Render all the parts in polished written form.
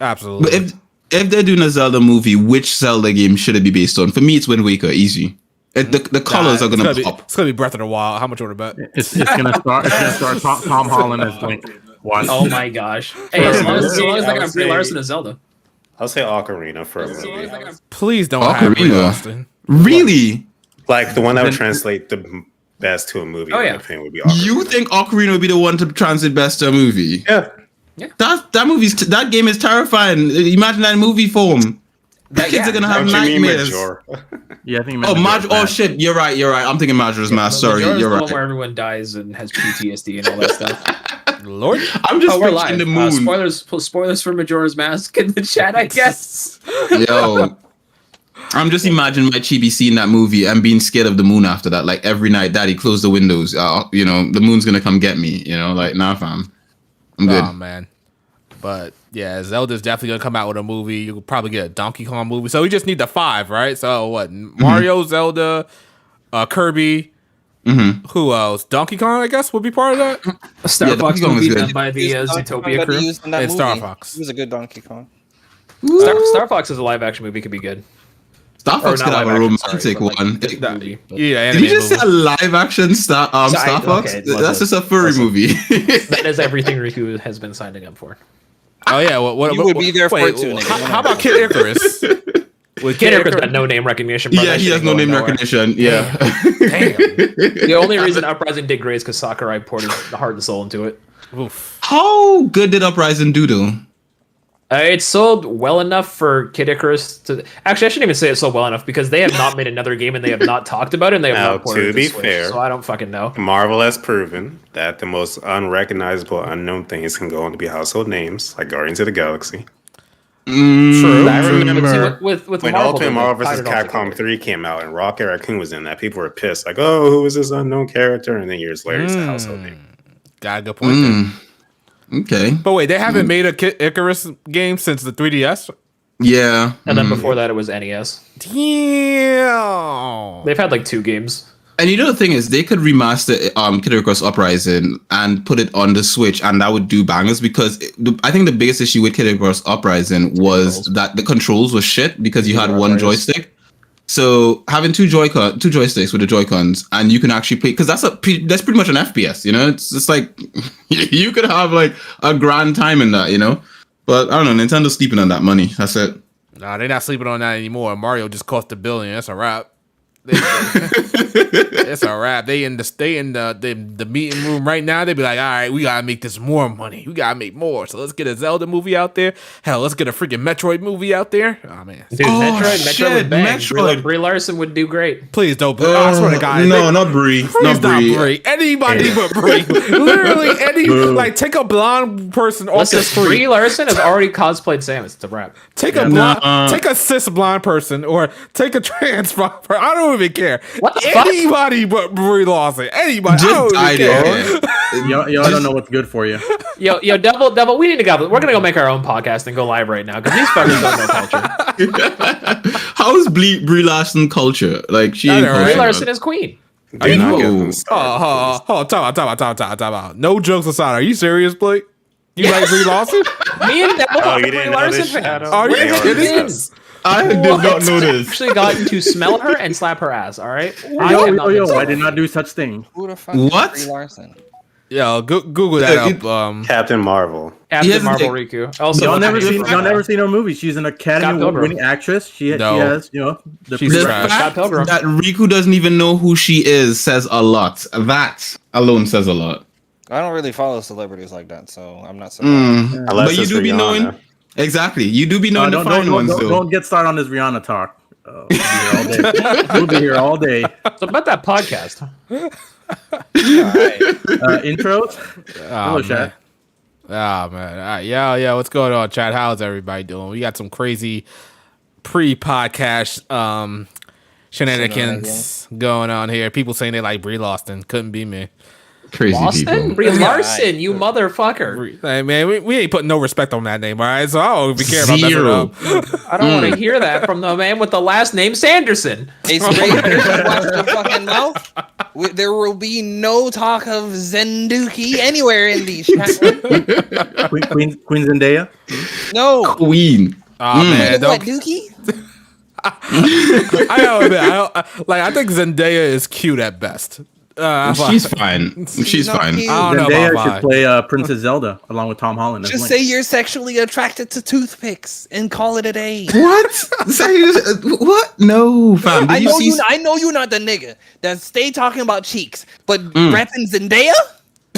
Absolutely. But if they're doing a Zelda movie, which Zelda game should it be based on? For me, it's Wind Waker, easy. The colors are gonna pop. It's gonna be Breath of the Wild. How much you want to bet? It's gonna start Tom Holland as Link. Watch. Oh my gosh! Hey, as long as they got Brie Larson as Zelda. I'll say Ocarina for a movie. Please don't have Brie Larson. Really? Like the one that would translate the best to a movie. Oh, yeah. I think would be Ocarina. You think Ocarina would be the one to translate best to a movie? Yeah. That game is terrifying. Imagine that in movie form. The kids are gonna have nightmares. Yeah, I think. Oh, shit! You're right. I'm thinking Majora's Mask. Sorry, Majora's you're the right. one where everyone dies and has PTSD and all that stuff. Lord, I'm just we're picturing the live. moon. Spoilers for Majora's Mask in the chat, I guess. Yo, I'm just imagining my chibi seeing that movie and being scared of the moon after that. Like every night, Daddy, close the windows. The moon's gonna come get me. Like nah, fam. I'm good. Oh man. But yeah, Zelda's definitely gonna come out with a movie. You'll probably get a Donkey Kong movie. So we just need the 5, right? So what? Mario, Zelda, Kirby. Mm-hmm. Who else? Donkey Kong, I guess, would be part of that. Star Fox will be done by the Zootopia crew. And Star Fox. He was a good Donkey Kong. Star Fox as a live action movie could be good. Star Fox could have a romantic one. Yeah, did you just say a live action Star Fox? That's just a furry movie. That is everything Riku has been signing up for. Oh yeah, what would be there for it too. How about Kid Icarus? Kid Icarus got no name recognition. Yeah, he has no name recognition. Yeah. Damn. The only reason Uprising did great is because Sakurai poured his heart and soul into it. Oof. How good did Uprising do though? It sold well enough for Kid Icarus to... Actually, I shouldn't even say it sold well enough because they have not made another game and they have not talked about it and they have Now, not ported it to be Switch, fair, so I don't fucking know. Marvel has proven that the most unrecognizable, unknown things can go on to be household names, like Guardians of the Galaxy. True. I remember with when Marvel, Ultimate Marvel vs. tied it all Capcom together. 3 came out and Rocket Raccoon was in that, people were pissed. Like, oh, who is this unknown character? And then years later, it's a household name. Got a good point there. Okay. But wait, they haven't made a Kid Icarus game since the 3DS? Yeah. And then before that, it was NES. Damn. They've had like 2 games. And the thing is, they could remaster Kid Icarus Uprising and put it on the Switch, and that would do bangers. Because I think the biggest issue with Kid Icarus Uprising was that the controls were shit because you had one joystick. So having two joysticks with the Joy-Cons, and you can actually play, because that's pretty much an FPS. It's just like you could have like a grand time in that. But I don't know, Nintendo's sleeping on that money. That's it. Nah, they're not sleeping on that anymore. Mario just cost $1 billion. That's a wrap. It's a wrap. They in the meeting room right now. They be like, all right, we gotta make this more money. We gotta make more. So let's get a Zelda movie out there. Hell, let's get a freaking Metroid movie out there. Oh man, Dude, Metroid would bang. Brie Larson would do great. Please don't. I swear to God, no, not Brie. Not Brie. Anybody but Brie. Literally any. Take a blonde person off the street. Brie Larson has already cosplayed Samus. It's a wrap. Take a cis blonde person or take a trans blonde person. I don't even care. What the fuck? Anybody but Brie Larson. Anybody. Just I don't even care. Y'all don't know what's good for you. Yo, Devil, we need to go. We're gonna go make our own podcast and go live right now because these fuckers don't know culture. How is Brie Larson culture? Like she ain't Brie Larson is queen. Do not get them started. Talk about. No jokes aside. Are you serious, Blake? You like Brie Larson? Me and Devil Oh, are you Brie didn't know Larson this, fans. Shadow? Are you They kidding? I did not know this. Actually gotten to smell her and slap her ass. All right. I did not do such thing. Who the fuck is What? Brie Larson? Yo, Google that up. Captain Marvel. Captain Marvel Riku. Also, Y'all never seen her movie. She's an Academy Award-winning actress. She has, the She's The trash. fact Pilgrim. that Riku doesn't even know who she is says a lot. That alone says a lot. I don't really follow celebrities like that, so I'm not surprised. Unless But you it's do be Rihanna. knowing. Exactly. You do be knowing the fine ones, though. Don't get started on this Rihanna talk. We'll be here all day. So about that podcast. Intros. Hello, Chad. Oh man. All right. Yeah. What's going on, Chad? How's everybody doing? We got some crazy pre-podcast shenanigans going on here. People saying they like Brie Larson. Couldn't be me. Crazy people. Lawson? Brie Larson, you motherfucker. Hey, man, we ain't putting no respect on that name, all right? So I don't even care about messing it up. I don't want to hear that from the man with the last name Sanderson. Hey, so watch your fucking mouth. There will be no talk of Zenduki anywhere in these. Queen Zendaya. No. Queen. Oh man, What, Dookie? I think Zendaya is cute at best. She's fine. She's fine. cute. I don't know Zendaya about should play Princess Zelda along with Tom Holland. as Just Link. say you're sexually attracted to toothpicks and call it a day. What? What? No, fam. Did I you know see? you. I know you're not the nigga that stay talking about cheeks, but repping Zendaya.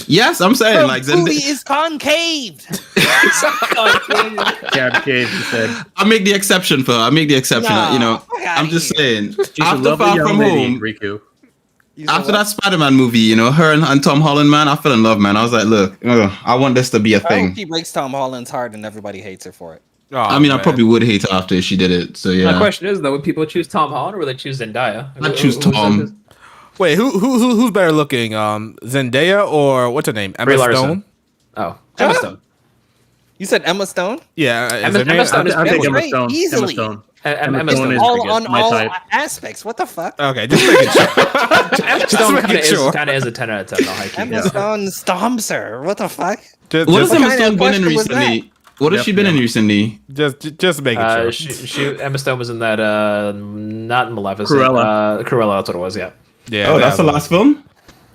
Yes, I'm saying Her like booty Zendaya. is concave. Yeah, Cave, she said. I make the exception for her. I make the exception. Nah, You know, fuck outta I'm just here. saying. She's a After lovely Far young From lady, Home, Riku. after that Spider-Man movie, you know, her and Tom Holland, man, I fell in love, man. I was like, look, I want this to be a I hope thing. she breaks Tom Holland's heart and everybody hates her for it. Oh, I mean, I man. probably would hate her after she did it. So yeah, My question is though, would people choose Tom Holland or would they choose Zendaya? I choose Tom. Wait, who's better looking? Zendaya or what's her name? Emma Brie Larson. Stone? Oh, Emma Stone. You said Emma Stone? Yeah, Emma Stone is I think pretty Emma great, Stone. easily. Emma Stone. Emma Emma Stone Stone is is pretty All good. on My all type. aspects. What the fuck? Okay, just making sure. Emma Just Stone making sure. kind of is a 10 out of 10 though. High key. Emma Stone stomps her. What the fuck? Just, What has just, Emma kind of Stone been in question was that? recently? What has she been in recently? just making sure. She Emma Stone was in that not Maleficent. Cruella. Cruella, that's what it was. Yeah, Yeah, Oh, that's the last film.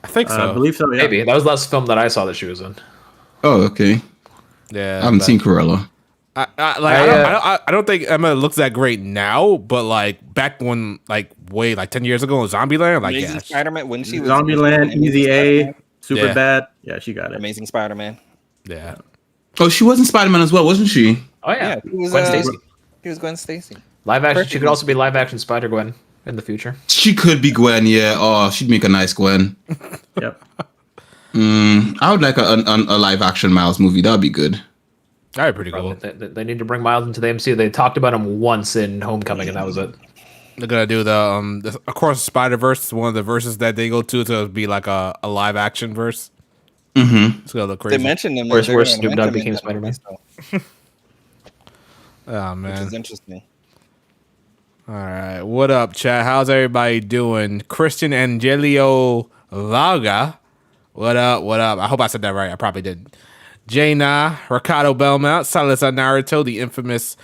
I think so. I believe so. Yeah. maybe that was the last film that I saw that she was in. Oh, okay. Yeah, I haven't seen Cruella. I don't think Emma looks that great now, but like back when, like 10 years ago in Zombieland, like Amazing yeah, Spider-Man. When she was Zombieland, Amazing Easy A, Spider-Man. Super Yeah. Bad. Yeah, she got it. Amazing Spider-Man. yeah. Oh, she was in Spider-Man as well, wasn't she? Oh yeah, Yeah, he was Gwen Stacy. He was Gwen Stacy. Live action. She Perfect. could also be live action Spider Gwen in the future. She could be Gwen. Yeah. Oh, she'd make a nice Gwen. Yep. I would like a live action Miles movie. That'd be good. That'd be pretty cool. They need to bring Miles into the MCU. They talked about him once in Homecoming, and that was it. They're gonna do the Across the Spider-Verse, one of the verses that they go to be like a live action verse. Mm-hmm. It's gonna look crazy. They mentioned him. Where's they're gonna Snoop Dogg mention him became in that Spider-Man? movie, Oh which is man. interesting. All right. What up, chat? How's everybody doing? Christian Angelio Vaga. What up? What up? I hope I said that right. I probably didn't. Jaina, Ricardo Belmont, Salazar Naruto, the infamous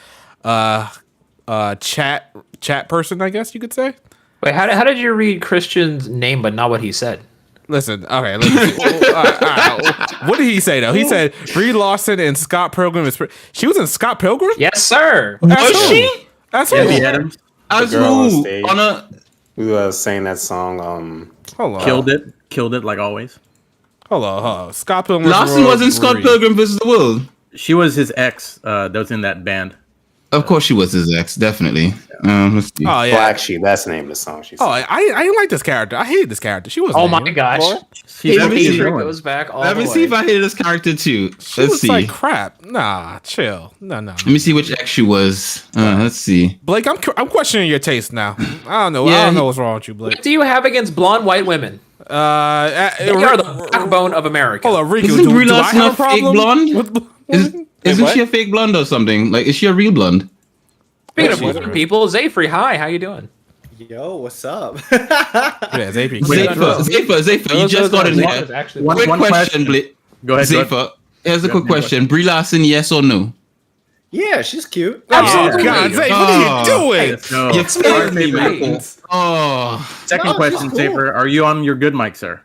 chat person, I guess you could say. Wait, how did you read Christian's name but not what he said? Listen, okay. All right. What did he say though? He said Brie Larson and Scott Pilgrim is. She was in Scott Pilgrim. Yes, sir. That's Was who? she? That's Amy who. Adams As girl on who? stage. On a Who sang that song? Hold on. killed it like always. Hold on. Scott Pilgrim. Larson was in Scott Pilgrim vs. the World. She was his ex that was in that band. Of course, she was his ex. Definitely. Let's see. Oh yeah. Black Sheep. That's the name of the song. She Oh, sang. I didn't like this character. I hated this character. She was. Oh my gosh. She's Let me she's see. annoying. Goes back all Let the me way. see if I hated this character too. She Let's was see. like crap. Nah, chill. No. Let me see which ex she was. Let's see. Blake, I'm questioning your taste now. I don't know. Yeah, I don't know what's wrong with you, Blake. What do you have against blonde white women? They are the backbone of America. Hold on, Riku. Isn't Brie Do I Larson have a a fake problem? blonde? Isn't she a fake blonde or something? Like, is she a real blonde? Speaking of blonde people, Zayfree, hi, how you doing? Yo, what's up? Yeah, Zapier. Zayfa, you just got in here. One- Quick one question, question. Blake. Go ahead. Zayfa, here's a Go quick ahead. question. Brie Larson, yes or no? Yeah, she's cute. Oh, God, Zay, what are you doing? Yes, no. You scared me, Right. man. Oh. Second No, question, cool. Safer. Are you on your good mic, sir?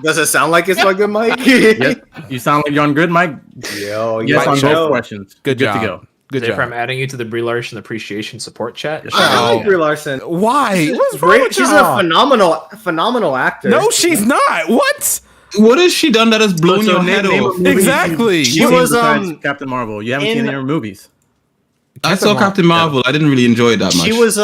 Does it sound like it's my good mic? Yes. You sound like you're on good mic. Yo, Yes, on yo. both questions. Good to job. go. Good Zayfree, I'm job. adding you to the Brie Larson appreciation support chat. I like Brie Larson. Why? What's wrong Great. with She's y'all? a phenomenal actor. No, she's not. What? What has she done that has blown your head name off? a movie Exactly. you've She seen was, besides Captain Marvel. You haven't in- seen any of her movies. I saw Captain Marvel. I didn't really enjoy it that much. She was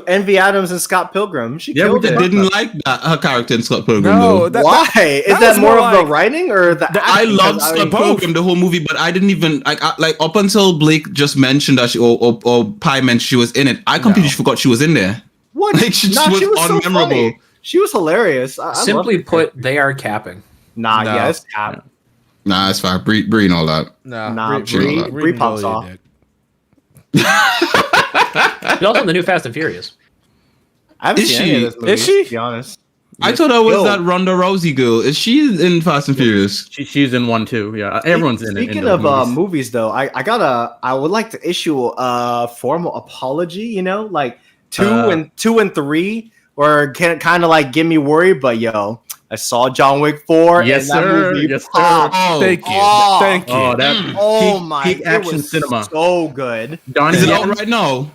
Envy Adams and Scott Pilgrim. She Yeah, we killed did. it. didn't like that her character in Scott Pilgrim No, though. Why? Is that that was more more of the like- writing or the I acting? loved Because Scott both. Pilgrim, the whole movie, but I didn't even like up until Blake just mentioned that she or Pi mentioned she was in it. I completely forgot she was in there. What? Like, she Nah, was she was so unmemorable. funny. She was hilarious. I Simply loved her. put, they are capping. Nah, No. yeah, it's cap. Nah, it's fine. Bree and all that. Nah, Bree- Bree pops off. She's also in the new Fast and Furious. I haven't Is seen any she? of those movies, Is she? to be honest. I thought I was Yo. that Ronda Rousey girl. Is she in Fast and Furious? She's in 1 too. Yeah, everyone's in it. Speaking of movies, though, I would like to issue a formal apology. You know, like two and 3, or can kind of like get me worried. But yo, I saw John Wick 4. Yes, and that sir. movie Yes, sir. popped. Thank you. Oh. Thank you. Oh, that Oh peak, my! peak it action was cinema. so good. Donnie Is it Yen? out right now?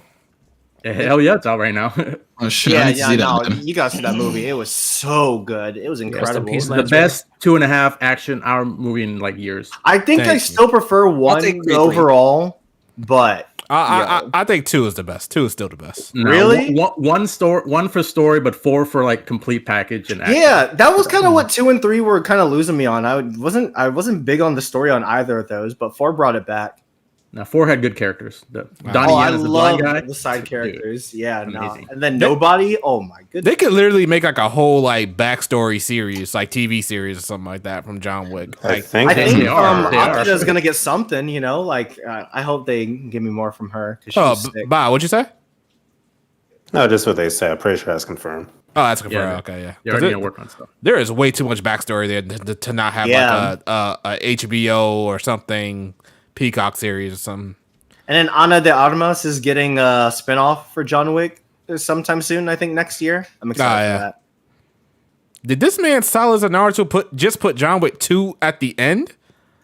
Hell yeah, it's out right now. Oh shit! I need to see that, man. you gotta see that movie. It was so good. It was incredible. peace, the Lance best 2.5 action hour movie in like years. I think Thank I you. still prefer 1 take 3. overall, but I think 2 is the best. 2 is still the best. No, Really? one for story, but 4 for like complete package and action. yeah, that was kind of what 2 and 3 were kind of losing me on. I wasn't big on the story on either of those, but 4 brought it back. Now 4 had good characters. Donnie I Yen is the love blind guy. the side characters. Yeah, no, amazing. and then nobody. Oh my goodness. They could literally make like a whole like backstory series, like TV series or something like that from John Wick. I Like, think I think They are. Akira's gonna get something. You know, like I hope they give me more from her because oh, she's sick. Bob, what'd you say? no, just what they said. I'm pretty sure that's confirmed. Oh, that's confirmed. Yeah. Okay, yeah. They're 'Cause already gonna work on stuff. there is way too much backstory there to not have Yeah. like a HBO or something Peacock series or something. And then Ana de Armas is getting a spinoff for John Wick sometime soon. I think next year. I'm excited yeah. for that. Did this man Salas and Naruto put John Wick 2 at the end?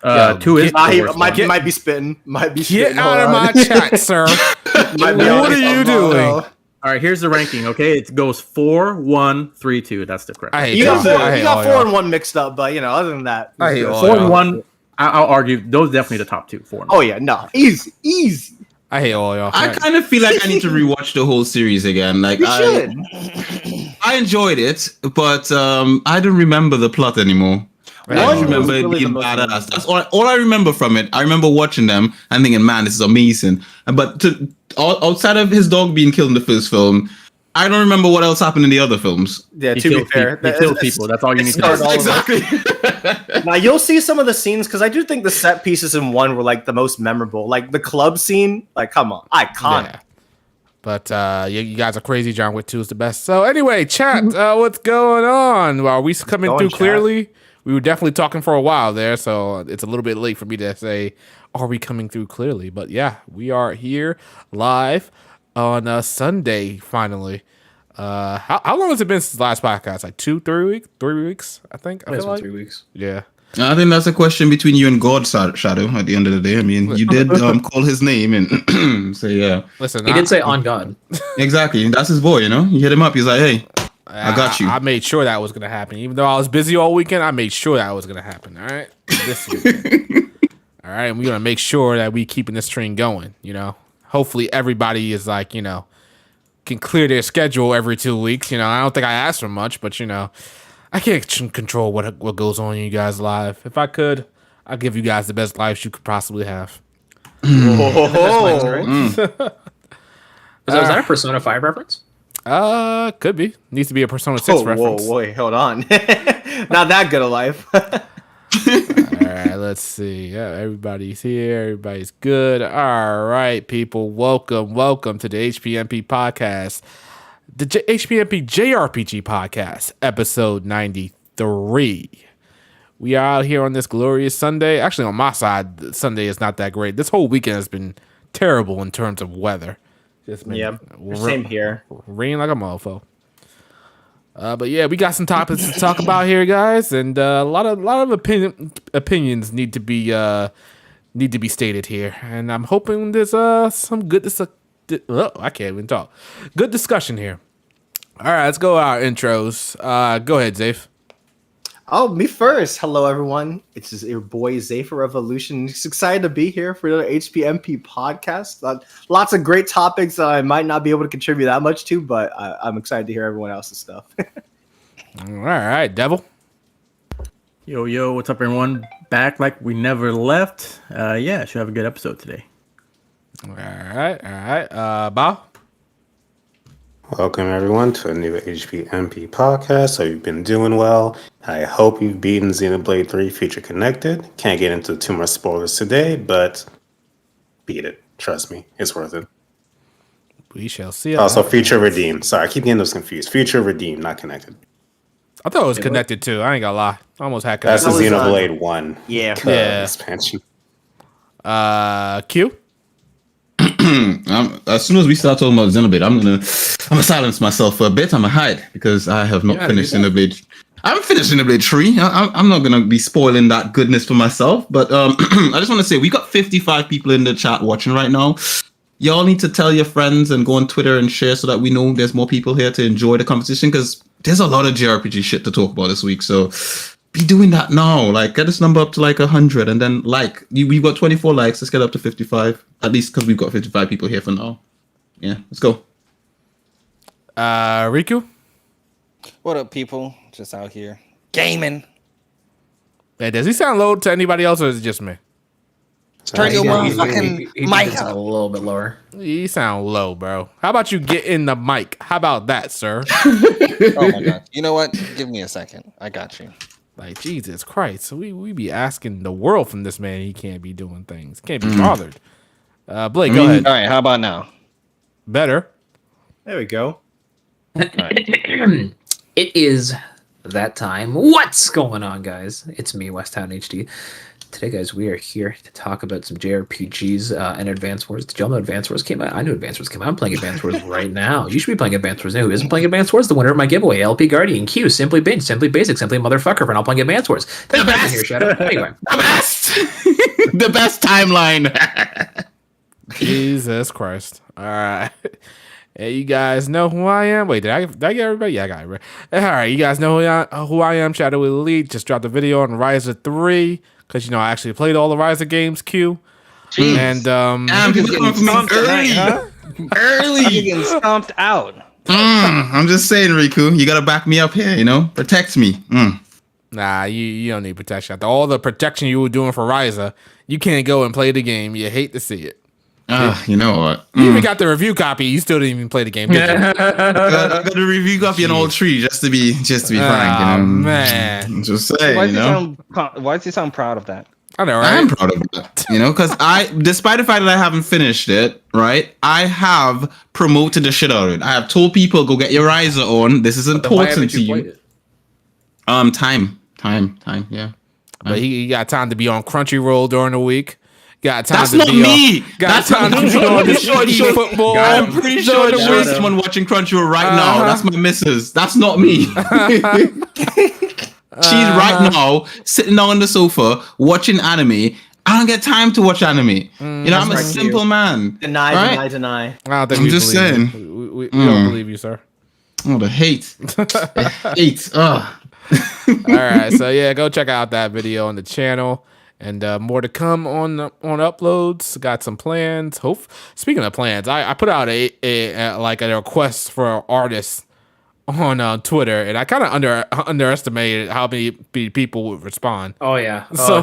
2 is Nah, the he worst might one. be spitting. Might be Get spitting. out of Hold my on. chat, sir. Might be What on are you his phone. doing? All right, here's the ranking. Okay, it goes 4, 1, 3, 2. That's the correct. I hate You got y'all. four, I hate you got all 4 y'all. and 1 mixed up, but other than that, I hate all 4 y'all. and 1. I'll argue those definitely the top 2. 4. And Oh yeah, no, easy. I hate all y'all. I kind of feel like I need to rewatch the whole series again. Like You should. I enjoyed it, but I don't remember the plot anymore. I One just remember was it really being the most badass. amazing. That's all I remember from it. I remember watching them and thinking, "Man, this is amazing." But outside of his dog being killed in the first film, I don't remember what else happened in the other films. Yeah, He to be kills fair, people. He kills people. That's all you need to started know. all of them. Exactly. Now you'll see some of the scenes because I do think the set pieces in 1 were like the most memorable. Like the club scene, like come on, iconic. Yeah. But you guys are crazy. John Wick 2 is the best. So anyway, chat, what's going on? Are we coming going, through chat? clearly? We were definitely talking for a while there, so it's a little bit late for me to say, are we coming through clearly? But yeah, we are here live on Sunday, finally. How long has it been since the last podcast? Like 3 weeks, I think. I It's feel been like. 3 weeks. Yeah. I think that's a question between you and God, Shadow. At the end of the day, I mean, you did call his name and say, yeah, Listen, He did say on God. exactly. That's his boy. You know, you hit him up. He's like, "Hey, I got you." I made sure that was going to happen. Even though I was busy all weekend, I made sure that was going to happen. All right. This weekend. All right. And we're going to make sure that we keeping this train going. Hopefully everybody is like, can clear their schedule every 2 weeks. I don't think I asked for much, but I can't control what goes on in you guys' life. If I could, I'd give you guys the best lives you could possibly have. Was that a Persona 5 reference? Could be. Needs to be a Persona 6 reference. Whoa, wait, hold on. Not that good a life. All right, let's see. Yeah, everybody's here. Everybody's good. All right, people. Welcome to the HPMP podcast, the HPMP JRPG podcast, episode 93. We are out here on this glorious Sunday. Actually, on my side, Sunday is not that great. This whole weekend has been terrible in terms of weather. Just been Yep, same here. rain like a mofo. But yeah, we got some topics to talk about here, guys, and a lot of opinions need to be stated here, and I'm hoping there's some good. I can't even talk. Good discussion here. All right, let's go our intros. Go ahead, Zafe. Oh, me first. Hello, everyone. It's just your boy Zayfer Revolution. Just excited to be here for the HPMP podcast. Lots of great topics that I might not be able to contribute that much to, but I'm excited to hear everyone else's stuff. All right, Devil. Yo, what's up, everyone? Back like we never left. Yeah, should have a good episode today. All right. Bob. Welcome everyone to a new HPMP podcast. So you've been doing well. I hope you've beaten Xenoblade 3 Future Connected. Can't get into too much spoilers today, but beat it. Trust me, it's worth it. We shall see. Also, Future Redeemed. Sorry, I keep getting those confused. Future Redeemed, not Connected. I thought it was connected too. I ain't gonna lie. I almost had That's connected. the Xenoblade 1 Yeah. expansion. Q? As soon as we start talking about Xenoblade, I'm gonna silence myself for a bit. I'm gonna hide because I have not finished Xenoblade. I haven't finished Xenoblade 3. I'm not gonna be spoiling that goodness for myself. But I just want to say we got 55 people in the chat watching right now. Y'all need to tell your friends and go on Twitter and share so that we know there's more people here to enjoy the competition, because there's a lot of JRPG shit to talk about this week. So be doing that now. Like, get this number up to like 100, and then we've got 24 likes. Let's get up to 55, at least because we've got 55 people here for now. Yeah, let's go. Riku? What up, people? Just out here gaming. Hey, does he sound low to anybody else, or is it just me? Turn your motherfucking mic a up. little bit lower. You sound low, bro. How about you get in the mic? How about that, sir? Oh my god. You know what? Give me a second. I got you. Like, Jesus Christ. We be asking the world from this man. He can't be doing things. Can't be bothered. Blake, go ahead. All right, how about now? Better. There we go. It is that time. What's going on, guys? It's me, Westtown HD. Today, guys, we are here to talk about some JRPGs and Advance Wars. Did y'all know Advance Wars came out? I knew Advance Wars came out. I'm playing Advance Wars right now. You should be playing Advance Wars now. Who isn't playing Advance Wars? The winner of my giveaway, LP Guardian, Q, Simply Binge, Simply Basic, Simply Motherfucker for not playing Advance Wars. Thanks for being here, Shadow. Anyway. The best, the best timeline. Jesus Christ. All right. Hey, you guys know who I am? Wait, did I get everybody? Yeah, I got everybody. All right, you guys know who I am. Shadow Elite just dropped a video on Ryza 3 because, I actually played all the Ryza games, Q. Jeez. And You're getting stomped early. tonight, huh? Early. You're getting stomped out. I'm just saying, Riku, you gotta back me up here. Protect me. nah, you don't need protection. After all the protection you were doing for Ryza, you can't go and play the game. You hate to see it. You know what? You even got the review copy. You still didn't even play the game, did you? I got the review copy an old tree just to be frank. Man. I'm just saying. Why does he sound proud of that? I know, right? I'm proud of that. Because despite the fact that I haven't finished it, right? I have promoted the shit out of it. I have told people, go get your Ryza on. This is important to you. Time. Yeah. But he got time to be on Crunchyroll during the week. Got time That's to not be me. Got time to be on the football. I'm pretty sure there's someone watching Crunchyroll right now. That's my missus. That's not me. She's right now sitting down on the sofa watching anime. I don't get time to watch anime. I'm a simple man. Deny. I don't think I'm just saying. We don't believe you, sir. Oh, the hate. The hate. Ugh. All right, so yeah, go check out that video on the channel, and more to come on uploads. Got some plans. Speaking of plans, I put out a request for artists on Twitter, and I kind of underestimated how many people would respond. Oh, yeah. So-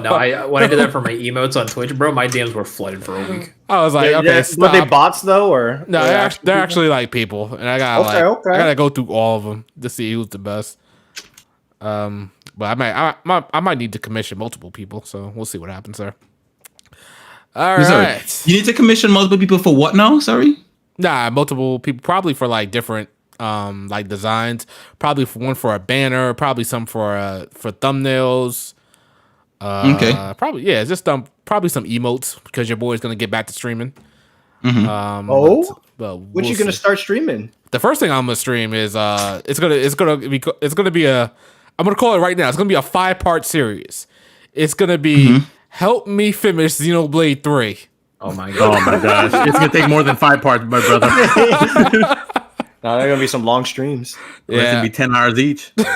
When I did that for my emotes on Twitch, bro, my DMs were flooded for a week. I was like, okay, stop. Were they bots though, or No, they're actually like people, and I gotta Okay. I gotta go through all of them to see who's the best. But I might need to commission multiple people, so we'll see what happens there. All right. Sorry. You need to commission multiple people for what now? Sorry? Nah, multiple people, probably for like different designs. Probably for one for a banner, probably some for thumbnails. Okay. Probably it's just probably some emotes because your boy's gonna get back to streaming. When you gonna start streaming? The first thing I'm gonna stream is it's gonna be I'm gonna call it right now. It's gonna be a 5-part series. It's gonna be help me finish Xenoblade 3. Oh my god. Oh my gosh. It's going to take more than 5 parts, my brother. No, there are gonna be some long streams. It's going to be 10 hours each. Yeah,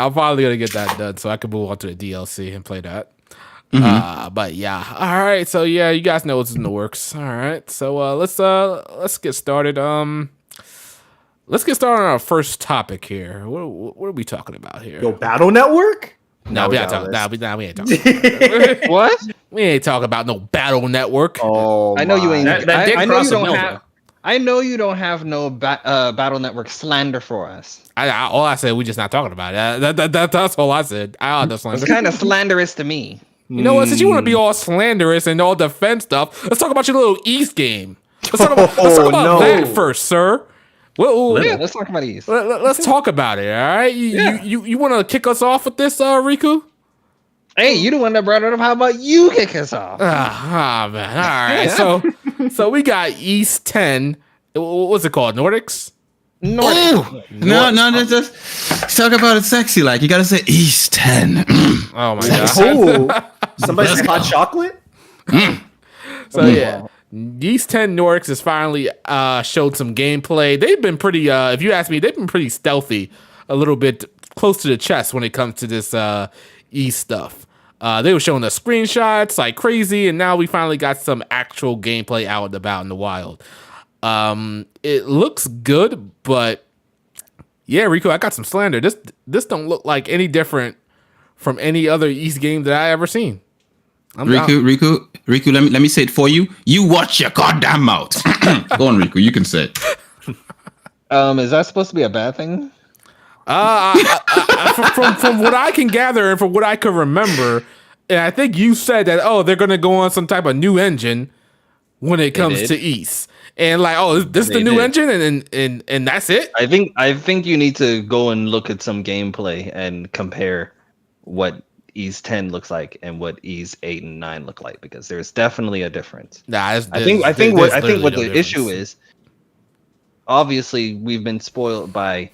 I'm finally gonna get that done so I can move on to the DLC and play that. But yeah, all right. So yeah, you guys know what's in the works. All right, so let's get started. Let's get started on our first topic here. What are we talking about here? Yo, Battle Network? No, we ain't talking. We ain't talking. What? We ain't talking about no Battle Network. Oh, I know you ain't. That did I know cross you a don't mill, have. though. I know you don't have no Battle Network slander for us. All I said, we just not talking about it. That's all I said. I understand. It's kind of slanderous to me. You know what? Since you want to be all slanderous and all defense stuff, let's talk about your little East game. Let's talk about that first, sir. Yeah, let's talk about East. Let's talk about it. All right, you want to kick us off with this, Riku? Hey, you the one that brought it up. How about you kick us off? Man. All right. So we got East 10. What's it called? Nordics? No, just talk about it sexy. Like you gotta say East 10. Oh my god. Oh, somebody's hot chocolate. So yeah, East 10 Nordics has finally showed some gameplay. They've been pretty. If you ask me, they've been pretty stealthy, a little bit close to the chest when it comes to this East stuff. They were showing the screenshots like crazy, and now we finally got some actual gameplay out and about in the wild. It looks good, but yeah, Riku, I got some slander. This don't look like any different from any other East game that I ever seen. Riku, let me say it for you. You watch your goddamn mouth. Go on, Riku, you can say it. Is that supposed to be a bad thing? From what I can gather and from what I could remember, and I think you said that they're gonna go on some type of new engine when it comes to East, and like this is the new engine, and that's it. I think you need to go and look at some gameplay and compare what East 10 looks like and what East 8 and 9 look like, because there's definitely a difference. I think what the issue is, obviously we've been spoiled by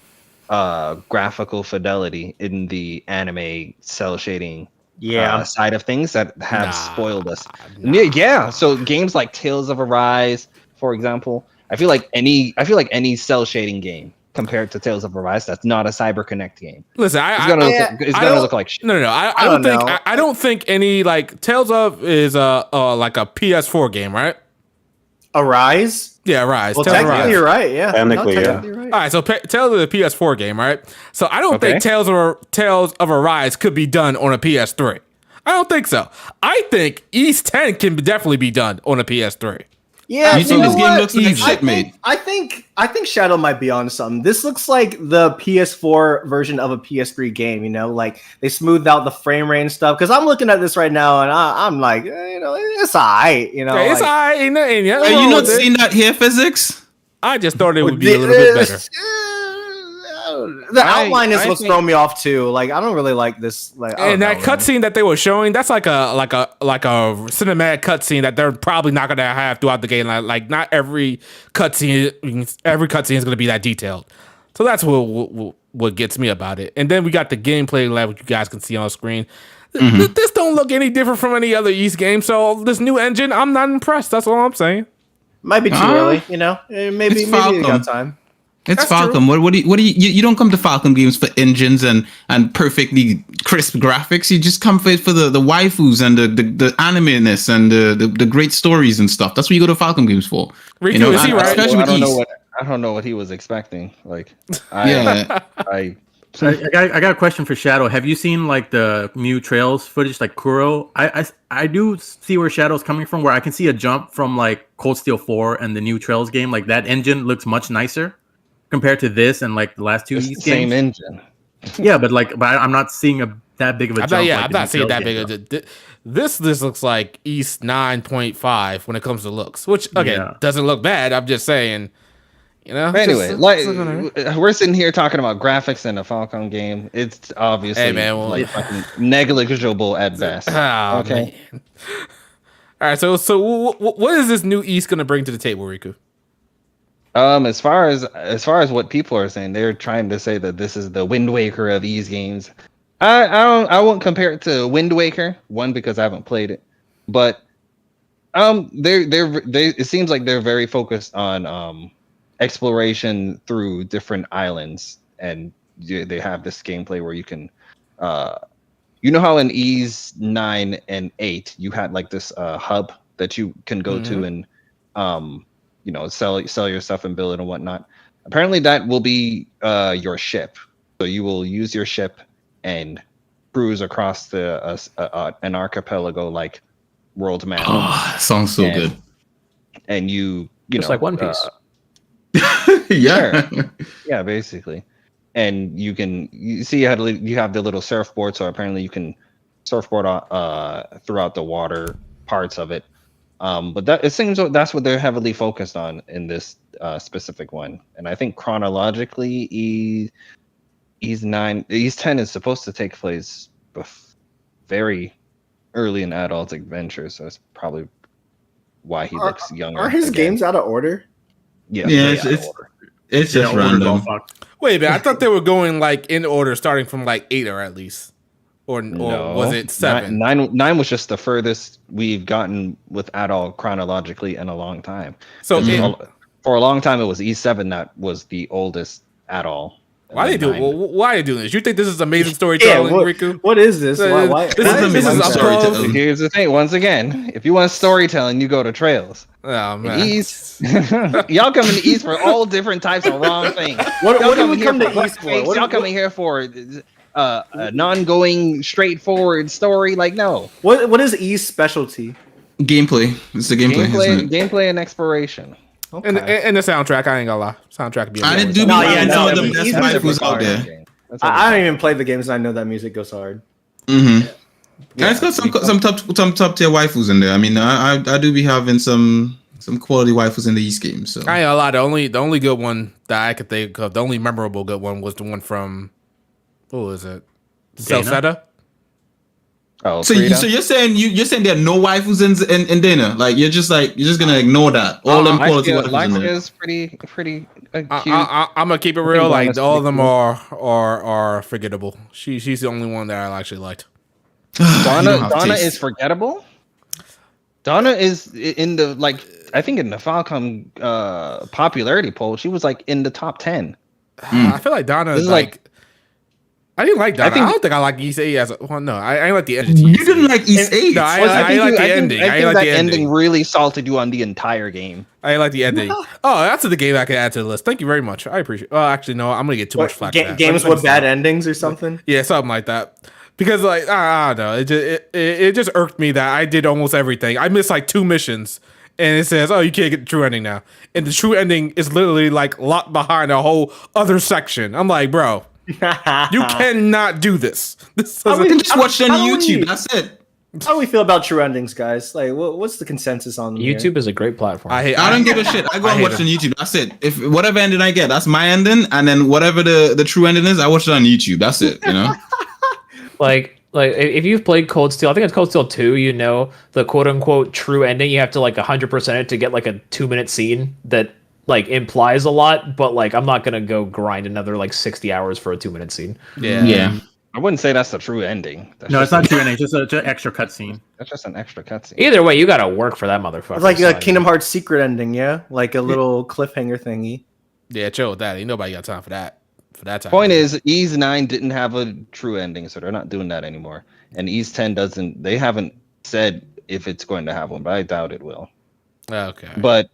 graphical fidelity in the anime cell shading side of things that have spoiled us. Yeah, so games like Tales of Arise, for example, I feel like any cell shading game compared to Tales of Arise that's not a CyberConnect game. Listen, it's gonna look like shit. No. I don't think any like Tales of is like a PS4 game, right? Arise? Yeah, Arise. Well, technically you're right. Yeah, technically, yeah. Right. All right, so Tales is a PS4 game, right? So I don't think Tales of Arise could be done on a PS3. I don't think so. I think East 10 can definitely be done on a PS3. Yeah, you think this game looks like shit, mate? I think Shadow might be on something. This looks like the PS4 version of a PS3 game. You know, like they smoothed out the frame rate and stuff. Because I'm looking at this right now, and I'm like, it's alright. You know, it's alright. Ain't nothing. Are you not seeing that here, physics? I just thought it would be a little bit better. The outline is what's throwing me off too. Like I don't really like this. Like and that cutscene that they were showing, that's like a cinematic cutscene that they're probably not gonna have throughout the game. Like not every cutscene is gonna be that detailed. So that's what gets me about it. And then we got the gameplay level you guys can see on screen. This don't look any different from any other East game. So this new engine, I'm not impressed. That's all I'm saying. Might be too early, you know. Maybe you got time. It's Falcom. What do you don't come to Falcom games for engines and perfectly crisp graphics. You just come for the waifus and the anime-ness and the great stories and stuff. That's what you go to Falcom games for. Riku, is he right? Especially with East. I don't know what he was expecting. Like, yeah. I got a question for Shadow. Have you seen like the new Trails footage, like Kuro? I do see where Shadow's coming from, where I can see a jump from like Cold Steel 4 and the new Trails game. Like that engine looks much nicer compared to this and like the last two it's East the same games. engine. Yeah, but I'm not seeing that big of a jump. I'm not seeing that big of a. This looks like East 9.5 when it comes to looks, which again doesn't look bad. I'm just saying. You know. But anyway, we're sitting here talking about graphics in a Falcon game. It's obviously fucking negligible at best. Okay. Man. All right. So what is this new East going to bring to the table, Riku? As far as what people are saying, they're trying to say that this is the Wind Waker of these games. I won't compare it to Wind Waker, one, because I haven't played it, but it seems like they're very focused on exploration through different islands, and they have this gameplay where you can you know how in Ease 9 and 8 you had like this hub that you can go to and sell your stuff and build it and whatnot. Apparently that will be your ship, so you will use your ship and cruise across an archipelago like world map. Sounds so good. And you just know, like One Piece. Yeah. Yeah, basically. And you see you have the little surfboard, so apparently you can surfboard throughout the water parts of it. But it seems that's what they're heavily focused on in this specific one. And I think chronologically, Ease 10 is supposed to take place very early in adult adventure, so it's probably why he looks younger. Are his again. games out of order? Yeah, Yeah, way out of order. it's just order's all random. fucked. Wait a minute, I thought they were going like in order, starting from like 8 or at least, or was it 7? Nine was just the furthest we've gotten with adult chronologically in a long time. So For a long time, it was E7 that was the oldest at all. why are they doing this? You think this is amazing Yeah, storytelling, Riku? what is this? Why This is amazing above. storytelling. Here's the thing. Once again, if you want storytelling, you go to Trails. Oh man, Ease. Y'all come in East for all different types of wrong things. What Y'all do we come to for East for? fakes, y'all coming here for a non-going straightforward story. Like no What is E's specialty? Gameplay. It's the gameplay. isn't it? gameplay and exploration. Okay. and the soundtrack. I ain't gonna lie, soundtrack be. And it amazing. do be No, having yeah, some no, of the Ease best is waifus out there. I don't even play the games, and I know that music goes hard. Mm-hmm. And it's got some top tier waifus in there. I mean, I do be having some quality waifus in the East games. So I ain't gonna lie. The only good one that I could think of, the only memorable good one was the one from what was it? Celceta? Oh, So Frida? you're saying there are no waifus in Dana? Like you're just gonna ignore that all them quality waifus in Lexia there. is pretty cute. I'm gonna keep it I real. think Like Donna's all of pretty them cool. are forgettable. She's the only one that I actually liked. You don't have Donna taste. is forgettable. Donna is in the I think in the Falcom popularity poll, she was like in the top 10. I feel like Donna This is is like. I didn't like Donna. I, think- don't think I like Issei as a. Well, no, I didn't like the ending. You didn't like East 8. No, I like the ending. I think like that the ending. really salted you on the entire game. I like the ending. Oh, that's the game I can add to the list. Thank you very much. I appreciate. Well, actually, no. I'm gonna get too much flack. for that. Games Let me with bad stop. endings or something? Yeah, something like that. Because like I don't know, it just irked me that I did almost everything. I missed like 2 missions, and it says, "Oh, you can't get the true ending now." And the true ending is literally like locked behind a whole other section. I'm like, bro, you cannot do this. This How doesn't. You can just watch it on How do we- YouTube. That's it. How do we feel about true endings, guys? Like, what's the consensus on them here? YouTube is a great platform. I don't give a shit. I go and hate watch it it. on YouTube. That's it. If whatever ending I get, that's my ending, and then whatever the true ending is, I watch it on YouTube. That's it. You know. Like if you've played Cold Steel, I think it's Cold Steel 2, you know, the quote unquote true ending, you have to like 100% it to get like a 2-minute scene that like implies a lot, but like I'm not gonna go grind another like 60 hours for a 2-minute scene. Yeah. I wouldn't say that's the true ending. That's No, just it's not true ending. It's just an extra cutscene. That's just an extra cutscene. Either way, you gotta work for that motherfucker. It's like so, a Kingdom Hearts secret ending, yeah? Like a little cliffhanger thingy. Yeah, chill with that. Ain't nobody got time for that. For that time. Point is, Ease 9 didn't have a true ending, so they're not doing that anymore. And Ease 10 doesn't. They haven't said if it's going to have one, but I doubt it will. Okay. But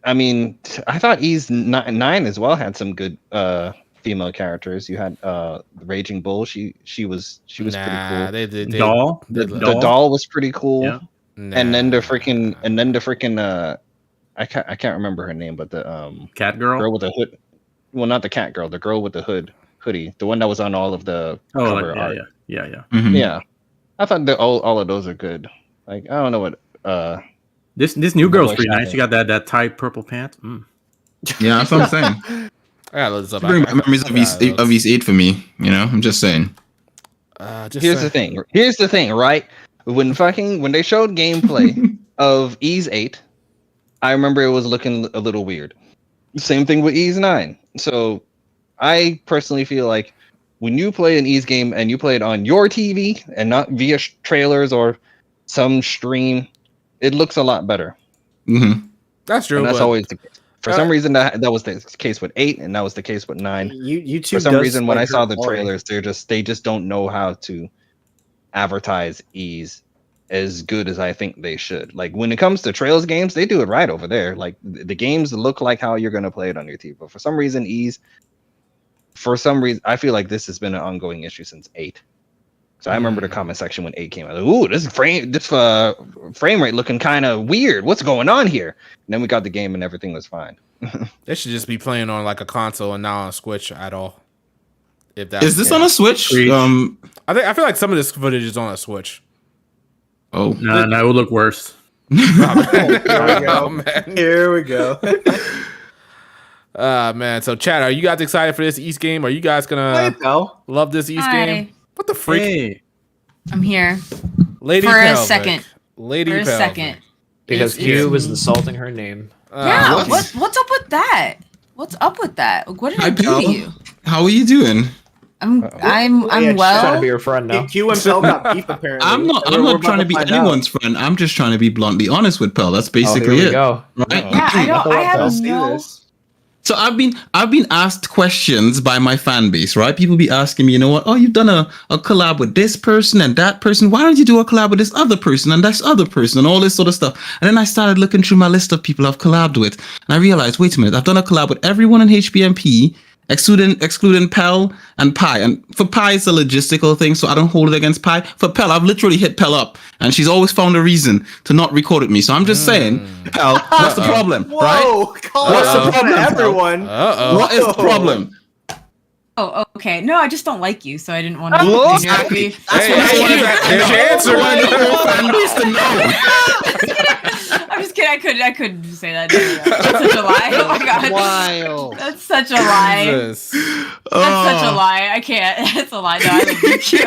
I mean, I thought Ease 9 as well had some good female characters. You had the Raging Bull. She was pretty cool. They Doll? The doll was pretty cool. Yeah. And then the freaking I can't remember her name, but the Cat girl? girl with the hood. Well, not the cat girl, the girl with the hoodie, the one that was on all of the Oh, cover art. yeah. Mhm. Yeah. I thought that all of those are good. Like I don't know what This new girl's What pretty she nice. did. She got that tight purple pants. Yeah, that's what I'm saying. I gotta look this up. Bring back memories of East 8 for me. You know, I'm just saying. Here's the thing. Here's the thing, right? When they showed gameplay of Ease 8, I remember it was looking a little weird. Same thing with Ease 9. So I personally feel like when you play an Ease game and you play it on your TV and not via trailers or some stream, it looks a lot better. Mm-hmm. That's true. And that's but- always the case. For some reason, that was the case with 8, and that was the case with 9. YouTube For some does, reason, when like, I saw hurt the quality. trailers, they just don't know how to advertise Ease as good as I think they should. Like when it comes to Trails games, they do it right over there. Like the games look like how you're gonna play it on your TV. But for some reason, I feel like this has been an ongoing issue since 8. So I remember the comment section when 8 came out. Like, ooh, this frame rate looking kind of weird. What's going on here? And then we got the game and everything was fine. They should just be playing on like a console and not on a Switch at all. If that's Is this on a Switch? I feel like some of this footage is on a Switch. Oh, No, it would look worse. Here we go. Oh, man. Here we go. Man. So, Chad, are you guys excited for this East game? Are you guys Hey, gonna pal. love this East game? What the freak? Hey. I'm here Lady for a Pelvic. second. Lady For a Pelvic. second. Because It's- Q was insulting her name. Yeah. what? What's up with that? What's up with that? What did I Hi, do pal. to you? How are you doing? I'm Yeah, I'm Trying to well. be your friend now. Q and Pel got beef apparently. I'm not We're about trying to be find out. anyone's friend. I'm just trying to be bluntly honest with Pel. That's Oh, here basically we it. go. Right? Yeah, I don't. I Let's have do no. this. So I've been asked questions by my fan base, right? People be asking me, you know what? Oh, you've done a collab with this person and that person. Why don't you do a collab with this other person and this other person and all this sort of stuff? And then I started looking through my list of people I've collabed with, and I realized, wait a minute, I've done a collab with everyone in HBMP, excluding Pel and Pi. And for Pi, it's a logistical thing, so I don't hold it against Pi. For Pel, I've literally hit Pel up, and she's always found a reason to not record with me. So I'm just saying, Pel, what's the problem, right? Whoa, call What's the out to problem, Pel? everyone. What is the problem? Oh, okay. No, I just don't like you, so I didn't want to. Whoa. Hey, there's your answer. I'm just kidding. I couldn't say that. That's such a lie. Oh my god. Wild. That's such a lie. Jesus. That's such a lie. I can't. That's a lie. No, I don't think you.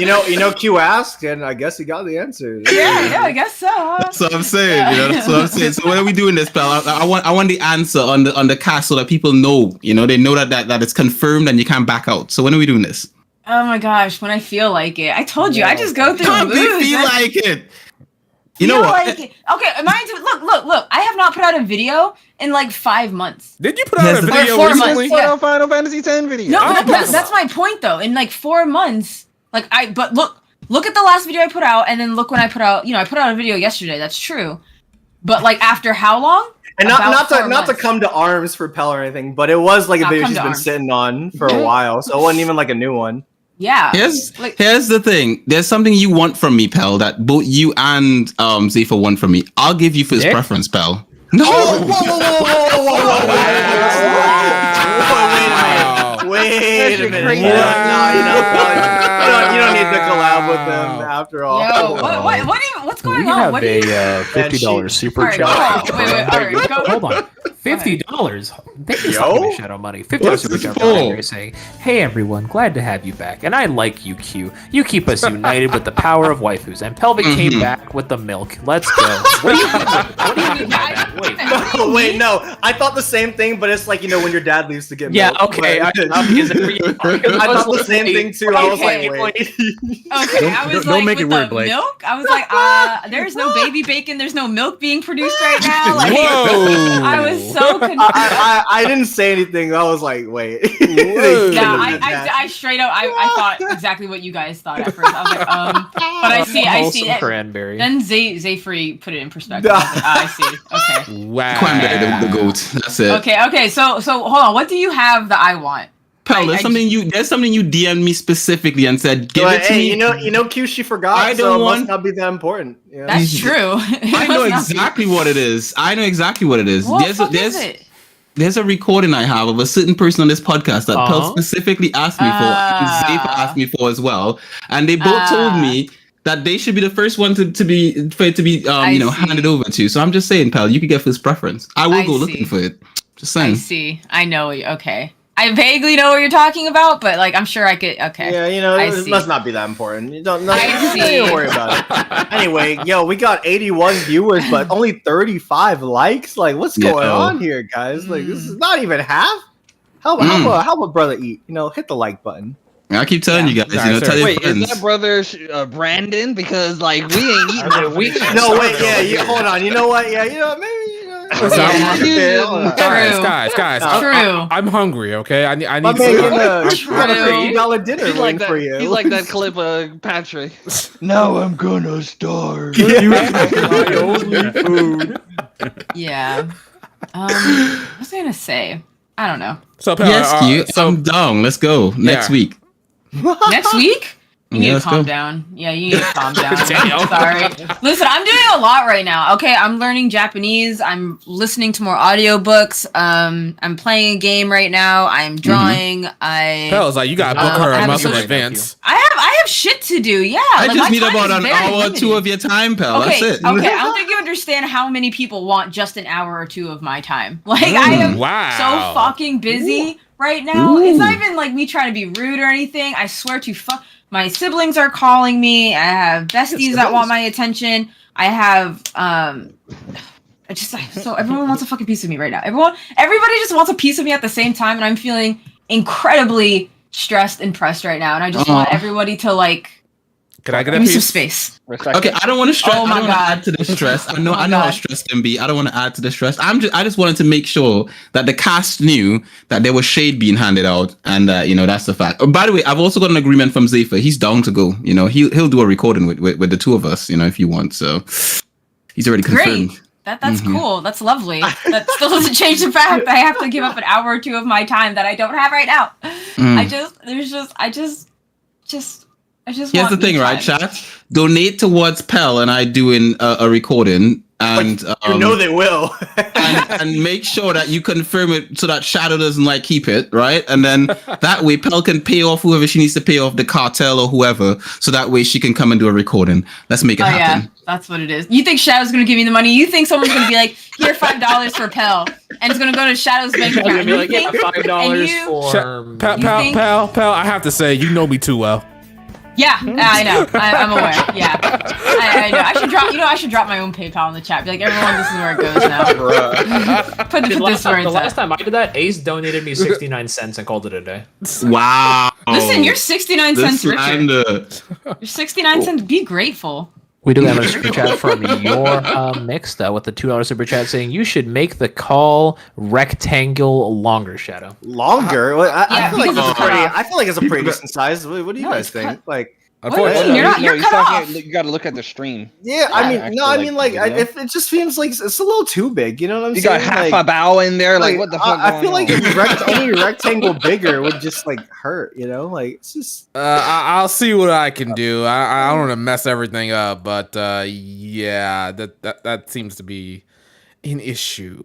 Yeah, you know, Q asked, and I guess he got the answer. Yeah, I guess so. Huh? That's what I'm saying. You know, that's what I'm saying. So when are we doing this, pal? I want the answer on the cast so that people know. You know, they know that it's confirmed and you can't back out. So when are we doing this? Oh my gosh, when I feel like it. I told you, I just go through Can't moods. we feel I like it? You feel know what? like it. Okay, mind you, look. I have not put out a video in like 5 months. Did you put out a Yes, video 4 recently? months. Yeah. Final Fantasy X video. No, Oh, that's my point though. In like 4 months, but look at the last video I put out, and then look when I put out. You know, I put out a video yesterday. That's true. But like after how long? And About not 4 to months. come to arms for Pel or anything, but it was like a Not video come she's to been arms. sitting on for a while, so it wasn't even like a new one. Yeah. Here's Like- the thing. There's something you want from me, pal, that both you and Zephyr want from me. I'll give you first Dick? preference, pal. No. Wait a minute. crazy. No, you don't need to collab with them after all. Yo, what's going We on? have What do you? a $50 super Alright, chat. go on. Wait, all right, go. Hold on. $50. Thank you Yo? for giving Shadow money. $50 What's super this chat for? from Andrew saying, "Hey everyone, glad to have you back. And I like you, Q. You keep us united with the power of waifus. And Pelvic came back with the milk. Let's go." What do you mean? What do you mean by that? Wait. Oh, wait, no. I thought the same thing, but it's like, you know, when your dad leaves to get Yeah, milk. okay. But- I I thought the same thing too. I was Okay. like, wait. Okay, I was don't like, make it with weird, the Blake. milk. I was like, there's no baby bacon. There's no milk being produced right now. Like, Whoa. I was so confused. I didn't say anything. I was like, wait. Whoa. No, I straight up, I thought exactly what you guys thought at first. I was like, but I see Wholesome it. cranberry. Then Zayfree put it in perspective. I was like, I see. Okay. Wow. Cranberry, the goat. That's it. Okay. So hold on. What do you have that I want? Pal, there's I- something you DM'd me specifically and said, give it to hey, me. you know, Q, she forgot. I so don't it want- must not be that important. Yeah. That's true. I know exactly what it is. What What is it? There's a recording I have of a certain person on this podcast that Pel specifically asked me for, and Zape asked me for as well. And they both told me that they should be the first one to be handed over to. So I'm just saying, pal, you could get first preference. I will go looking for it. Just I saying. see. I know. Okay. I vaguely know what you're talking about, but like I'm sure I could. Okay. Yeah, you know, I it see. must not be that important. You don't I see. don't worry about it. Anyway, yo, we got 81 viewers, but only 35 likes. Like, what's going on here, guys? Like, this is not even half. How about brother eat? You know, hit the like button. I keep telling you guys, tell your Wait, friends. is that brother Brandon? Because like we ain't eating that week. No, wait, yeah, hold on. You know what? Yeah, you know, maybe. You know, Guys, True. I'm hungry. Okay, I My need man to. getting a $50 dinner He's like waiting that. for you. He's like that clip of Patrick. Now I'm gonna starve. Yeah. What was I gonna say? I don't know. So, Pel, Yes, Q. I'm down. Let's go next week. Next week? You need Yeah, to let's calm go. down. Yeah, you need to calm down. Damn. Sorry. Listen, I'm doing a lot right now. Okay, I'm learning Japanese. I'm listening to more audiobooks. I'm playing a game right now. I'm drawing. Pell's like, you gotta book her I a have month in a- advance. I have shit to do. Yeah. I like, just my need time about is an very hour or limited. two of your time, pal. Okay, That's it. okay. I don't think you understand how many people want just an hour or two of my time. Like I am Wow. so fucking busy right now. It's not even like me trying to be rude or anything. I swear to fuck. My siblings are calling me. I have besties that want my attention. I have so everyone wants a fucking piece of me right now. Everybody just wants a piece of me at the same time, and I'm feeling incredibly stressed and pressed right now. And I just want everybody to like Can I get a give me some piece? space. Respect Okay, it. I don't want to stress. Oh I my don't want to God. add to the stress. I know. Oh my I know how God. stress can be. I don't want to add to the stress. I just wanted to make sure that the cast knew that there was shade being handed out, and that's the fact. Oh, by the way, I've also got an agreement from Zephyr. He's down to go. He'll do a recording with the two of us. If you want. So he's already confirmed. Great. That's cool. That's lovely. That still doesn't change the fact that I have to give up an hour or two of my time that I don't have right now. I just Here's want the thing, me right, time. chat? Donate towards Pell and I doing a recording, and they will. and make sure that you confirm it so that Shadow doesn't keep it, right? And then that way Pell can pay off whoever she needs to pay off, the cartel or whoever, so that way she can come and do a recording. Let's make it happen. Yeah, that's what it is. You think Shadow's gonna give me the money? You think someone's gonna be like, here, $5 for Pell, and it's gonna go to Shadow's bank account? I'd be like, yeah, $5 you- for. Pal, I have to say, you know me too well. Yeah, I know. I'm aware. Yeah, I know. I should drop my own PayPal in the chat. Be like, everyone, this is where it goes now. Put this where The it's last at. time I did that, Ace donated me 69 cents and called it a day. Wow. Listen, you're 69 cents richer. slander. You're 69 cents. Be grateful. We do have a super chat from your mixed with the $2 super chat saying you should make the call rectangle longer, Shadow. Longer? Well, I feel like because it's it's pretty. cut off. I feel like it's a pretty decent size. What do you No, guys it's think? cut. Like, Unfortunately, You're he's cut talking- off. You got to look at the stream. yeah, If it just seems like it's a little too big. You know what I'm you saying? got half Like, a bow in there. Like what the fuck? I feel going like on? any rectangle bigger would just hurt. It's just. I'll see what I can do. I don't want to mess everything up, but yeah, that seems to be an issue.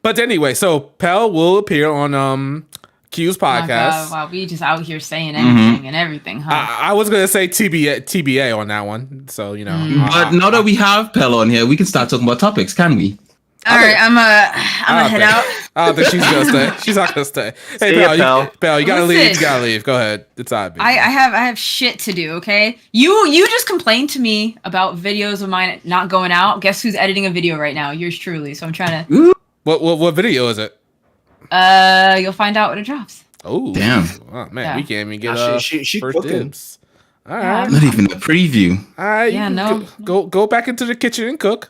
But anyway, so Pell will appear on Q's Oh my podcast. God, wow, we just out here saying anything and everything, huh? I was gonna say TBA on that one, so But now that we have Pell on here, we can start talking about topics, can we? All right, I'm gonna head out. I don't think she's gonna stay. She's not gonna stay. Hey, See ya, Pell, you gotta leave. Listen. You gotta leave. Go ahead. It's all right, baby. I have shit to do. Okay, you just complained to me about videos of mine not going out. Guess who's editing a video right now? Yours truly. So I'm trying to. What video is it? You'll find out when it drops. Oh, Damn. Oh, man, Yeah. we can't even get She first cooking. dibs. All right, Not even a preview. all right. Yeah, you can no. Go back into the kitchen and cook.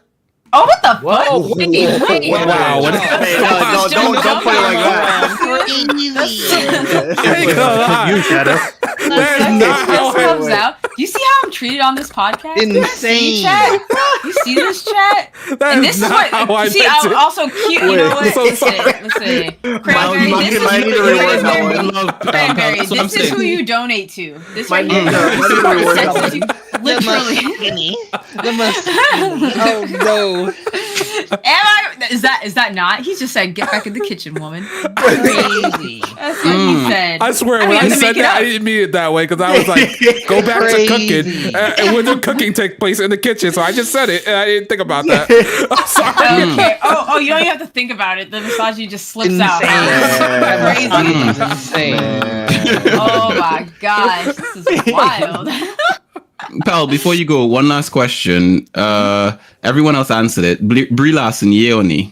Oh, what the Whoa. fuck? Wait. Wow, what- Hey, no, don't put it like that. I ain't gonna lie. You, Shadow. There's This not how it- comes out. Do you see how I'm treated on this podcast? Insane. See, chat? You see this chat? That And is this is not what. how I See, meant I'm it. also cute. You know what? so Listen. Might Cranberry, need this to reword that is one. Love Pell. Cranberry, That's what I'm this is saying. who you donate to. This Might right need here. to reword that one. Literally. Oh no! Am I? Is that not? He just said, "Get back in the kitchen, woman." Crazy. That's what he said. I swear, I when mean, I to said make it that, up. I didn't mean it that way because I was like, go back to cooking. Crazy. And when the cooking take place in the kitchen, so I just said it and I didn't think about that. I'm sorry. Okay. Oh, you don't even have to think about it. The misogyny just slips out. Insane. Crazy. Insane. Oh my gosh, this is wild. Pal, before you go, one last question. Everyone else answered it. Brie Larson, yeah or nay?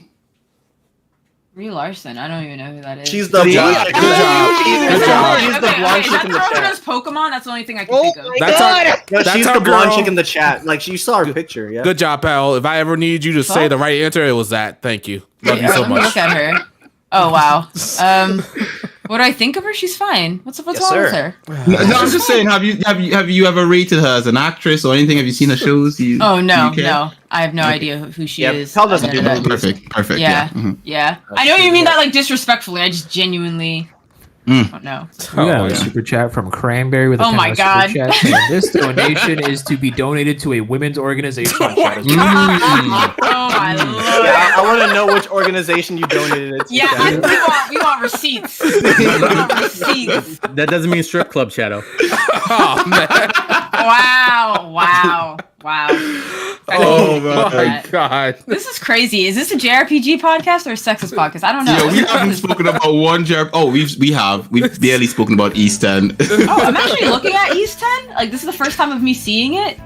Brie Larson, I don't even know who that is. She's the Good blonde job. chick. Good job. Good job. She's the blonde chick in the chat. Kronos Pokemon? That's the only thing I can Oh think of. my That's god! our, No, that's she's our the blonde girl. chick in the chat. Like, you saw her picture, yeah? Good job, pal. If I ever need you to say the right answer, it was that. Thank you. Love you Yeah, so let me much. look at her. Oh wow. What do I think of her? She's fine. What's Yes, wrong with sir. her? No, I'm just saying. Have you ever rated her as an actress or anything? Have you seen her shows? Oh no, you care? no. I have no idea who she Yeah, is. Pell doesn't other do than- movies. Perfect. Yeah, Mhm. yeah. I know you mean that like disrespectfully. I just genuinely Oh no. We got Oh, a yeah. super chat from Cranberry with a Oh my $10 God. super chat saying this donation is to be donated to a women's organization on Shadow's Oh my lord. Yeah, I want to know which organization you donated it to. Yeah, Shadow. we want receipts. We want receipts. That doesn't mean strip club, Shadow. Oh man. Wow. Oh my that. god. This is crazy. Is this a JRPG podcast or a sexist podcast? I don't know. Yeah, we haven't spoken about one JRPG. Oh, we've barely spoken about East End. Oh, I'm actually looking at East 10. Like, this is the first time of me seeing it.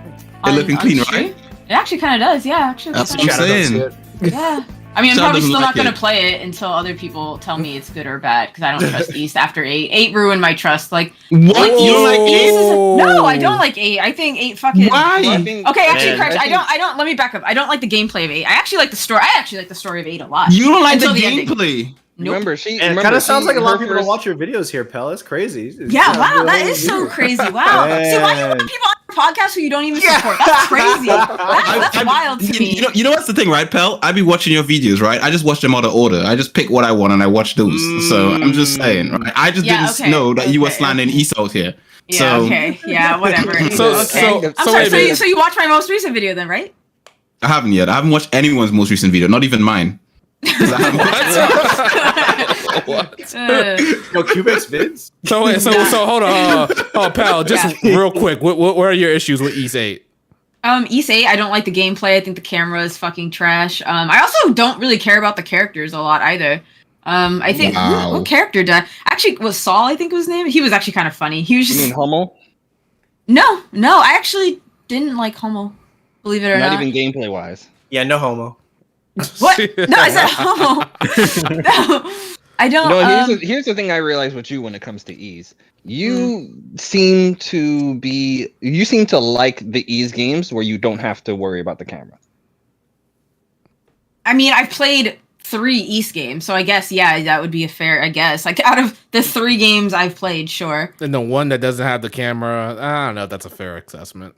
Looking clean, stream. right? It actually kind of does, yeah. Actually, That's kinda what I'm saying. Yeah. I mean, I'm Shadow probably doesn't still like not going it. to play it until other people tell me it's good or bad because I don't trust East after 8. 8 ruined my trust. Like, What? You don't like East East? is no, I don't like 8. I think 8 fucking. Why? Okay, actually, Man, correct. I I don't. Let me back up. I don't like the gameplay of 8. I actually like the story. I actually like the story of 8 a lot. You don't like the Until the ending. gameplay. Nope. Remember, And it kind of sounds like a lot of people don't watch your videos here, Pal. It's crazy. It's Yeah, kind of wow, that really is so weird. crazy. Wow. See, why do you want Man. people on your podcast who you don't even support? That's crazy. That's wild to me. You know what's the thing, right, Pel? I be watching your videos, right? I just watch them out of order. I just pick what I want and I watch those. So I'm just saying, right? I just didn't know that you were slandering East out here. Yeah, So okay. Yeah, whatever. So okay. I'm so sorry, wait a minute. so you watched my most recent video then, right? I haven't yet. I haven't watched anyone's most recent video, not even mine. 'Cause I haven't Yo, Cubix vids? So wait, so hold on, pal, just real quick. What are your issues with East 8? East 8, I don't like the gameplay. I think the camera is fucking trash. I also don't really care about the characters a lot either. I think what character died? Actually, was Saul? I think was his name. He was actually kind of funny. He was just You mean Hummel? no. I actually didn't like Homo. Believe it or not. Not even gameplay wise. Yeah, no homo. What? No, I said Homo. No, I don't. No, here's the thing I realize with you when it comes to ease. You seem to like the ease games where you don't have to worry about the camera. I mean, I've played 3 East games, so I guess that would be a fair. I guess like out of the 3 games I've played, sure. And the one that doesn't have the camera, I don't know if that's a fair assessment.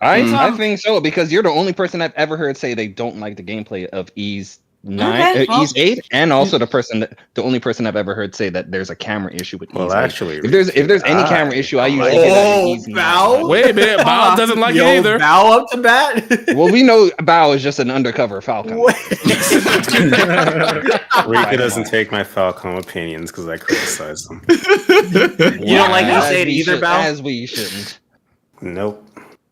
I think so because you're the only person I've ever heard say they don't like the gameplay of Ease 9, Okay, well- Ease 8, and also the only person I've ever heard say that there's a camera issue with Ease 8. Actually, if there's any camera issue, I usually hear that in Ease 9. Bow? Wait a minute, Bob doesn't like it either. Bow up to bat? Well, we know Bao is just an undercover Falcon. Rika doesn't take my Falcon opinions because I criticize them. You don't like As East 8 we either, should- Bow? As we shouldn't. Nope.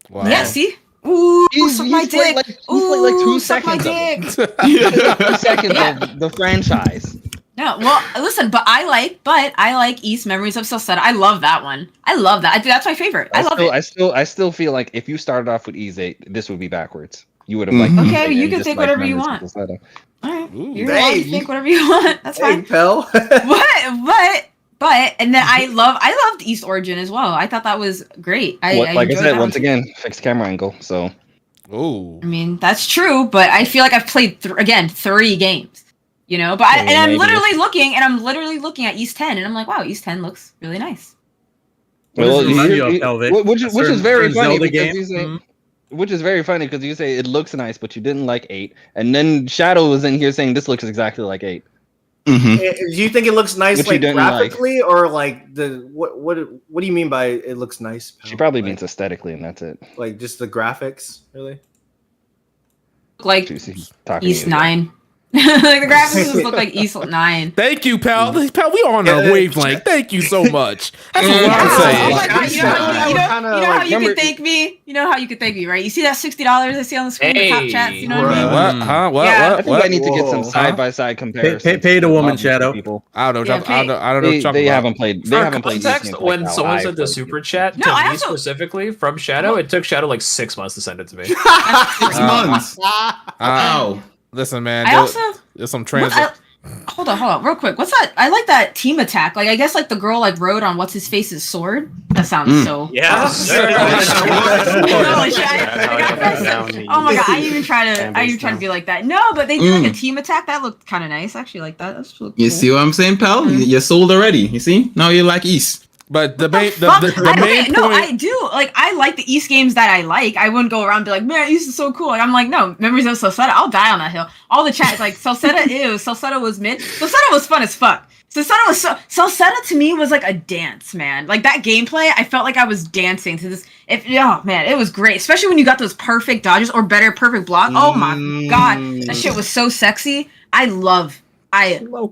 Wow. Yeah, see? Ooh, suck my He's played dick. like- he's played like 2 suck my seconds dick. 2 seconds Yeah. of the franchise. No, well, listen, but I like East Memories of Celceta. I love that one. I love that. That's my favorite. I love it. I still feel like if you started off with Ease 8, this would be backwards. You would have liked Mhm. Ease Okay, 8 you and can just think liked whatever you Memories of want. Celceta. All right, Ooh. you're allowed to think whatever you want. That's Hey, fine. Pel. But, and then I loved East Origin as well. I thought that was great. I Like I enjoyed said, that once one. again, fixed camera angle. So Ooh. I mean, that's true, but I feel like I've played 3 games. You know, but I'm maybe. literally looking at East 10, and I'm like, wow, East 10 looks really nice. What does it remind you- you of, you- Pelvic? which A is certain- very certain funny Zelda because game? you say, Mhm. which is very funny because you say it looks nice, but you didn't like 8, and then Shadow was in here saying this looks exactly like 8. Mhm. Do you think it looks nice, Which you like didn't like. graphically, or like the what do you mean by it looks nice? Pel? She probably like, means aesthetically, and that's it. like just the graphics, really. Like She's talking East to you. 9. Like the graphics just look like East 9. Thank you, pal. Pal, we on our Yeah. wavelength. Thank you so much. That's what Yeah, I'm oh saying. my God, you know how you remember- can thank me? You know how you can thank me, right? You see that $60 I see on the screen, the top Hey. chats, you know what I mean? What? Huh? What? Yeah. I What? think I What? need to get some Whoa. side by side comparisons. pay the woman, of these Shadow. people. I don't know. Yeah, I don't know. what you're talking They about. haven't played. They For haven't played. these context, games when like how someone I sent the played super them. chat No, to I me also- specifically from Shadow, it took Shadow like 6 months to send it to me. 6 months. Wow. Listen, man. I also There's some what- trans. hold on, real quick. What's that? I like that team attack. Like I guess like the girl like rode on what's his face's sword. That sounds so. Yeah. Holy shit, Oh my god! I even try to be like that. No, but they did like a team attack. That looked kind of nice. I actually like that. That's cool. You see what I'm saying, pal? You're sold already. You see? Now you like East. But the main No, point. I do. Like, I like the East games that I like. I wouldn't go around and be like, man, East is so cool. Like, I'm like, no, Memories of Salsetta, I'll die on that hill. All the chat is like, Salsetta Salsetta was mid. Salsetta was fun as fuck. Salsetta to me was like a dance, man. Like, that gameplay, I felt like I was dancing to this. Oh man, it was great. Especially when you got those perfect dodges or better, perfect block. Oh my god, that shit was so sexy. I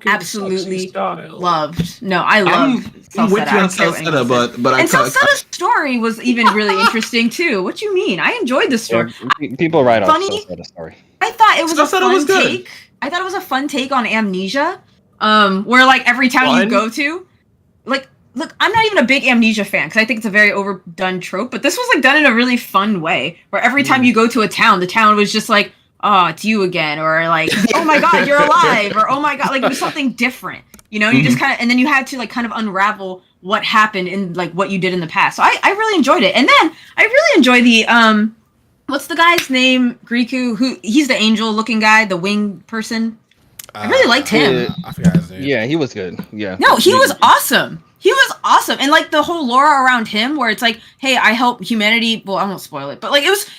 absolutely loved. No, I loved I'm with you on Salsetta, but I and can't. Salsetta's story was even really interesting too. What you mean? I enjoyed the story. People write off Funny. Salsetta story. I thought it was a Salsetta was fun good. take. I thought it was a fun take on Amnesia. Where like every town you go to, like, look, I'm not even a big Amnesia fan because I think it's a very overdone trope. But this was like done in a really fun way, where every time you go to a town, the town was just like, oh, it's you again, or like, oh my god, you're alive, or oh my god, like it was something different. You know, you just kind of, and then you had to like kind of unravel what happened in like what you did in the past. So I really enjoyed it, and then I really enjoy the what's the guy's name? Griku, who he's the angel looking guy, the wing person. I really liked him. I forgot his name. Yeah, he was good. Yeah. No, he was awesome. He was awesome. And like the whole lore around him where it's like, hey, I help humanity. Well, I won't spoil it, but like it was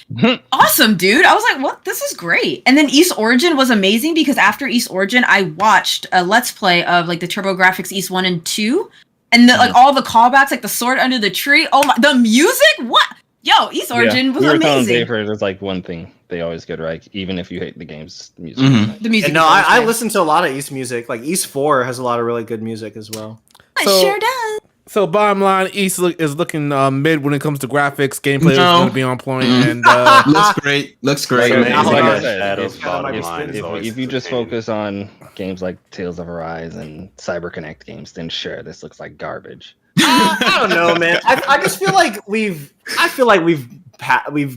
awesome, dude. I was like, what? This is great. And then East Origin was amazing because after East Origin, I watched a Let's Play of like the TurboGrafx East 1 and 2. And like all the callbacks, like the sword under the tree. Oh my, the music? What? Yo, East Origin was amazing. There's like one thing they always get right, even if you hate the game's music. The music. And no, I listen to a lot of East music. Like East 4 has a lot of really good music as well. It sure does. So bottom line, East is looking mid when it comes to graphics. Gameplay is going to be on point, and looks great. Looks great. Like I Shadows said, bottom line is always if you just entertaining. focus on games like Tales of Arise and CyberConnect games, then sure, this looks like garbage. I don't know, man. I just feel like we've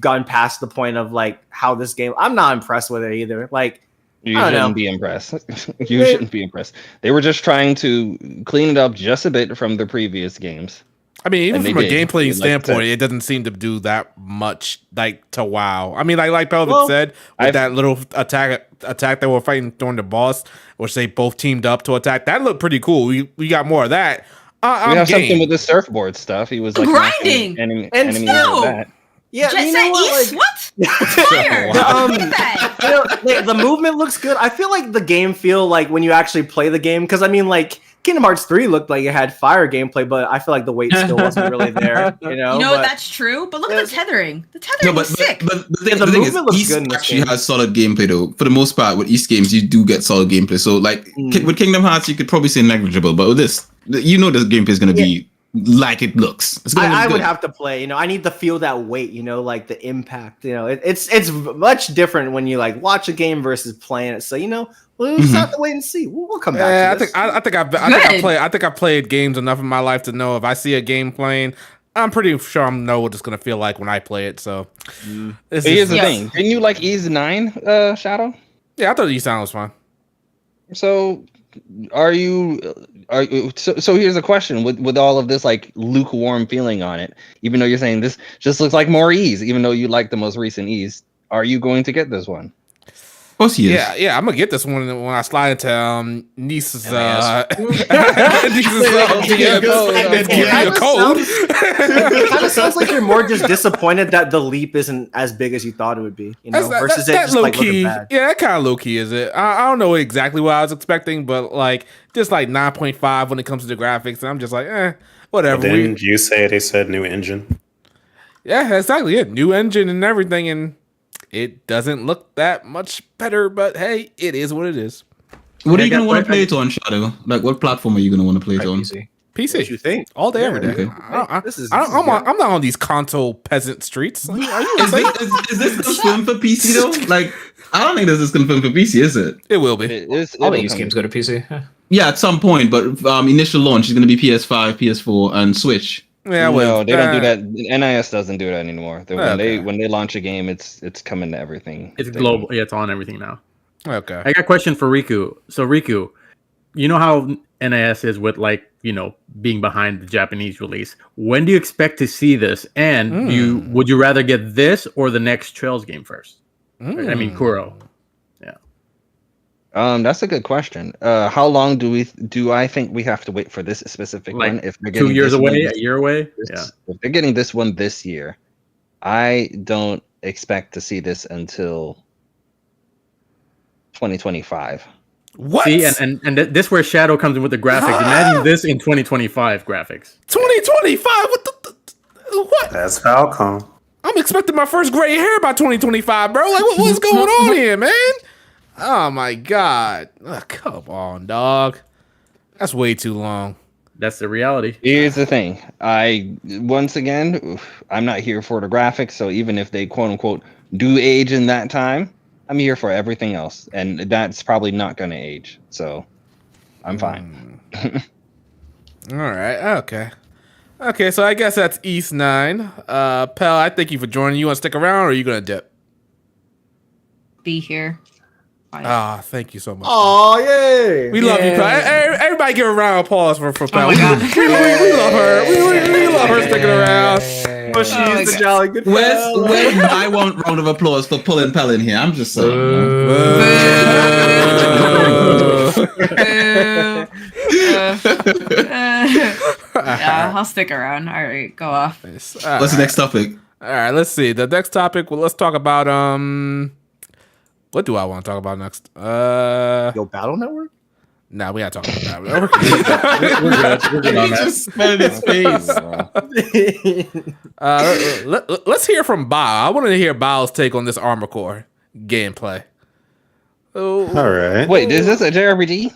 gone past the point of like how this game. I'm not impressed with it either. Like You I don't shouldn't know. be impressed. You shouldn't be impressed. They were just trying to clean it up just a bit from the previous games. I mean, even And they from a did. gameplay Like standpoint, that. it doesn't seem to do that much, like to WoW. I mean, like Pelvic said, with that little attack they were fighting during the boss, which they both teamed up to attack. That looked pretty cool. We got more of that. We have something with the surfboard stuff. He was like Grinding! enemy And with still- that. yeah, Jet you Set know what? East? What? Fire! Look at that. You know, the movement looks good. I feel like the game feel like when you actually play the game, because I mean, like Kingdom Hearts 3 looked like it had fire gameplay, but I feel like the weight still wasn't really there. You know, You know but, what? That's true. But look at the tethering. The tethering No, but was sick. the Yeah, the thing is, movement looks East good in this actually game. has solid gameplay though. For the most part, with East games, you do get solid gameplay. So like with Kingdom Hearts, you could probably say negligible, but with this, you know, this gameplay is going to be like it looks. It's gonna I look would good. have to play. You know, I need to feel that weight. You know, like the impact. You know, it's much different when you like watch a game versus playing it. So you know, we'll just have to wait and see. We'll come back. Yeah, to this. I think I've played games enough in my life to know if I see a game playing, I'm pretty sure I know what it's gonna feel like when I play it. So But here's the Yes. thing. Didn't you like Ease 9, Shadow? yeah, I thought East Sound was fun. So are you so here's a question with all of this like lukewarm feeling on it, even though you're saying this just looks like more Ease, even though you like the most recent Ease, are you going to get this one? Of course he is. Yeah, I'm gonna get this one when I slide into Niece's Niece's give me a code. It kind of sounds like you're more just disappointed that the leap isn't as big as you thought it would be. You know, versus it just like looking bad. Yeah, that kind of low key is it. I don't know exactly what I was expecting, but like just like 9.5 when it comes to the graphics, and I'm just like, whatever. Didn't you say they said new engine? Yeah, exactly. Yeah, new engine and everything, and it doesn't look that much better. But hey, it is what it is. What are you gonna want to play it on, Shadow? Like, what platform are you gonna want to play it on? PC. What you think? All day, Yeah, every day. okay. I'm not on these console peasant streets. Are you insane? Is this confirmed for PC though? Like, I don't think this is confirmed for PC, is it? It will be. All the use games go to PC. Yeah, at some point, but initial launch is going to be PS5, PS4, and Switch. Yeah, No, they don't do that. NIS doesn't do that anymore. Okay. When they launch a game, it's coming to everything. It's global. Yeah, it's on everything now. Okay. I got a question for Riku. So Riku, you know how NIS is with like, you know, being behind the Japanese release. When do you expect to see this? And would you rather get this or the next Trails game first? I mean Kuro. Yeah. That's a good question. How long do I think we have to wait for this specific Like one? If they're getting 2 years this one away, a year away. Yeah. if they're getting this one this year, I don't expect to see this until 2025. What? See, and this where Shadow comes in with the graphics. Imagine this in 2025 graphics. 2025? What? That's Falcon. I'm expecting my first gray hair by 2025, bro. Like, what's going on here, man? Oh my god. Come on, dog. That's way too long. That's the reality. Here's the thing. I'm not here for the graphics, so even if they quote unquote do age in that time, I'm here for everything else, and that's probably not going to age. So I'm fine. All right. Okay. So I guess that's East 9. Pell, I thank you for joining. You want to stick around, or are you gonna dip? Be here. Ah, thank you so much. Oh, yay! We love you, Pell. Everybody give a round of applause for Pell. Oh my God. we love her. We love her sticking around. Oh, she's the jolly good Where's my one round of applause for pulling Pell in here? I'm just saying. Yeah, I'll stick around. All right, go off. What's the next topic? All right, let's see. The next topic. Well, let's talk about what do I want to talk about next? Yo, Battle Network? Nah, we gotta talk about that. We're good on that. Just spelled his face. Let's hear from Bao. I want to hear Bao's take on this Armored Core gameplay. All right. Wait, is this a JRPG?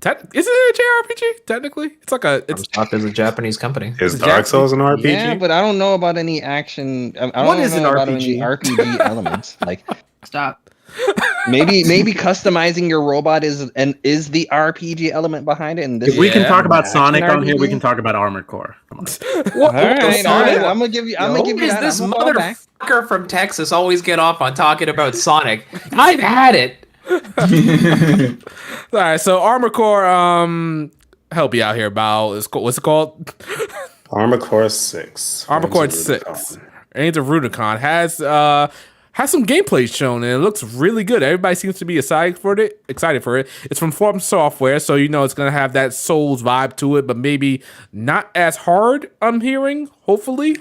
Isn't it a JRPG? Technically, it's like a. It's Thought there's a Japanese company. Is Dark Souls an RPG? Yeah, but I don't know about any action. I don't What is know an about RPG? any RPG elements. Like Stop. maybe customizing your robot is the RPG element behind it. And this If we can talk about action Sonic on here, we RPG? can talk about Armored Core. Come on. All right. I'm gonna give you. I'm gonna give you Is that. this I'm gonna fall back. motherfucker from Texas always get off on talking about Sonic? I've had it. all right. So Armored Core, help you out here, Bao. What's it called? Armored Core 6. Armored Core 6. Reigns of Rubicon has some gameplay shown, and it looks really good. Everybody seems to be excited for it. It's from From Software, so you know it's gonna have that Souls vibe to it, but maybe not as hard. I'm hearing, hopefully.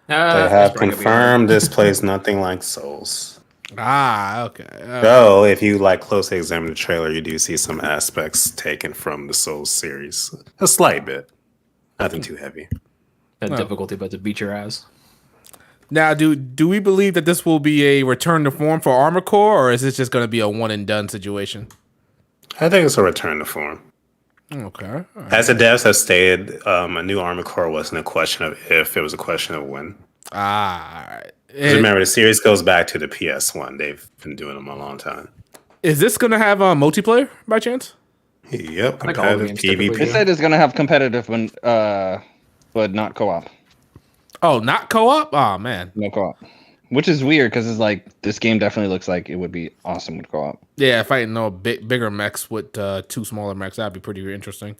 They have confirmed this plays nothing like Souls. Ah, okay. Though, if you closely examine the trailer, you do see some aspects taken from the Souls series. A slight bit. Nothing too heavy. That difficulty about to beat your ass. Now, do we believe that this will be a return to form for Armored Core, or is this just going to be a one and done situation? I think it's a return to form. Okay. All right. As the devs have stated, a new Armored Core wasn't a question of if, it was a question of when. Ah, all right. 'Cause remember, the series goes back to the PS1. They've been doing them a long time. Is this going to have multiplayer by chance? Yep, Like all the competitive games typically PvP. It said it's gonna have competitive when, but not co-op. Oh, not co-op? Oh, man. No co-op, which is weird because it's like this game definitely looks like it would be awesome with co-op. Yeah, fighting bigger mechs with two smaller mechs, that'd be pretty interesting.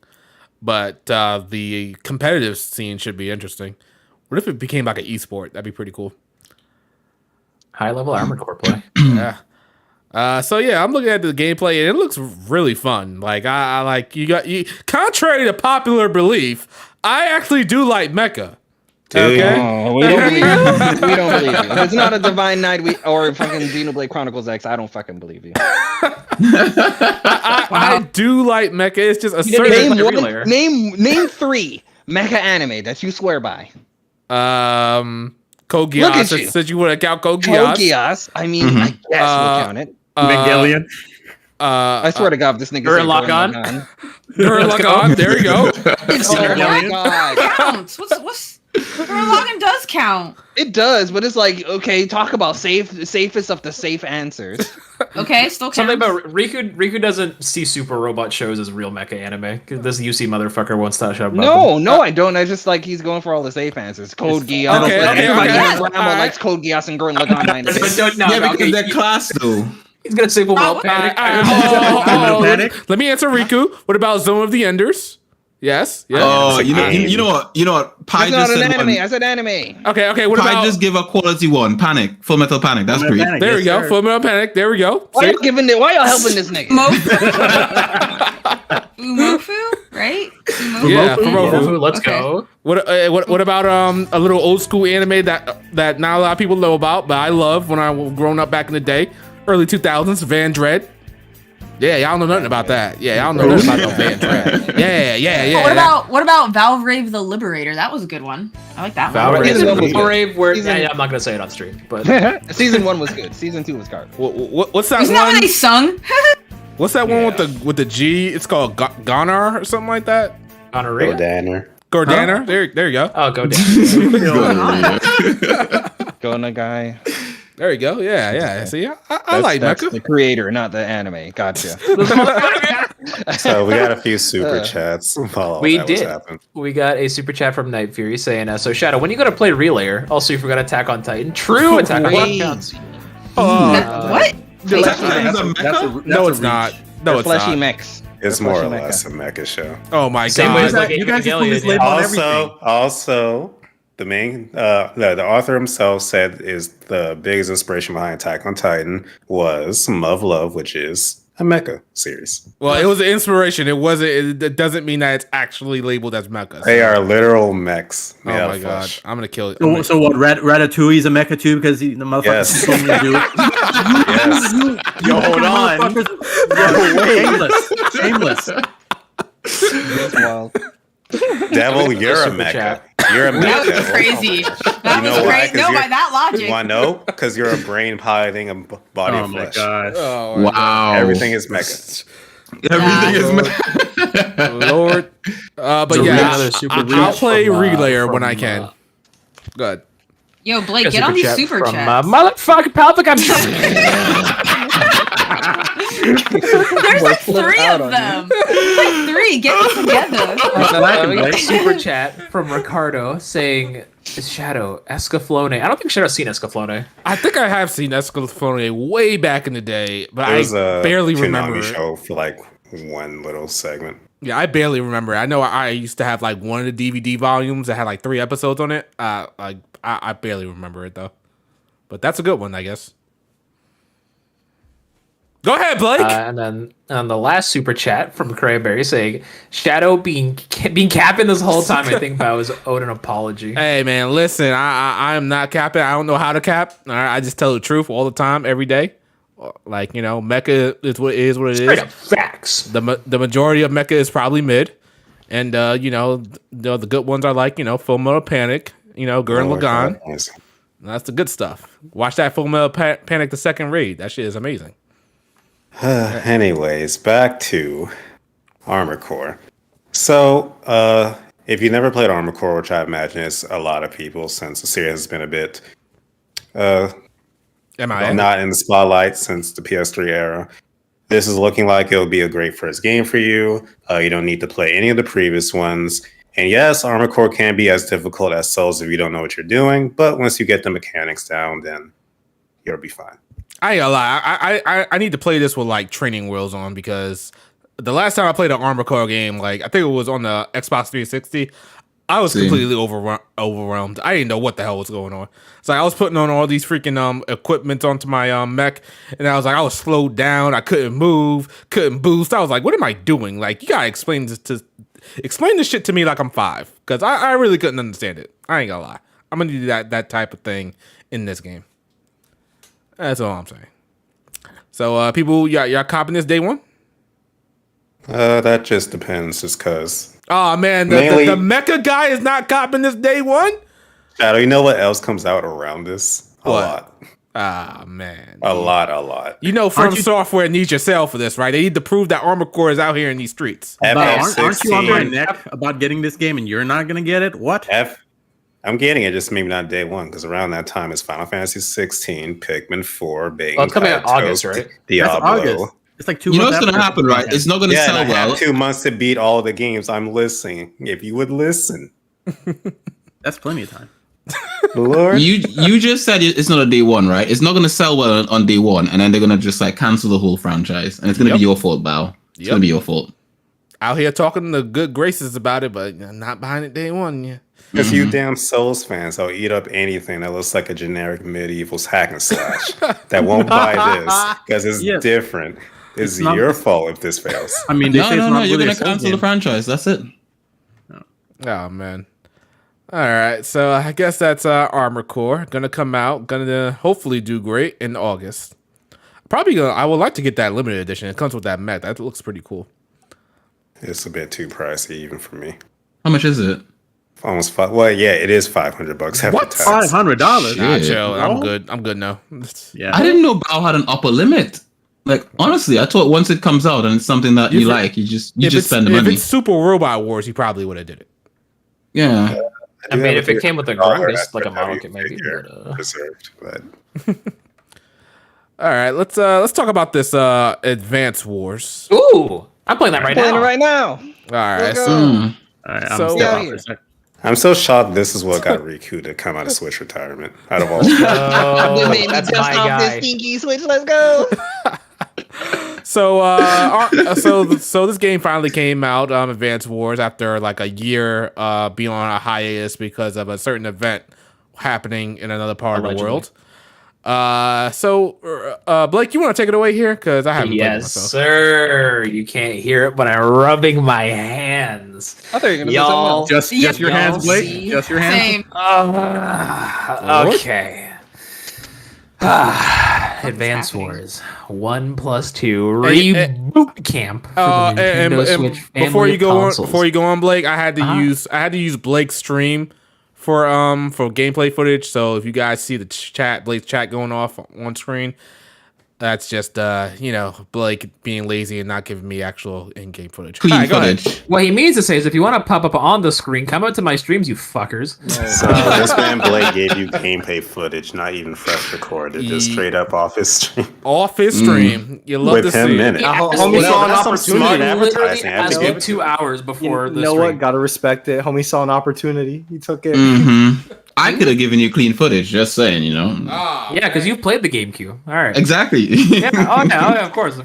But the competitive scene should be interesting. What if it became like an esport? That'd be pretty cool. High level Armored Core play. Yeah. So yeah, I'm looking at the gameplay and it looks really fun. Like I like you. Contrary to popular belief, I actually do like mecha. Okay. Oh, we don't believe you. We don't believe you. If it's not a Divine Knight or fucking Xenoblade Chronicles X, I don't fucking believe you. I do like mecha. It's just a certain Name 3 mecha anime that you swear by. Code Geass. Said you want to count Code Geass. Code Geass. I mean, I guess we'll count it. Megalian. I swear to God, this nigga said Gurren-Lagann. Gurren-Lagann. There you go. Oh my God. Counts. What's Gurren-Lagann does count. It does, but it's like, okay, talk about safest of the safe answers. Okay, still counts. Something about Riku doesn't see super robot shows as real mecha anime. This UC motherfucker won't stop shut up. No, I don't. I just like he's going for all the safe answers. Code Geass. Everybody in Grandma likes Code Geass and Gurren-Lagann. Because they're class though. He's gonna say, well, Panic. Let me answer Riku. What about Zone of the Enders? Yes. Yeah. Oh, you game. know what? Pi That's just not an said anime. one. I said anime. Okay. What Pi about? just give a quality one. Panic. Full Metal Panic. That's Full Metal great. Panic, There yes, we go. sir. Full Metal Panic. There we go. Why See? y'all helping this nigga? Umofu, right? Yeah, Fumofu? Fumofu. Let's Okay. go. What about a little old school anime that not a lot of people know about, but I love when I was growing up back in the day, early 2000s, Van Dread. Yeah, y'all know nothing about that. Yeah, y'all know nothing about no Van Dread. Yeah. What about Valvrave the Liberator? That was a good one. I like that one. Season one was good. Rave, where Season- yeah, I'm not gonna say it on stream, but Season 1 was good. Season 2 was garbage. What's that Isn't that one? when they sung? What's that one with the G? It's called Gonar or something like that. Honorea. Danner. Gordana. There you go. Oh, go down. Go on a guy. There you go. Yeah. See, I like That's Mecha. the creator, not the anime. Gotcha. So we got a few super chats. While all We that was did. happening. We got a super chat from Night Fury saying, "So Shadow, when you gonna play Relayer? Also, you forgot Attack on Titan. True, Attack on Titan counts. What? No, it's not. No, it's Fleshy not. mechs. It's The more or fleshy less mecha. a mecha show. Oh my Same way as god. like You guys just put this Evangelion. label Yeah. on everything. Also, the main the author himself said is the biggest inspiration behind Attack on Titan was Love, which is a mecha series. Well, it was an inspiration. It wasn't. It doesn't mean that it's actually labeled as mecha. They are literal mechs. Oh made out my of god, flesh. I'm gonna kill it. So what? Ratatouille's a mecha too because the motherfucker Yes. told me to do it. Yes. Yo, hold on. Shameless. That's wild. Devil, you're a Super mecha. chat. You're a That mecha. was crazy. That You know was why? crazy. 'Cause No, you're- by that logic. Why no? Because you're a brain piloting a body Oh of my flesh. gosh. Oh my Wow. Everything is mecha. Everything is God, Lord. But So yeah, another super I'll chat play from, Relayer when from, I can. Good. Yo, Blake, get on these super from, chats. motherfucking Palpatine. There's like three of them. There's like three. Get it together. We got a super chat from Ricardo saying, "Is Shadow Escaflowne?" I don't think Shadow's seen Escaflowne. I think I have seen Escalafone way back in the day, but It I was a barely Konami remember it. show for like one little segment. Yeah, I barely remember it. I know I used to have like one of the DVD volumes that had like 3 episodes on it. I barely remember it though. But that's a good one, I guess. Go ahead, Blake. And then on the last super chat from Cranberry saying, "Shadow being capping this whole time. I think I was owed an apology." Hey man, listen, I am not capping. I don't know how to cap. All right, I just tell the truth all the time, every day. Like, you know, mecha is what it is. Straight up facts. The majority of mecha is probably mid, and you know, the good ones are like, you know, Full Metal Panic, you know, Gurren Lagann. That's the good stuff. Watch that Full Metal Panic the second read. That shit is amazing. Anyways, back to Armor Core. So, if you never played Armor Core, which I imagine is a lot of people since the series has been a bit not in the spotlight since the PS3 era, this is looking like it'll be a great first game for you. You don't need to play any of the previous ones. And yes, Armor Core can be as difficult as Souls if you don't know what you're doing, but once you get the mechanics down, then you'll be fine. I ain't gonna lie. I need to play this with like training wheels on, because the last time I played an Armor Core game, like I think it was on the Xbox 360, I was completely overwhelmed. I didn't know what the hell was going on. So I was putting on all these freaking equipment onto my mech, and I was like, I was slowed down. I couldn't move, couldn't boost. I was like, what am I doing? Like, you gotta explain this shit to me like I'm 5, because I really couldn't understand it. I ain't gonna lie. I'm gonna do that type of thing in this game. That's all I'm saying. So, people, y'all copping this day one? That just depends, just because. Oh man, the mecha guy is not copping this day one. Shadow, you know what else comes out around this? A What? lot. Ah man, A lot. You know, From Software needs your sale for this, right? They need to prove that Armor Core is out here in these streets. Aren't you on my neck about getting this game and you're not gonna get it? What? I'm getting it, just maybe not day one, because around that time is Final Fantasy 16, Pikmin 4, Bang. Well, it's coming out August, right? Diablo. That's August. It's like 2 You know months. what's gonna happen, right? It's not gonna Yeah, sell and I well. have 2 months to beat all the games. I'm listening. If you would listen. That's plenty of time. Lord. You just said it's not a day one, right? It's not gonna sell well on day one, and then they're gonna just like cancel the whole franchise, and it's gonna be your fault, Bao. It's gonna be your fault. out here talking the good graces about it, but not behind it day one. Yeah. Because you damn Souls fans, I'll eat up anything that looks like a generic medieval's hack and slash that won't buy this because it's different. It's your fault if this fails. I mean, no, you're gonna cancel the franchise. That's it. Oh man. All right, so I guess that's Armor Core gonna come out, gonna hopefully do great in August. I would like to get that limited edition. It comes with that mech. That looks pretty cool. It's a bit too pricey even for me. How much is it? Almost five. Well, yeah, it is $500 after tax. $500? Nah, chill. I'm good. I'm good now. Yeah. I didn't know BAO had an upper limit. Like honestly, I thought once it comes out and it's something that you like, you just spend the money. If it's Super Robot Wars, he probably would have did it. Yeah. I mean, if it came with a Grungus, like a model kit, maybe. Reserved, but. All right, let's talk about this Advance Wars. Ooh, I'm playing that right now. All right, so I'm so shocked. This is what got Riku to come out of Switch retirement. Out of all, that's my guy. Stinky Switch. Let's go. So this game finally came out, Advance Wars, after like a year being on a hiatus because of a certain event happening in another part of the world. Blake, you want to take it away here? Because I haven't played it myself. Sir. You can't hear it, but I'm rubbing my hands. I thought you were going to say something else. Just your hands, Blake. Just your hands. Okay. Advance Wars 1 plus 2 reboot camp for the Nintendo Switch family before you go consoles. before you go on, Blake, I had to use Blake's stream for gameplay footage. So if you guys see the Blake's chat going off on screen, that's just Blake being lazy and not giving me actual in-game footage. Clean footage. What he means to say is, if you want to pop up on the screen, come out to my streams, you fuckers. So this man Blake gave you gameplay footage, not even fresh recorded, just straight up off his stream. Off his stream, you love with to him see in it. Homie saw an opportunity. Advertising. I have to give it 2 hours before the You know stream. what? Gotta respect it. Homie saw an opportunity. He took it. I could have given you clean footage. Just saying, Yeah, because you've played the GameCube. All right. Exactly. Yeah. Oh, yeah. Of course.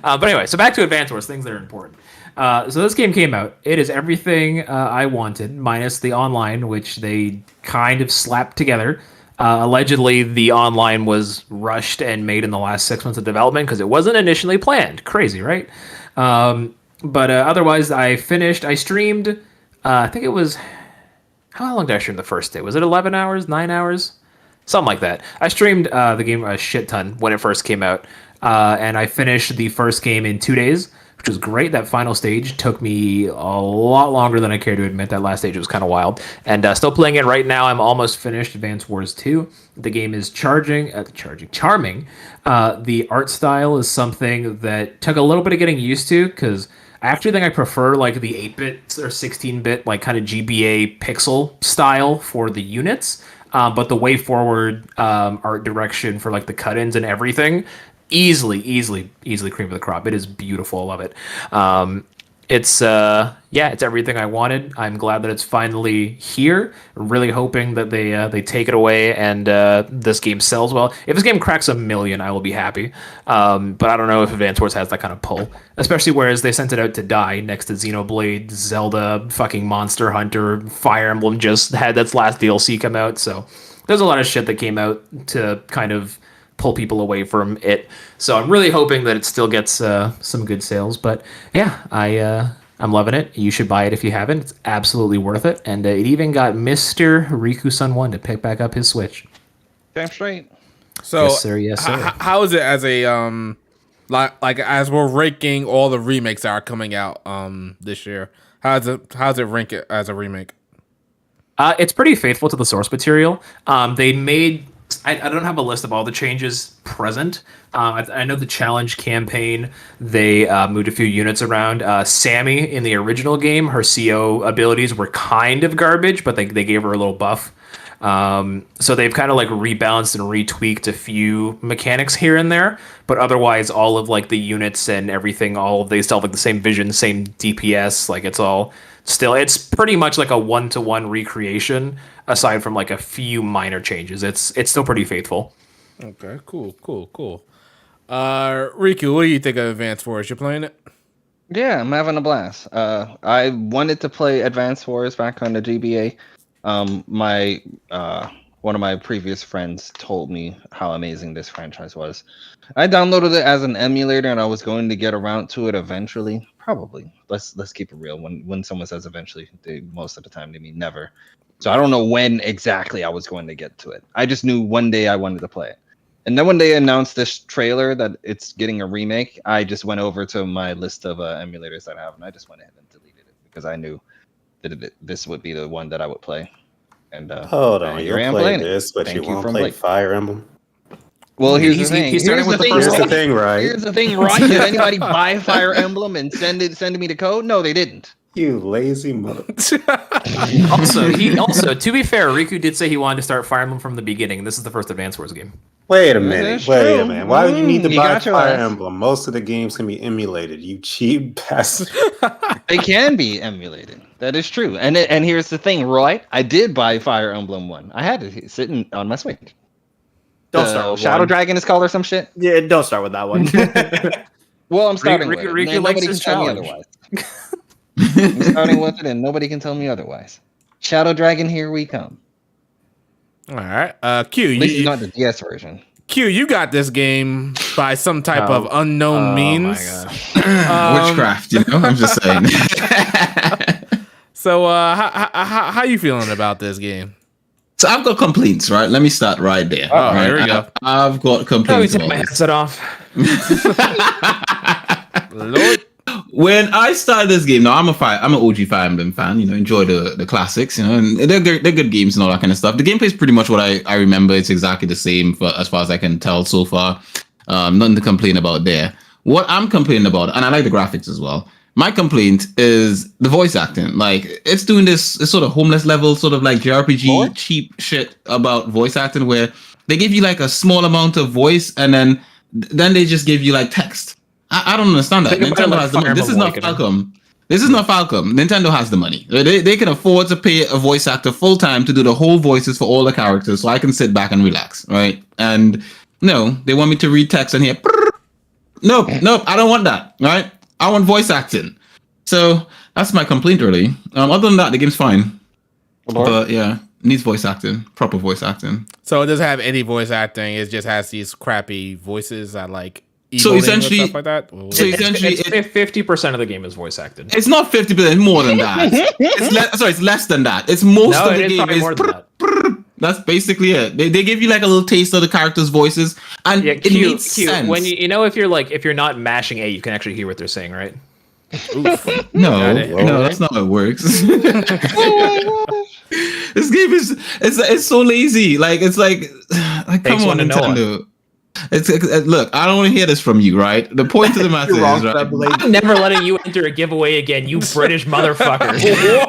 But anyway, so back to Advance Wars, things that are important. So this game came out. It is everything I wanted, minus the online, which they kind of slapped together. Allegedly, the online was rushed and made in the last 6 months of development because it wasn't initially planned. Crazy, right? But otherwise, I streamed, I think it was... How long did I stream the first day? Was it 11 hours, 9 hours? Something like that. I streamed the game a shit ton when it first came out. And I finished the first game in 2 days, which was great. That final stage took me a lot longer than I care to admit. That last stage was kind of wild. And still playing it right now. I'm almost finished Advance Wars 2. The game is charming. The art style is something that took a little bit of getting used to, because I actually think I prefer like the 8-bit or 16-bit like kind of GBA pixel style for the units. But the way forward art direction for like the cut-ins and everything, easily cream of the crop. It is beautiful. I love it. It's everything I wanted. I'm glad that it's finally here. Really hoping that they take it away and this game sells well. If this game cracks 1 million, I will be happy. But I don't know if Advance Wars has that kind of pull, especially whereas they sent it out to die next to Xenoblade, Zelda, fucking Monster Hunter, Fire Emblem just had its last DLC come out. So there's a lot of shit that came out to kind of pull people away from it. So I'm really hoping that it still gets some good sales. But yeah, I'm loving it. You should buy it if you haven't. It's absolutely worth it. And it even got Mr. Riku-san 1 to pick back up his Switch. Damn straight. So yes, sir. How is it as a like as we're ranking all the remakes that are coming out this year? How's it rank it as a remake? It's pretty faithful to the source material. They made... I don't have a list of all the changes present. I know the challenge campaign, they moved a few units around. Sammy in the original game, her CO abilities were kind of garbage, but they gave her a little buff. So they've kind of like rebalanced and retweaked a few mechanics here and there, but otherwise all of like the units and everything, they still have like the same vision, same DPS. Like it's pretty much like a 1-to-1 recreation, aside from like a few minor changes. It's still pretty faithful. Okay, cool. Riku, what do you think of Advance Wars? You playing it? Yeah, I'm having a blast. I wanted to play Advance Wars back on the GBA. My one of my previous friends told me how amazing this franchise was. I downloaded it as an emulator, and I was going to get around to it eventually. Probably. Let's keep it real. When someone says eventually, most of the time they mean never. So I don't know when exactly I was going to get to it. I just knew one day I wanted to play it. And then when they announced this trailer that it's getting a remake, I just went over to my list of emulators that I have, and I just went ahead and deleted it because I knew that this would be the one that I would play. And hold on, here I am you'll play playing this, but Thank you won't for play Blake. Fire Emblem. Well, here's the thing. he's starting with the Here's first the one. thing, right? Here's the thing, right? Did anybody buy Fire Emblem and send me the code? No, they didn't. You lazy mother. Also, to be fair, Riku did say he wanted to start Fire Emblem from the beginning. This is the first Advance Wars game. Wait a That minute. is Wait a true. minute. Why would you need to You buy got your Fire ass. Emblem? Most of the games can be emulated. You cheap bastard. They can be emulated. That is true. And here's the thing, Roy. I did buy Fire Emblem 1. I had it sitting on my Switch. Don't start with Shadow one. Dragon is called or some shit. Yeah, don't start with that one. Well, I'm starting Riku- with it. Riku and likes nobody can his tell me challenge. otherwise. I'm starting with it, and nobody can tell me otherwise. Shadow Dragon, here we come. All right. Q, At least it's you, not the DS version. Q, you got this game by some type of Oh. unknown Oh means. my gosh. Witchcraft, you know? I'm just saying. So, how you feeling about this game? So I've got complaints, right? Let me start right there. Oh, right? here we go. I've got Oh, complaints take my about this. headset off. Lord. When I started this game, now I'm an OG Fire Emblem fan. You know, enjoy the classics. You know, and they're good games and all that kind of stuff. The gameplay is pretty much what I remember. It's exactly the same as far as I can tell so far. Nothing to complain about there. What I'm complaining about, and I like the graphics as well. My complaint is the voice acting. Like, it's doing this sort of homeless level, sort of like JRPG cheap shit about voice acting, where they give you like a small amount of voice and then they just give you like text. I don't understand that. Think about it Nintendo like has the money. Fire This is Emblem not Awakening. Falcom. This is not Falcom. Nintendo has the money. They can afford to pay a voice actor full time to do the whole voices for all the characters, so I can sit back and relax, right? And no, they want me to read text and hear. Nope, I don't want that, right? I want voice acting. So that's my complaint, really. Other than that, the game's fine. But yeah, needs voice acting, proper voice acting. So it doesn't have any voice acting. It just has these crappy voices that like. So emoting and essentially- stuff like that. So essentially, It's 50% of the game is voice acted. it's not 50%, more than that. It's less than that. It's most No, of it the is game probably is more than that. That's basically it. They give you like a little taste of the characters' voices, and Yeah, it Q, makes Q, sense. when you know if you're not mashing A, you can actually hear what they're saying, right? No, that's not how it works. This game it's so lazy. Like it's like come Takes on, one to know Nintendo. It's look, I don't want to hear this from you, right? The point of the matter You're wrong, is, right? Blade. I'm never letting you enter a giveaway again, you British motherfucker.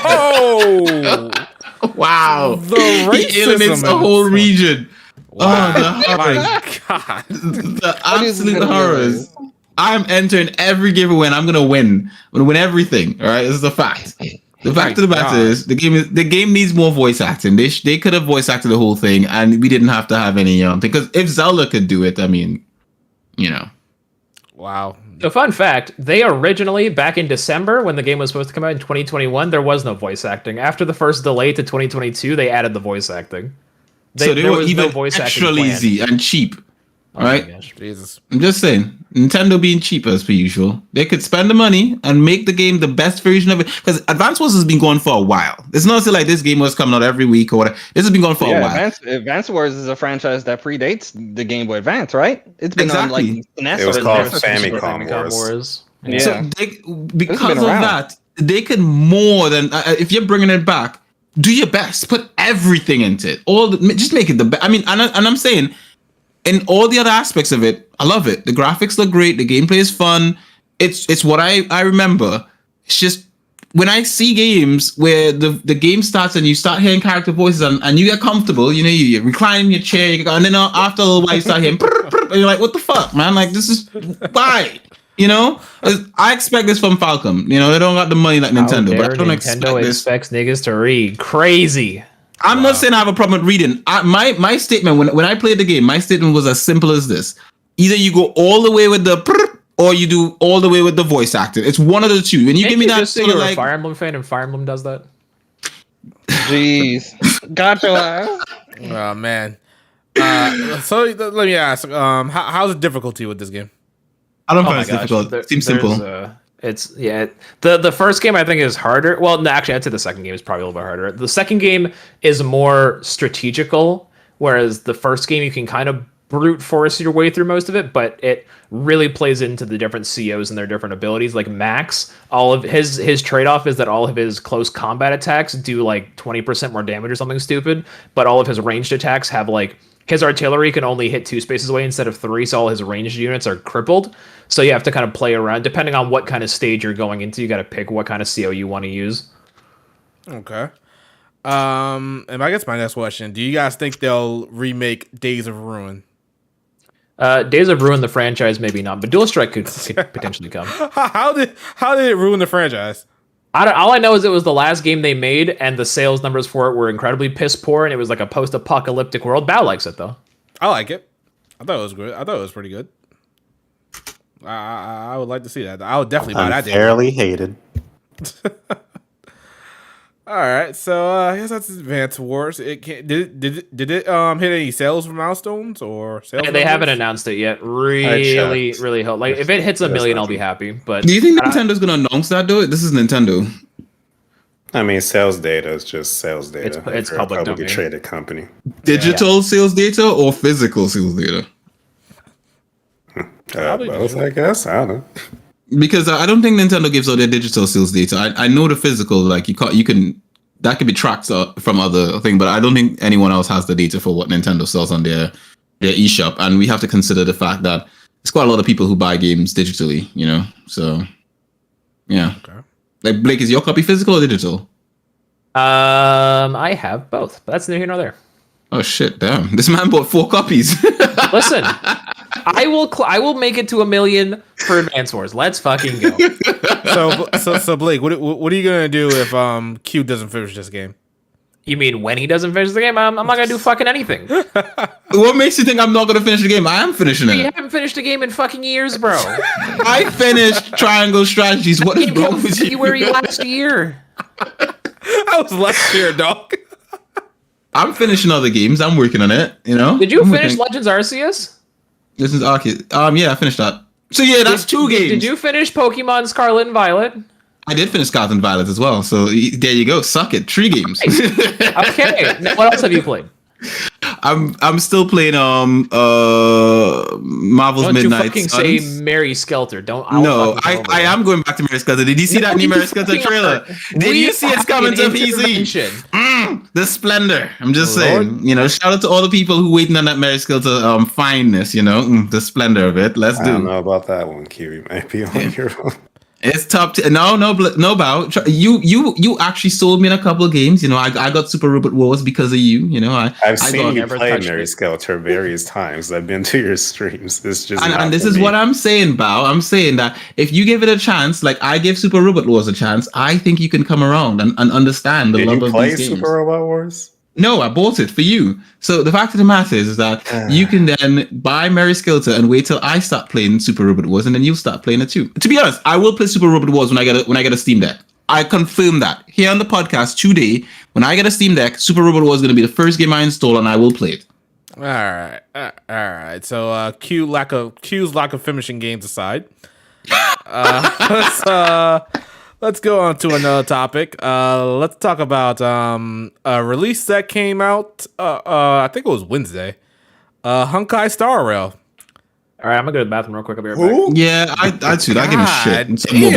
Whoa! Wow, The he alienates racism a in whole this region. Wow. Oh, the horrors. My God. The absolute horrors. I'm entering every giveaway and I'm gonna win. I'm gonna win everything. All right, this is a fact. The fact of the matter is, the game needs more voice acting. They could have voice acted the whole thing, and we didn't have to have any because if Zelda could do it, I mean, you know. Wow. So fun fact, they originally, back in December, when the game was supposed to come out in 2021, there was no voice acting. After the first delay to 2022, they added the voice acting. So they there were was no even voice extra acting planned. lazy and cheap. Oh my right? gosh. Jesus. I'm just saying, Nintendo being cheap as per usual. They could spend the money and make the game the best version of it. Because Advance Wars has been going for a while. It's not like this game was coming out every week or whatever. This has been going for a while. Advance Wars is a franchise that predates the Game Boy Advance, right? It's been Exactly. on like SNES. It was or called Nintendo. Famicom Wars. Yeah. So because been of around. that, they could more than if you're bringing it back, do your best, put everything into it. Just make it the best. I mean, and I'm saying, in all the other aspects of it, I love it. The graphics look great. The gameplay is fun. It's what I remember. It's just when I see games where the game starts and you start hearing character voices and you get comfortable, you know, you recline in your chair, and then after a little while you start hearing, and you're like, what the fuck, man? Like, this is why. You know, I expect this from Falcom. You know, they don't got the money like Nintendo, but I don't expect this. expects niggas to read. Crazy. I'm not saying I have a problem with reading. My statement when I played the game, my statement was as simple as this: either you go all the way with the or you do all the way with the voice acting. It's one of the two. And you give me that just say sort of you're a like Fire Emblem fan and Fire Emblem does that. Jeez, got your ass. Oh man. So let me ask, how's the difficulty with this game? I don't Oh find my it's gosh, difficult. there- It seems there's, simple. It's the first game I think is harder. Well, no, actually, I'd say the second game is probably a little bit harder. The second game is more strategical, whereas the first game you can kind of brute force your way through most of it, but it really plays into the different COs and their different abilities. Like Max, all of his trade-off is that all of his close combat attacks do like 20% more damage or something stupid, but all of his ranged attacks have like his artillery can only hit 2 spaces away instead of 3, so all his ranged units are crippled. So you have to kind of play around depending on what kind of stage you're going into. You got to pick what kind of CO you want to use. Okay. And I guess my next question: do you guys think they'll remake Days of Ruin? Days of Ruin, the franchise, maybe not, but Dual Strike could potentially come. How did it ruin the franchise? All I know is it was the last game they made, and the sales numbers for it were incredibly piss poor, and it was like a post-apocalyptic world. Bao likes it though. I like it. I thought it was good. I thought it was pretty good. I would like to see that. I would definitely buy that. Unfairly hated. All right, so I guess that's Advance Wars. It did it hit any sales milestones or sales? They haven't numbers? announced it yet. Really hope. Like if it hits 1 million, I'll be happy. But Do you think Nintendo's gonna announce that though? This is Nintendo. I mean, sales data is just sales data. It's If you're public a publicly domain. traded company. Digital sales data or physical sales data? Both, I guess. I don't know. Because I don't think Nintendo gives out their digital sales data. I know the physical, like you can that can be tracked from other thing, but I don't think anyone else has the data for what Nintendo sells on their eShop. And we have to consider the fact that there's quite a lot of people who buy games digitally, you know. So yeah. Okay. Like Blake, is your copy physical or digital? I have both, but that's neither here nor there. Oh shit! Damn, this man bought 4 copies. Listen, I will make it to 1 million for Advance Wars. Let's fucking go. So Blake, what are you gonna do if Q doesn't finish this game? You mean when he doesn't finish the game? I'm not gonna do fucking anything. What makes you think I'm not gonna finish the game? I am finishing You it. haven't finished a game in fucking years, bro. I finished Triangle Strategies. What is Game came wrong out with you? February last year. That was last year, dog. I'm finishing other games. I'm working on it. You know. Did you I'm finish working- Legends Arceus? This is Arceus. Yeah, I finished that. So yeah, that's 2 games. Did you finish Pokemon Scarlet and Violet? I did finish Scarlet and Violet as well. So there you go. Suck it. 3 games. Okay. Now, what else have you played? I'm still playing Marvel's Don't Midnight you fucking Suns. say Mary Skelter. No, I am going back to Mary Skelter. Did you see that new Mary Skelter trailer? Did you see it's coming to PC? The splendor. I'm just saying, you know, shout out to all the people who waiting on that Mary Skelter fineness, you know, the splendor of it. Let's I don't do. know about that one, Kiwi. Might be on your own. It's top. No, Bao. You actually sold me in a couple of games. You know, I got Super Robot Wars because of you. You know, I've seen you never play touched Mary it. Skelter various times. I've been to your streams. It's just and this is what I'm saying, Bao. I'm saying that if you give it a chance, like I gave Super Robot Wars a chance, I think you can come around and understand the Did love you of play these games. Super Robot Wars? No, I bought it for you. So the fact of the matter is that you can then buy Mary Skelter and wait till I start playing Super Robot Wars, and then you'll start playing it too. To be honest, I will play Super Robot Wars when I get a Steam Deck. I confirm that here on the podcast today. When I get a Steam Deck, Super Robot Wars is going to be the first game I install, and I will play it. All right. So Q's lack of finishing games aside, let's go on to another topic. Let's talk about a release that came out. I think it was Wednesday. Honkai Star Rail. All right, I'm gonna go to the bathroom real quick. I'll be right back. Yeah, I too. I give a shit. It's Damn.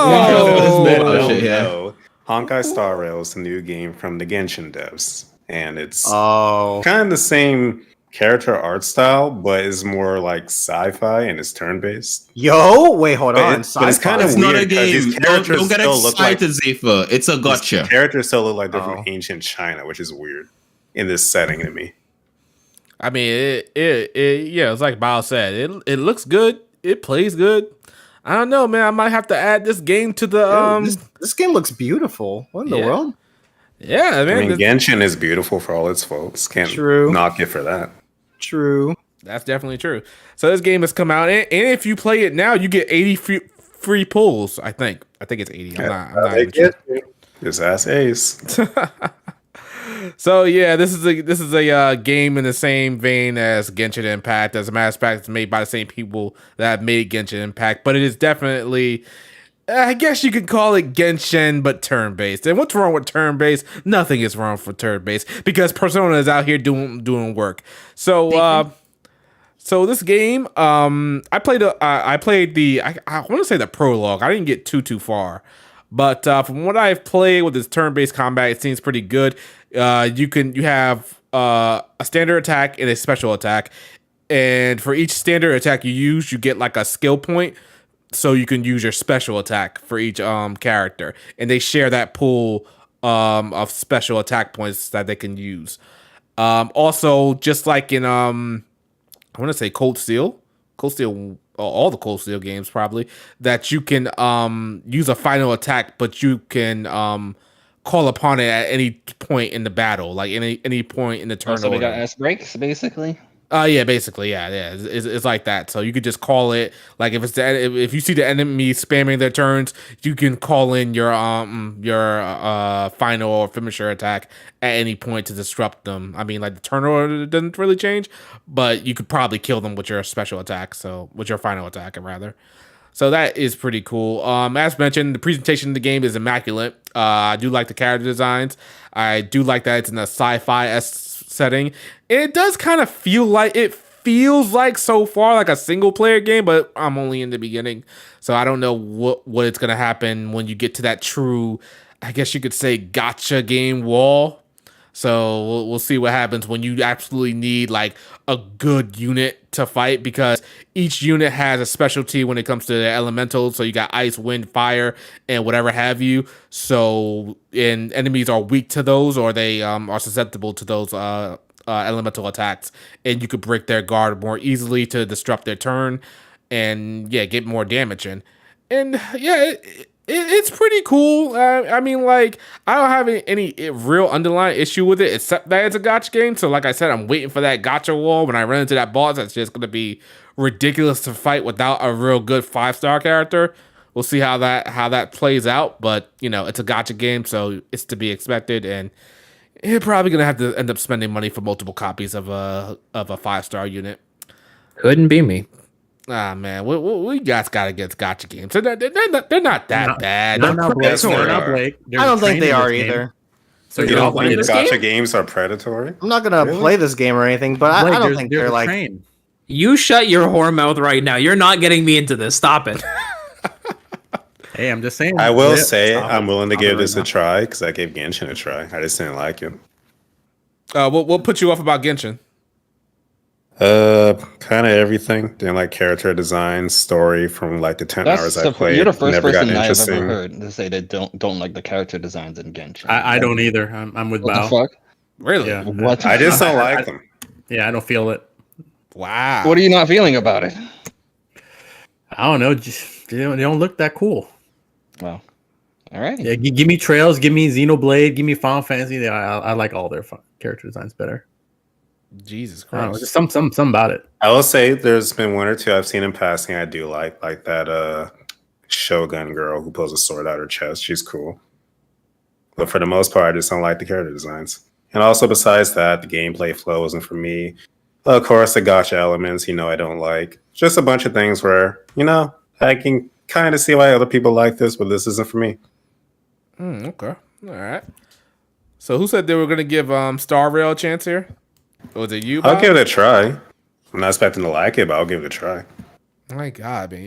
Whoa. Shit, yeah. No. Honkai Star Rail is a new game from the Genshin devs, and it's Oh, kind of the same character art style, but it's more like sci-fi and it's turn-based. yo, wait, hold But on. but it's kind of It's weird not a 'cause these game. characters Don't get still look like excited, Zephyr. It's a gotcha. characters still look like they're from Oh. ancient China, which is weird in this setting to me. I mean, it's like Bao said. It looks good. It plays good. I don't know, man. I might have to add this game to the Yo, this game looks beautiful. What in the Yeah. world? Yeah, man. I mean, Genshin is beautiful for all its faults. Can't True. knock it for that. True. That's definitely true. So this game has come out, and if you play it now, you get 80 free pulls. I think it's 80. I'm not even sure. His ass ace. So yeah, this is a game in the same vein as Genshin Impact. As a matter of fact, it's made by the same people that have made Genshin Impact, but it is definitely, I guess you could call it Genshin, but turn-based. And what's wrong with turn-based? Nothing is wrong for turn-based because Persona is out here doing work. So so this game, I played the I want to say the prologue. I didn't get too far, but from what I've played with this turn-based combat, it seems pretty good. You have a standard attack and a special attack, and for each standard attack you use, you get like a skill point, so you can use your special attack for each character, and they share that pool of special attack points that they can use. Also, just like in I want to say Cold Steel, all the Cold Steel games probably, that you can use a final attack, but you can call upon it at any point in the battle, like any point in the turn. So we got S breaks basically. Yeah, basically, yeah. It's like that. So you could just call it, like if you see the enemy spamming their turns, you can call in your final or finisher attack at any point to disrupt them. I mean, like the turn order doesn't really change, but you could probably kill them with your special attack. So with your final attack, rather. So that is pretty cool. As mentioned, the presentation of the game is immaculate. I do like the character designs. I do like that it's in a sci-fi setting. And it does kind of feels like so far like a single player game, but I'm only in the beginning. So I don't know what it's going to happen when you get to that true, I guess you could say, gotcha game wall. So we'll see what happens when you absolutely need like a good unit to fight, because each unit has a specialty when it comes to the elementals. So you got ice, wind, fire, and whatever have you. So enemies are weak to those, or they are susceptible to those elemental attacks, and you could break their guard more easily to disrupt their turn, and get more damage in. And it's pretty cool. I mean, like, I don't have any real underlying issue with it, except that it's a gacha game. So, like I said, I'm waiting for that gacha wall. When I run into that boss, that's just going to be ridiculous to fight without a real good 5-star character. We'll see how that plays out. But, it's a gacha game, so it's to be expected. And you're probably going to have to end up spending money for multiple copies of a 5-star unit. Couldn't be me. Ah, man, we guys got against gacha games. They're not that bad. They're not Blake. I don't think they are either. So you don't think gacha games are predatory? I'm not gonna play this game or anything, but I don't think they're like. Trained. You shut your whore mouth right now. You're not getting me into this. Stop it. Hey, I'm just saying. I will say I'm willing to give this a try because I gave Genshin a try. I just didn't like it. What put you off about Genshin? Kind of everything. Didn't like character design, story from like the 10 hours I played. You're the first Never person got I've interesting. ever heard to say they don't like the character designs in Genshin. I don't either. I'm with What Bao. the fuck? Really? Yeah. What? I just don't like them. Yeah, I don't feel it. Wow. What are you not feeling about it? I don't know. Just they don't look that cool. Well, all right. Yeah, give me Trails, give me Xenoblade, give me Final Fantasy. Yeah, I like all their character designs better. Jesus I don't know, Christ. just some about it. I will say there's been one or two I've seen in passing I do like that Shogun girl who pulls a sword out her chest. She's cool. But for the most part, I just don't like the character designs. And also besides that, the gameplay flow isn't for me. Of course, the gacha elements, I don't like. Just a bunch of things where, I can kind of see why other people like this, but this isn't for me. Okay. All right. So who said they were going to give Star Rail a chance here? Or was it you, Bob? I'll give it a try. I'm not expecting to like it, but I'll give it a try. My God, man,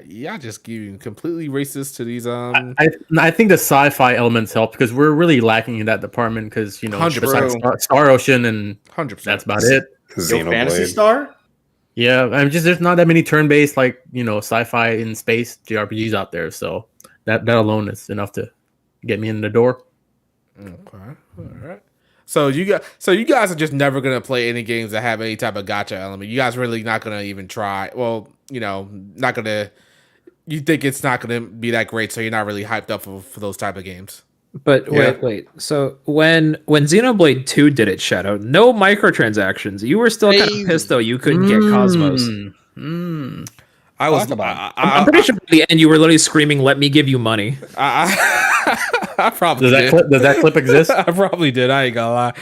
y'all just giving completely racist to these. I think the sci-fi elements help because we're really lacking in that department because 100%. Star Ocean and 100%. that's about it. Fantasy Xenoblade. Star? Yeah, there's not that many turn-based sci-fi in space JRPGs out there, so that alone is enough to get me in the door. Okay, all right. So you guys are just never gonna play any games that have any type of gacha element. You guys really not gonna even try. Well, not gonna. You think it's not gonna be that great, so you're not really hyped up for those type of games. But Yeah. wait. So when Xenoblade 2 did it, Shadow, no microtransactions. You were still kind of Crazy. pissed though you couldn't get Cosmos. I was. Talk about it. I'm pretty sure at the end you were literally screaming, "Let me give you money." I probably Does did. that clip exist? I probably did. I ain't gonna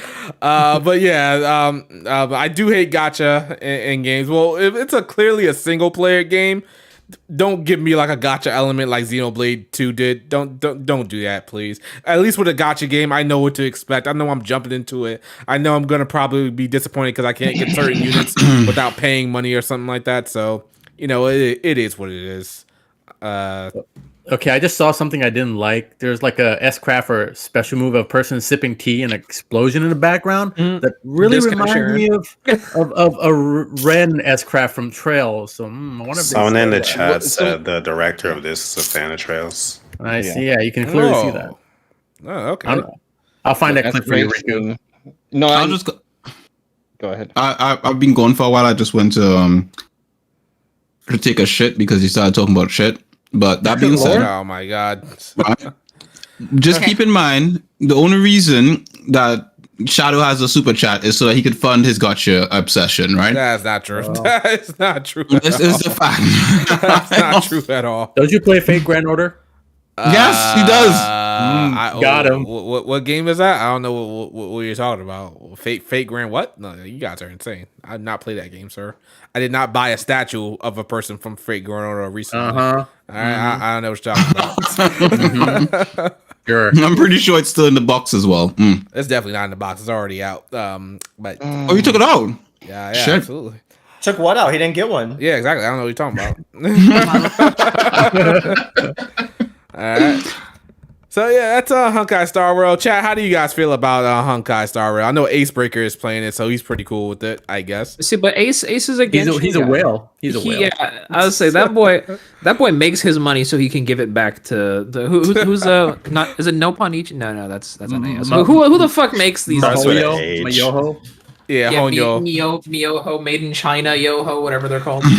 lie. But yeah, I do hate gacha in games. Well, if it's clearly a single player game, don't give me like a gacha element like Xenoblade 2 did. Don't do that, please. At least with a gacha game, I know what to expect. I know I'm jumping into it. I know I'm gonna probably be disappointed because I can't get certain units without paying money or something like that. So it is what it is. Okay, I just saw something I didn't like. There's like a S-craft or special move of a person sipping tea and an explosion in the background that really Discount reminds Sharon. me of a Ren S-craft from Trails. So I wonder if they Someone in the said that. chat said the director of this is a fan of Trails. I see. Yeah, you can clearly see that. Oh, okay. I'll find that That's clip for you, great. Riku. No, I'll just go ahead. I've been gone for a while. I just went to take a shit because he started talking about shit. But that being said, Oh my god. just keep in mind the only reason that Shadow has a super chat is so that he could fund his gotcha obsession, right? That's not true. That is not true. This is the fact. That's not true at all. Don't you play Fate Grand Order? Yes, he does. Got him. What game is that? I don't know what you're talking about. Fate Grand what? No, you guys are insane. I did not play that game, sir. I did not buy a statue of a person from Fate Grand Order recently. I don't know what you're talking about. Sure. I'm pretty sure it's still in the box as well. It's definitely not in the box. It's already out. But Oh, you took it out? yeah, Shit. absolutely. Took what out? He didn't get one. Yeah, exactly. I don't know what you're talking about. All right. So yeah, that's Honkai Star Rail. Chat, how do you guys feel about Honkai Star Rail? I know Acebreaker is playing it, so he's pretty cool with it, I guess. See, but Ace is a Genshin He's a guy. whale. He's a whale. Yeah, I would say that boy makes his money so he can give it back to the who's not is it no Ponichi? No, that's not AS. Who the fuck makes these? Starts with an Mahoyo, H. Mayoho. Yeah, Yeah, Honyo. Miyoho, made in China, Yoho, whatever they're called. Yo, he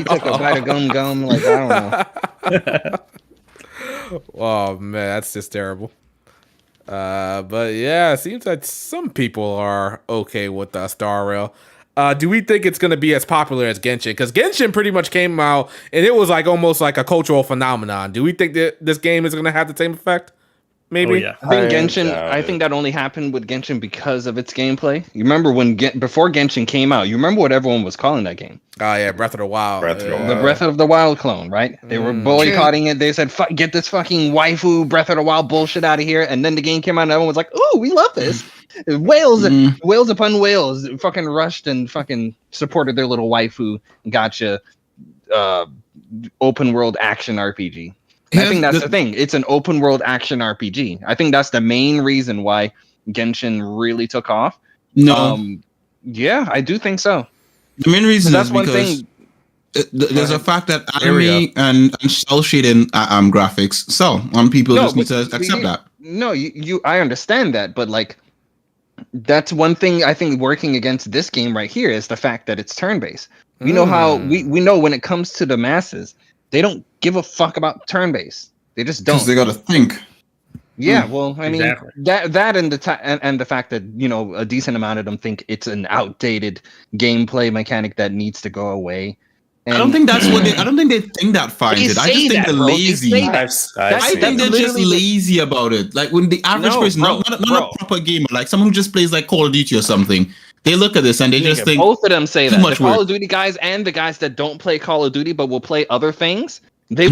took a bite of gum. Like, I don't know. Oh man, that's just terrible. But yeah, it seems like some people are okay with Star Rail. Do we think it's gonna be as popular as Genshin? Because Genshin pretty much came out and it was like almost like a cultural phenomenon. Do we think that this game is gonna have the same effect? Maybe. Oh yeah. I think I Genshin. doubt I it. think that only happened with Genshin because of its gameplay. You remember when before Genshin came out? You remember what everyone was calling that game? Oh yeah, Breath of the Wild. Breath of the The Breath of the Wild clone, right? They were boycotting it. They said, "Get this fucking waifu Breath of the Wild bullshit out of here." And then the game came out, and everyone was like, "Oh, we love this." Whales upon whales fucking rushed and fucking supported their little waifu gotcha open world action RPG. I think that's the thing. It's an open world action RPG. I think that's the main reason why Genshin really took off. No, Yeah, I do think so. the main reason That's is one because thing. there's a fact that Here we anime and cell shading graphics sell, and people just need to accept that. No, I understand that, but like that's one thing I think working against this game right here is the fact that it's turn-based. We know how we know when it comes to the masses, they don't give a fuck about turn-based. They just don't. Because they gotta think. Yeah, well, I mean Exactly. that and the fact that a decent amount of them think it's an outdated gameplay mechanic that needs to go away. And I don't think that's what I don't think they think that finds They it. I say just think that, they're bro. They lazy. say that. I've I seen think it. they're just literally lazy about it. Like when the average No, person, bro, not bro. a proper gamer, like someone who just plays like Call of Duty or something, they look at this and they just think, both of them say too that. much The Call work. of Duty guys and the guys that don't play Call of Duty but will play other things, they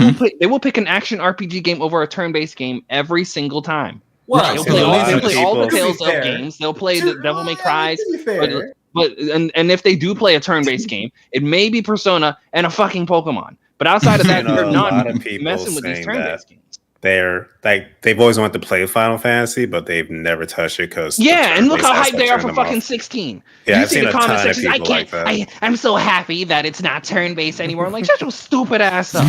will pick an action RPG game over a turn-based game every single time. Right, They'll so play they're all, lazy. they'll play all the To be Tales of fair. games. They'll play the Devil May Cries. To be fair. But and if they do play a turn-based game, it may be Persona and a fucking Pokemon. But outside of that, You know, they're a not lot of people messing with these saying turn-based games. They're like they've always wanted to play Final Fantasy, but they've never touched it because Yeah, and look how hyped they are for fucking 16. Yeah, You I've see seen the a comment ton of sections, people like that. I'm so happy that it's not turn-based anymore. I'm like, shut your stupid ass up.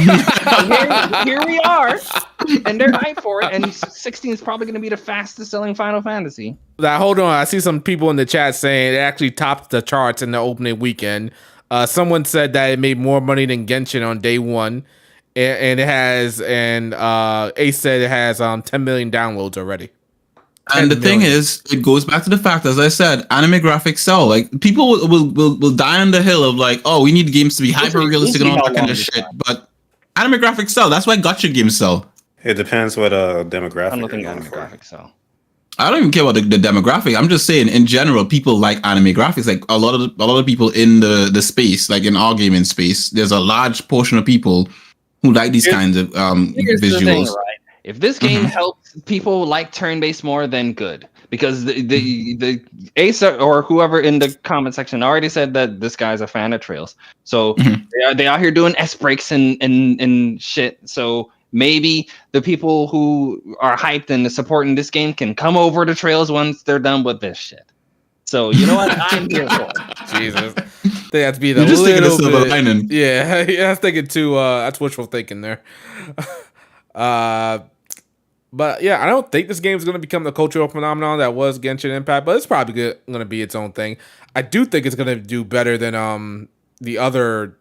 here we are, and they're hyped for it, and 16 is probably going to be the fastest selling Final Fantasy. Now, hold on. I see some people in the chat saying it actually topped the charts in the opening weekend. Someone said that it made more money than Genshin on day one. and it has Ace said it has 10 million downloads already. And the thing is, it goes back to the fact, as I said, anime graphics sell. Like people will die on the hill of like, oh, we need games to be hyper realistic and all that kind of shit. But anime graphics sell. That's why gacha games sell. It depends what demographic. I don't you're think going anime for. graphics sell. I don't even care about the demographic. I'm just saying, in general, people like anime graphics. Like a lot of people in the space, like in our gaming space, there's a large portion of people who like these kinds of Here's visuals. the thing, right? If this game helps people like turn-based more, then good. Because the Ace or whoever in the comment section already said that this guy's a fan of Trails. So they out here doing S breaks and shit. So maybe the people who are hyped and supporting this game can come over to Trails once they're done with this shit. So you know what? I'm here for it. Jesus, they have to be the You're just thinking of little silver bit. lining. Yeah, I was thinking too. That's wishful thinking there. But yeah, I don't think this game is going to become the cultural phenomenon that was Genshin Impact, but it's probably going to be its own thing. I do think it's going to do better than the other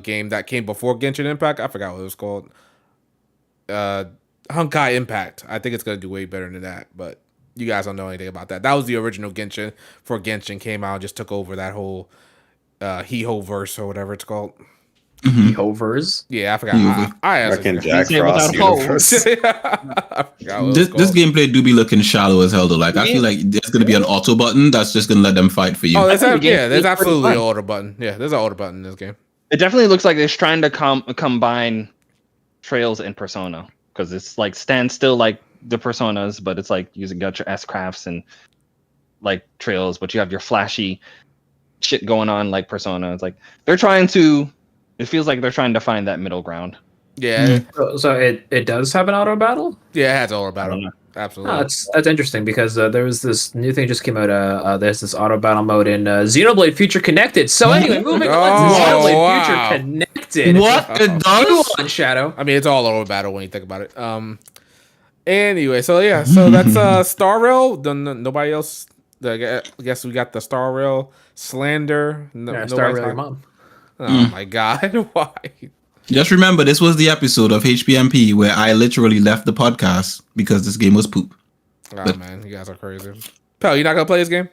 game that came before Genshin Impact. I forgot what it was called. Honkai Impact. I think it's going to do way better than that, but you guys don't know anything about that. That was the original Genshin before Genshin came out, just took over that whole He-Ho verse or whatever it's called. Hovers. Yeah, I forgot. I Fucking Jack say Frost without universe. This gameplay do be looking shallow as hell though. Like I feel like there's gonna be an auto button that's just gonna let them fight for you. Oh, there's it's absolutely pretty an fun. auto button. Yeah, there's an auto button in this game. It definitely looks like they're trying to combine Trails and Persona, because it's like stand still like the Personas, but it's like using got your S-crafts and like Trails, but you have your flashy shit going on like Persona. It's like they're trying to. It feels like they're trying to find that middle ground. Yeah, So it does have an auto battle. yeah, it has auto battle. know. Absolutely. Oh, that's interesting because there was this new thing just came out. There's this auto battle mode in Xenoblade Future Connected. So anyway, moving on to Xenoblade wow. Future Connected. What it Go does? on, Shadow. I mean, it's all auto battle when you think about it. Anyway, so yeah, so that's Star Rail. Nobody else. I guess we got the Star Rail slander. Star Rail your mom. Oh my god, why? Just remember, this was the episode of HPMP where I literally left the podcast because this game was poop. Oh man, you guys are crazy. Pal, you not gonna play this game?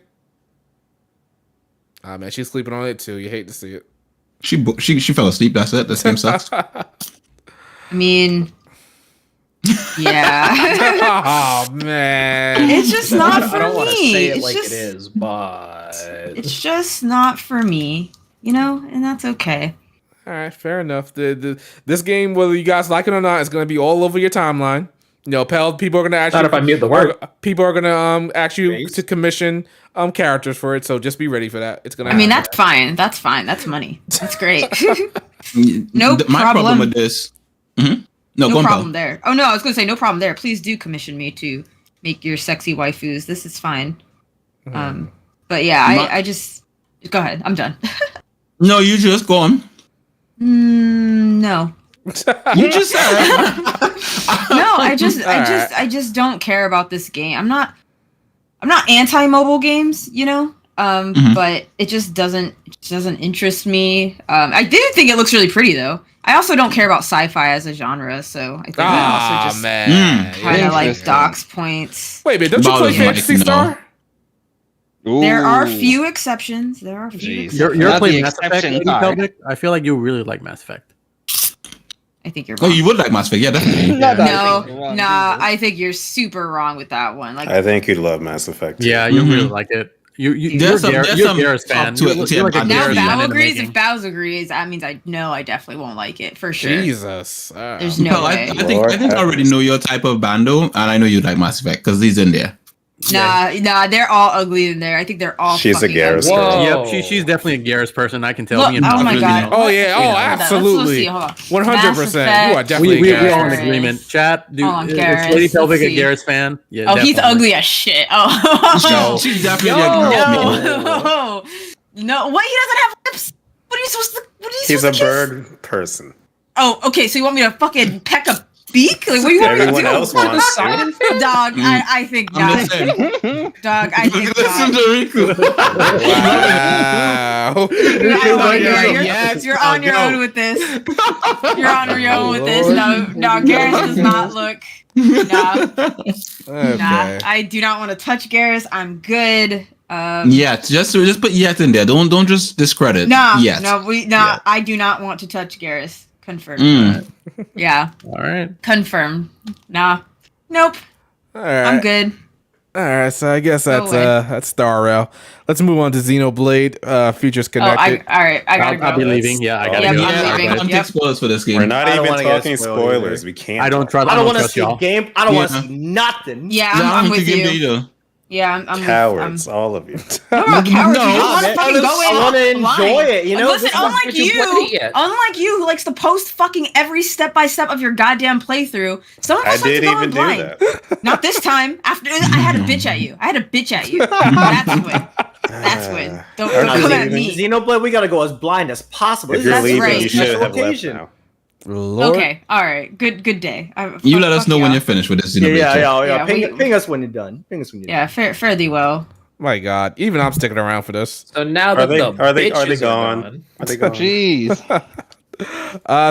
Ah man, she's sleeping on it too. You hate to see it. She fell asleep. That's it. This game sucks. I mean, yeah. Oh man, It's just not for I don't want to me. say it It's like just, it is, but it's just not for me, and that's okay. all right, fair enough. This game, whether you guys like it or not, is gonna be all over your timeline. Pal, people are gonna ask not you. if I mute the word. People are gonna ask you to commission characters for it. So just be ready for that. It's gonna. I mean, happen. that's fine. That's fine. That's money. That's great. My problem with this. No, go No on, problem pal. there. Oh no, I was gonna say no problem there. Please do commission me to make your sexy waifus. This is fine. But yeah, I just go ahead. I'm done. No, you just go on. No. You just said. No, I just don't care about this game. I'm not anti-mobile games, but it just doesn't interest me. I do think it looks really pretty though. I also don't care about sci-fi as a genre, so I think that also just man, kind of like Interesting. docks points. Wait a minute, don't you play Bothers me, Fantasy no. Star? There are Ooh. few exceptions. Jeez. You're Not playing the Mass Effect, exception Lady card. Pelvic? I feel like you really like Mass Effect. I think you're Oh, wrong. you would like Mass Effect, yeah, definitely. No, I think you're super wrong with that one. Like, I think you'd love Mass Effect. Yeah, you really like it. You're There's you're some Garrus fan. up to it, You're like a Tim. now Garrus Yeah. fan Bao in the agrees. making. If Bao agrees, that means I definitely won't like it for sure. Jesus. There's no No, way. I think I already know your type of bando, and I know you like Mass Effect because he's in there. Nah, they're all ugly in there. I think they're all. She's a fucking Garrus ugly. girl. Yep, she's definitely a Garrus person. I can tell. Look, Me and oh Bob my really god. know. Oh, yeah. Oh, Hold on, absolutely. Let's see, 100%. Mass You are Effect. definitely We Garrus. all in Garrus. agreement. Chat, dude. Hold on, Is Garrus. Lady Let's Pelvic a see. Garrus fan? Yeah, Oh, he's definitely. ugly as shit. Oh. She's definitely No. No. What? He doesn't have lips. What are you supposed to? He's a kiss? bird person. Oh, okay. So you want me to fucking peck a speak? Like, what do you want me to Everyone do? else wants to. Dog, I think I'm not. just saying. Dog, I think Listen not. to Riku. Wow. You're on your own with this. You're on your own with this. No, Garrus does not look. Nah, Okay. I do not want to touch Garrus. I'm good. Yeah, just put yet in there. Don't just discredit. Yet. No, I do not want to touch Garrus. Confirmed. Yeah. All right. Confirmed. Nah. Nope. All right. I'm good. All right, so I guess Go that's Star Rail. Let's move on to Xenoblade. Futures Connected. All right. I gotta go. I'll be leaving. Yeah, I gotta Yep, go. I'm Yeah, leaving. I can't Yep. take spoilers for this game. We're not I don't even wanna get talking spoiled spoilers. either. We can't. I don't talk. trust. I don't want to trust see y'all. game. I don't want to Yeah. see nothing. Yeah, I I'm don't with think you. either. Yeah, I'm Cowards, all of you. No, cowards. You No, just want to fucking go in. I want to blind. enjoy it. You know, Listen, This is- unlike Did you play it you, yet? who likes to post fucking every step by step of your goddamn playthrough, some of I us like to did go in even do blind. that. Not this time. After I had a bitch at you. That's when. Don't I'm come at leaving. me. Xenoblade, we gotta go as blind as possible. If This you're is That's leaving, right. you should special have left occasion. now. Lord. Okay. All right. Good day. You let us know when you're finished with this. Yeah. Yeah, Ping us when you're done. Ping us when you're Yeah. Fare thee well. My God. Even I'm sticking around for this. So now Are that they? the Are they bitches gone? Are they gone? Jeez.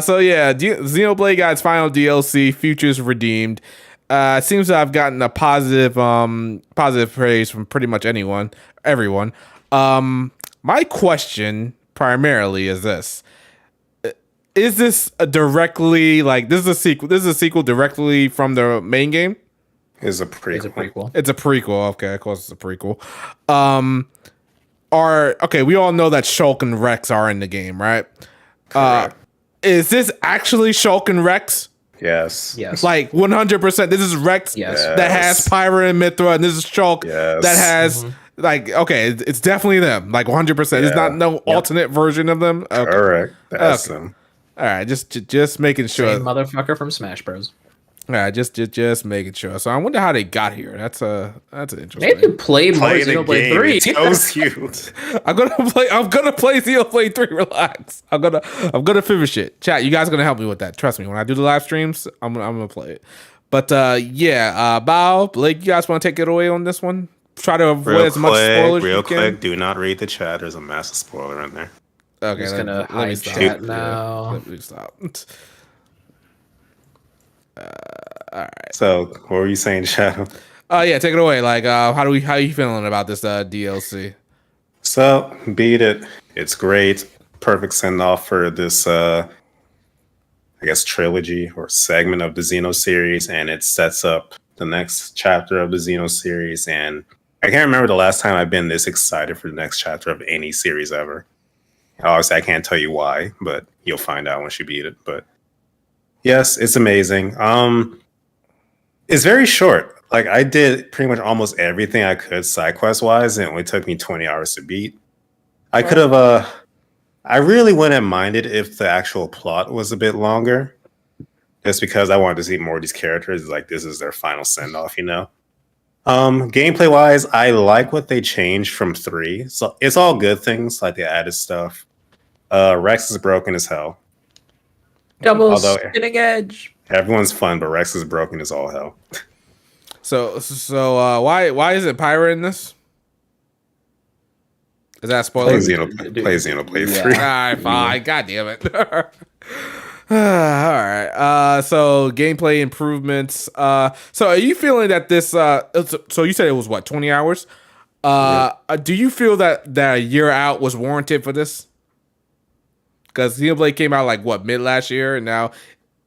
So yeah, Xenoblade got its final DLC, Futures Redeemed. It seems to have gotten a positive praise from pretty much everyone. My question primarily is this: is this directly this is a sequel? This is a sequel directly from the main game. Is a It's a prequel. prequel. It's a prequel. Okay, of course it's a prequel. We all know that Shulk and Rex are in the game, right? Correct. Is this actually Shulk and Rex? Yes. Yes. Like 100%. This is Rex Yes. that has Pyra and Mithra, and this is Shulk Yes. that has it's definitely them. Like 100%. It's not no alternate version of them. Okay. Correct. That's Okay. them. All right, just making sure. Same motherfucker from Smash Bros. All right, just making sure. So I wonder how they got here. That's an interesting. Maybe play more Play the Xenoblade game. 3. It tells you. I'm gonna play Xenoblade 3. Relax. I'm gonna finish it. Chat, you guys are gonna help me with that. Trust me. When I do the live streams, I'm gonna play it. But Bao, Blake, you guys want to take it away on this one? Try to avoid as much spoilers. Real as you quick. Do not read the chat. There's a massive spoiler in there. Can. Okay, Just let gonna me hide stop. chat Yeah, now. let me stop. So, what were you saying, Shadow? Yeah, take it away. Like, how are you feeling about this DLC? So, beat it. It's great. Perfect send off for this, I guess, trilogy or segment of the Xeno series, and it sets up the next chapter of the Xeno series. And I can't remember the last time I've been this excited for the next chapter of any series ever. Obviously, I can't tell you why, but you'll find out once you beat it. But yes, it's amazing. It's very short. Like, I did pretty much almost everything I could side quest wise, and it only took me 20 hours to beat. I could have I really wouldn't minded if the actual plot was a bit longer. Just because I wanted to see more of these characters. Like, this is their final send off, you know? Gameplay wise, I like what they changed from 3. So it's all good things, like they added stuff. Rex is broken as hell. Double Although- spinning edge. Everyone's fun, but Rex is broken as all hell. So why is it Pyra in this? Is that a spoiler? Play Xenoblade 3. All right, fine. God damn it. All right. So gameplay improvements. So are you feeling that this? So you said it was what, 20 hours? Do you feel that a year out was warranted for this? Because Xenoblade came out like what, mid last year, and now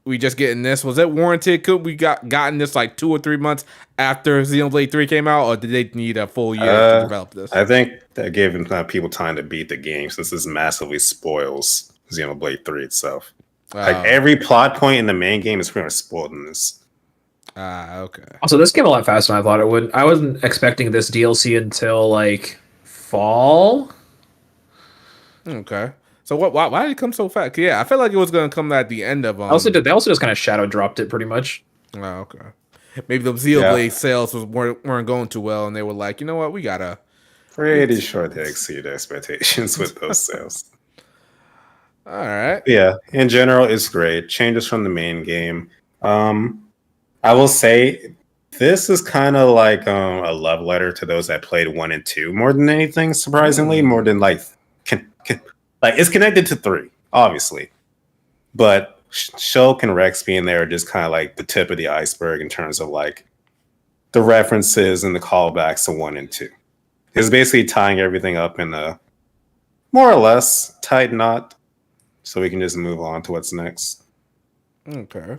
we just getting this. Was it warranted? Could we gotten this like 2 or 3 months after Xenoblade 3 came out, or did they need a full year to develop this? I think that gave people time to beat the game, since this massively spoils Xenoblade 3 itself. Like, every plot point in the main game is pretty much spoiled in this. Okay. Also, this came a lot faster than I thought it would. I wasn't expecting this DLC until like fall. Okay. So why did it come so fast? Yeah, I felt like it was gonna come at the end of. They also just kind of shadow dropped it pretty much. Oh, okay. Maybe the Xenoblade sales weren't going too well, and they were like, you know what, we gotta. Pretty sure they exceeded expectations with those sales. All right. Yeah, in general, it's great. Changes from the main game. I will say this is kind of like a love letter to those that played 1 and 2 more than anything. Surprisingly, more than like it's connected to 3, obviously, but Shulk and Rex being there are just kind of like the tip of the iceberg in terms of like the references and the callbacks to 1 and 2. It's basically tying everything up in a more or less tight knot, so we can just move on to what's next. Okay.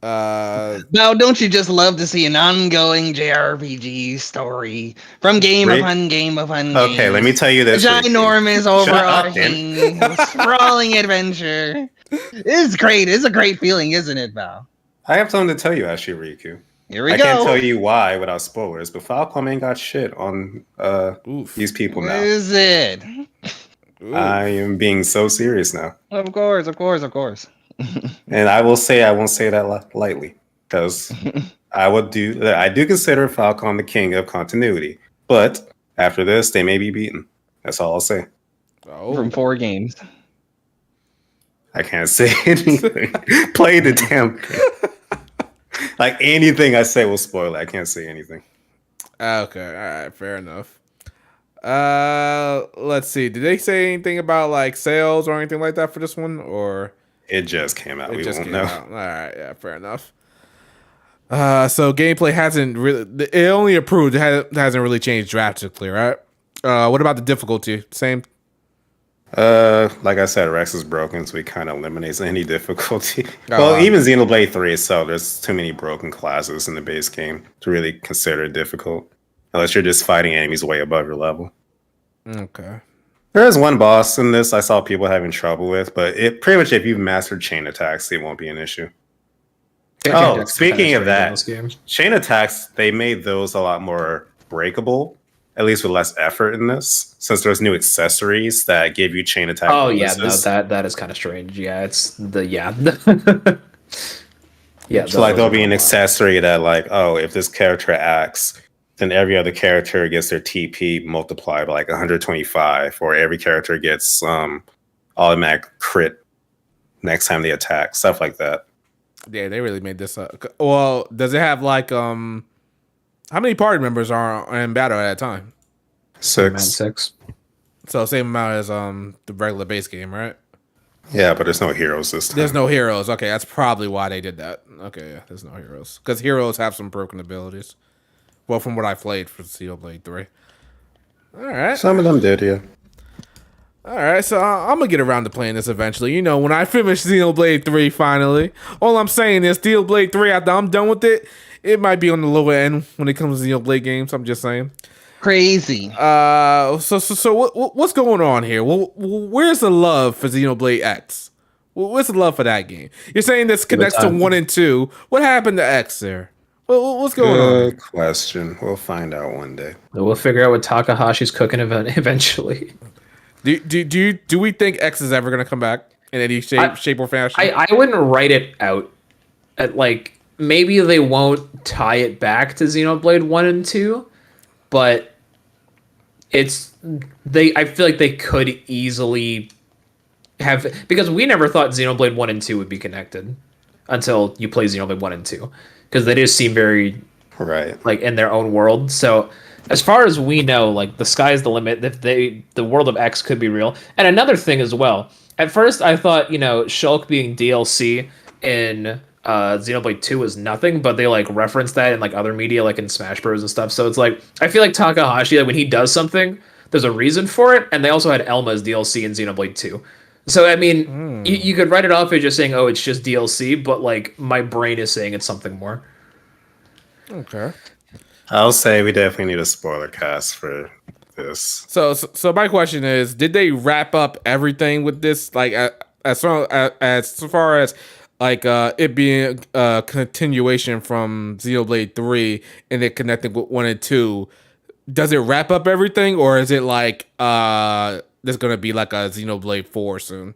Now, don't you just love to see an ongoing JRPG story from game upon game upon game? Okay, let me tell you this. A ginormous, overarching, sprawling adventure. It's great. It's a great feeling, isn't it, Val? I have something to tell you, actually, Riku. Here we go. I can't tell you why without spoilers, but Falcom ain't got shit on these people now. What is it? I am being so serious now. Of course. And I will say I won't say that lightly, because I do consider Falcon the king of continuity. But after this, they may be beaten. That's all I'll say. From 4 games. I can't say anything. Play the damn game. Like anything I say will spoil it. I can't say anything. Okay, all right, fair enough. Let's see. Did they say anything about like sales or anything like that for this one, or it just came out? We won't know. All right, yeah, fair enough. So gameplay hasn't really. It only improved. It hasn't really changed drastically, right? What about the difficulty? Same. Like I said, Rex is broken, so he kind of eliminates any difficulty. Even Xenoblade 3 itself, there's too many broken classes in the base game to really consider it difficult, unless you're just fighting enemies way above your level. Okay. There is one boss in this I saw people having trouble with, but it pretty much if you've mastered chain attacks, it won't be an issue. Speaking of that, chain attacks, they made those a lot more breakable, at least with less effort in this, since there's new accessories that give you chain attack. Oh bonuses. Yeah, no, that is kind of strange. Yeah, it's yeah. So like there'll be an accessory that like, oh, if this character acts, then every other character gets their TP multiplied by like 125, or every character gets automatic crit next time they attack, stuff like that. Yeah, they really made this up. Well, does it have like how many party members are in battle at a time? 6. So same amount as the regular base game, right? Yeah, but there's no heroes this time. There's no heroes. Okay, that's probably why they did that. Okay, yeah, there's no heroes. Because heroes have some broken abilities. Well, from what I played for Xenoblade 3. All right. Some of them did, yeah. All right, so I'm going to get around to playing this eventually. You know, when I finish Xenoblade 3 finally. All I'm saying is Xenoblade 3, after I'm done with it, it might be on the lower end when it comes to Xenoblade games. I'm just saying. Crazy. So what's going on here? Where's the love for Xenoblade X? What's the love for that game? You're saying this connects to 1 and 2. What happened to X there? What's going on? Good question. We'll find out one day. We'll figure out what Takahashi's cooking eventually. Do we think X is ever going to come back in any shape or fashion? I wouldn't write it out. Like, maybe they won't tie it back to Xenoblade 1 and 2, but I feel like they could easily have, because we never thought Xenoblade 1 and 2 would be connected until you play Xenoblade 1 and 2, because they just seem very like in their own world. So as far as we know, like the sky's the limit. If the world of X could be real. And another thing as well, at first I thought, Shulk being DLC in Xenoblade 2 was nothing, but they like reference that in like other media, like in Smash Bros and stuff. So it's like, I feel like Takahashi, like when he does something, there's a reason for it. And they also had Elma as DLC in Xenoblade 2. So I mean, you could write it off as just saying, oh, it's just DLC, but like my brain is saying it's something more. Okay. I'll say we definitely need a spoiler cast for this. So my question is, did they wrap up everything with this? Like as far as like it being a continuation from Xenoblade 3 and it connecting with 1 and 2, does it wrap up everything, or is it like there's gonna be like a Xenoblade 4 soon?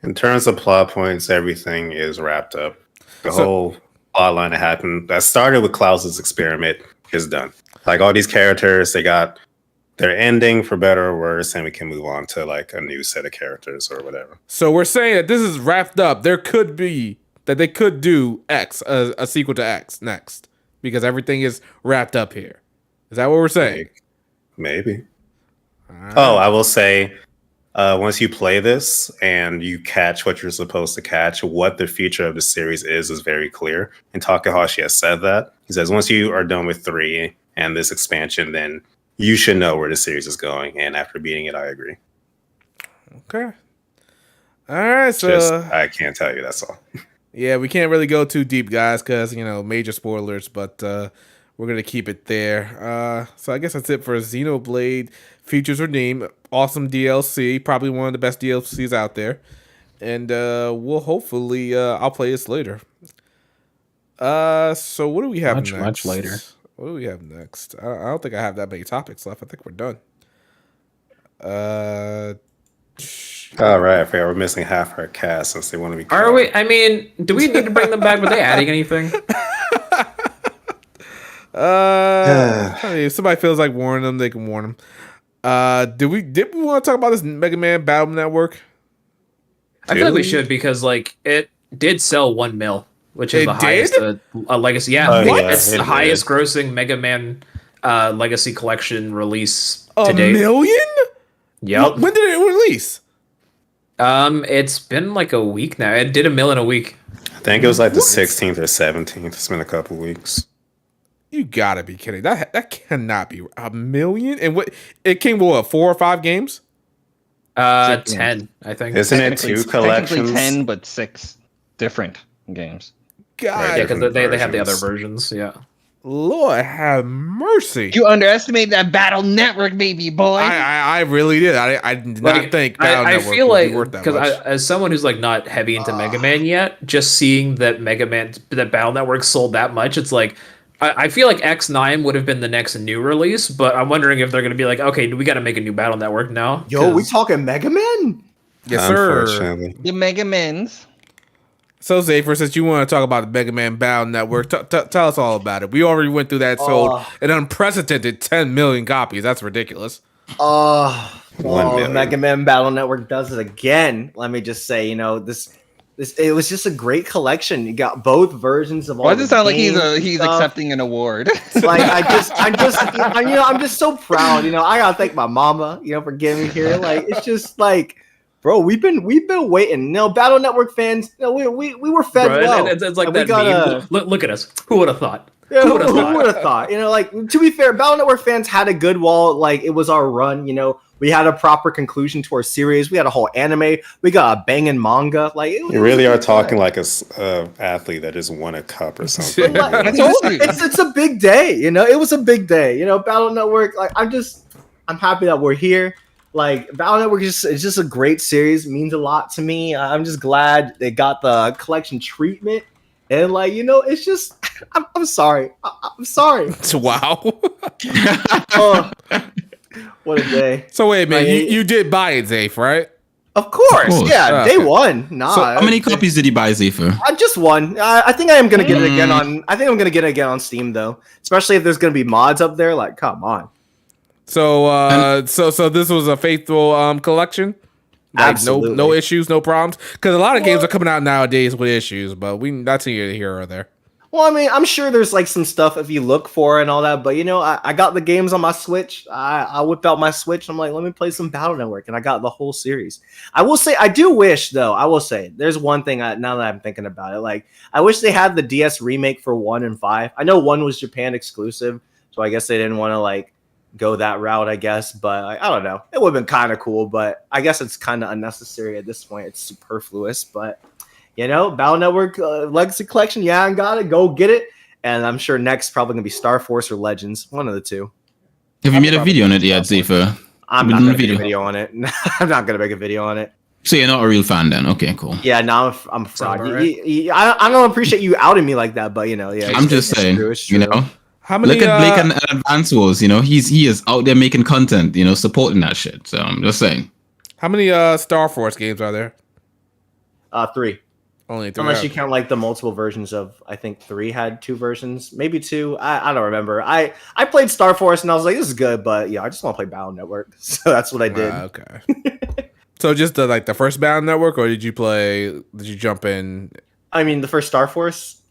In terms of plot points, everything is wrapped up. The whole plot line that happened that started with Klaus's experiment is done. Like all these characters, they got their ending for better or worse, and we can move on to like a new set of characters or whatever. So we're saying that this is wrapped up. There could be that they could do X, a sequel to X next, because everything is wrapped up here. Is that what we're saying? Maybe. Oh, I will say, once you play this and you catch what you're supposed to catch, what the future of the series is very clear. And Takahashi has said that. He says once you are done with 3 and this expansion, then you should know where the series is going. And after beating it, I agree. Okay. All right, so I can't tell you. That's all. Yeah, we can't really go too deep, guys, because major spoilers. But we're gonna keep it there. So I guess that's it for Xenoblade Features Redeemed. Awesome DLC, probably one of the best DLCs out there, and we'll hopefully I'll play this later. So what do we have next? Much later. What do we have next? I don't think I have that many topics left. I think we're done. All right, I forgot we're missing half our cast since they want to be. Are we? I mean, do we need to bring them back? Were they adding anything? I mean, if somebody feels like warning them, they can warn them. Did we want to talk about this Mega Man Battle Network? I feel like we should, because it did sell 1 mil, which is the highest legacy. Yeah, it's the highest grossing Mega Man Legacy Collection release to date. 1 million? Yep. When did it release? It's been like a week now. It did 1 mil in a week. I think it was like the 16th or 17th. It's been a couple weeks. You gotta be kidding! That cannot be 1 million. And what it came with? What, 4 or 5 games? 10, I think. Isn't it 2 collections? 10, but 6 different games. God, Right, yeah, because they have the other versions. Yeah. Lord have mercy. You underestimate that Battle Network, baby boy. I really did. I did not think Battle I Network feel would like, be worth that because much. as someone who's like not heavy into Mega Man yet, just seeing that Battle Network sold that much, it's like I feel like X9 would have been the next new release, but I'm wondering if they're going to be like, okay, we got to make a new Battle Network now. Yo, we talking Mega Man? Yes, sir. Unfortunately. The Mega Mans. So, Zafer, since you want to talk about the Mega Man Battle Network, tell us all about it. We already went through that. Sold an unprecedented 10 million copies. That's ridiculous. 1 million. Mega Man Battle Network does it again. Let me just say, this it was just a great collection. You got both versions of all. Why does it sound like he's stuff. accepting an award? Like I'm just so proud. I gotta thank my mama, for getting me here. Like it's just like, bro, we've been waiting. Battle Network fans, we were fed well. It's like that meme. Look at us. Who would have thought? Yeah, who would have thought? To be fair, Battle Network fans had a good wall. Like it was our run. We had a proper conclusion to our series. We had a whole anime. We got a banging manga. Like you really are talking like a athlete that just won a cup or something. It's a big day. It was a big day. Battle Network. Like I'm happy that we're here. Like Battle Network is just a great series. It means a lot to me. I'm just glad they got the collection treatment. And it's just I'm sorry. I'm sorry. Wow. Oh, what a day. So wait a minute, you did buy it, Zafe, right? Of course. Yeah, day one. Nah. So how many copies did he buy, Zafer? Just one. I think I am gonna get it again on. I think I'm gonna get it again on Steam though, especially if there's gonna be mods up there. Like, come on. So so this was a faithful collection. Like, Absolutely. no issues, no problems. Because a lot of games are coming out nowadays with issues, but that's neither here or there. Well, I mean, I'm sure there's like some stuff if you look for and all that, but I got the games on my Switch. I whipped out my Switch. And I'm like, let me play some Battle Network, and I got the whole series. I will say, I do wish though. I will say, there's one thing now that I'm thinking about it. Like, I wish they had the DS remake for 1 and 5. I know 1 was Japan exclusive, so I guess they didn't want to go that route, I guess. But I don't know. It would have been kind of cool, but I guess it's kind of unnecessary at this point. It's superfluous, but. Battle Network Legacy Collection. Yeah, I got it. Go get it. And I'm sure next probably going to be Star Force or Legends. One of the two. Have you made a video on it yet, Zafer? I'm not going to make a video on it. I'm not going to make a video on it. So you're not a real fan then? Okay, cool. Yeah, no, I'm a fraud. I don't appreciate you outing me like that, but yeah. I'm just saying, it's true. How many, look at Blake and Advance Wars, he is out there making content, supporting that shit. So I'm just saying. How many Star Force games are there? 3. Only 3. Unless you count the multiple versions of, I think 3 had 2 versions, maybe 2. I don't remember. I played Star Force and I was like, this is good, but I just want to play Battle Network, so that's what I did. Okay. So just the first Battle Network, or did you jump in? I mean, the first Star Force.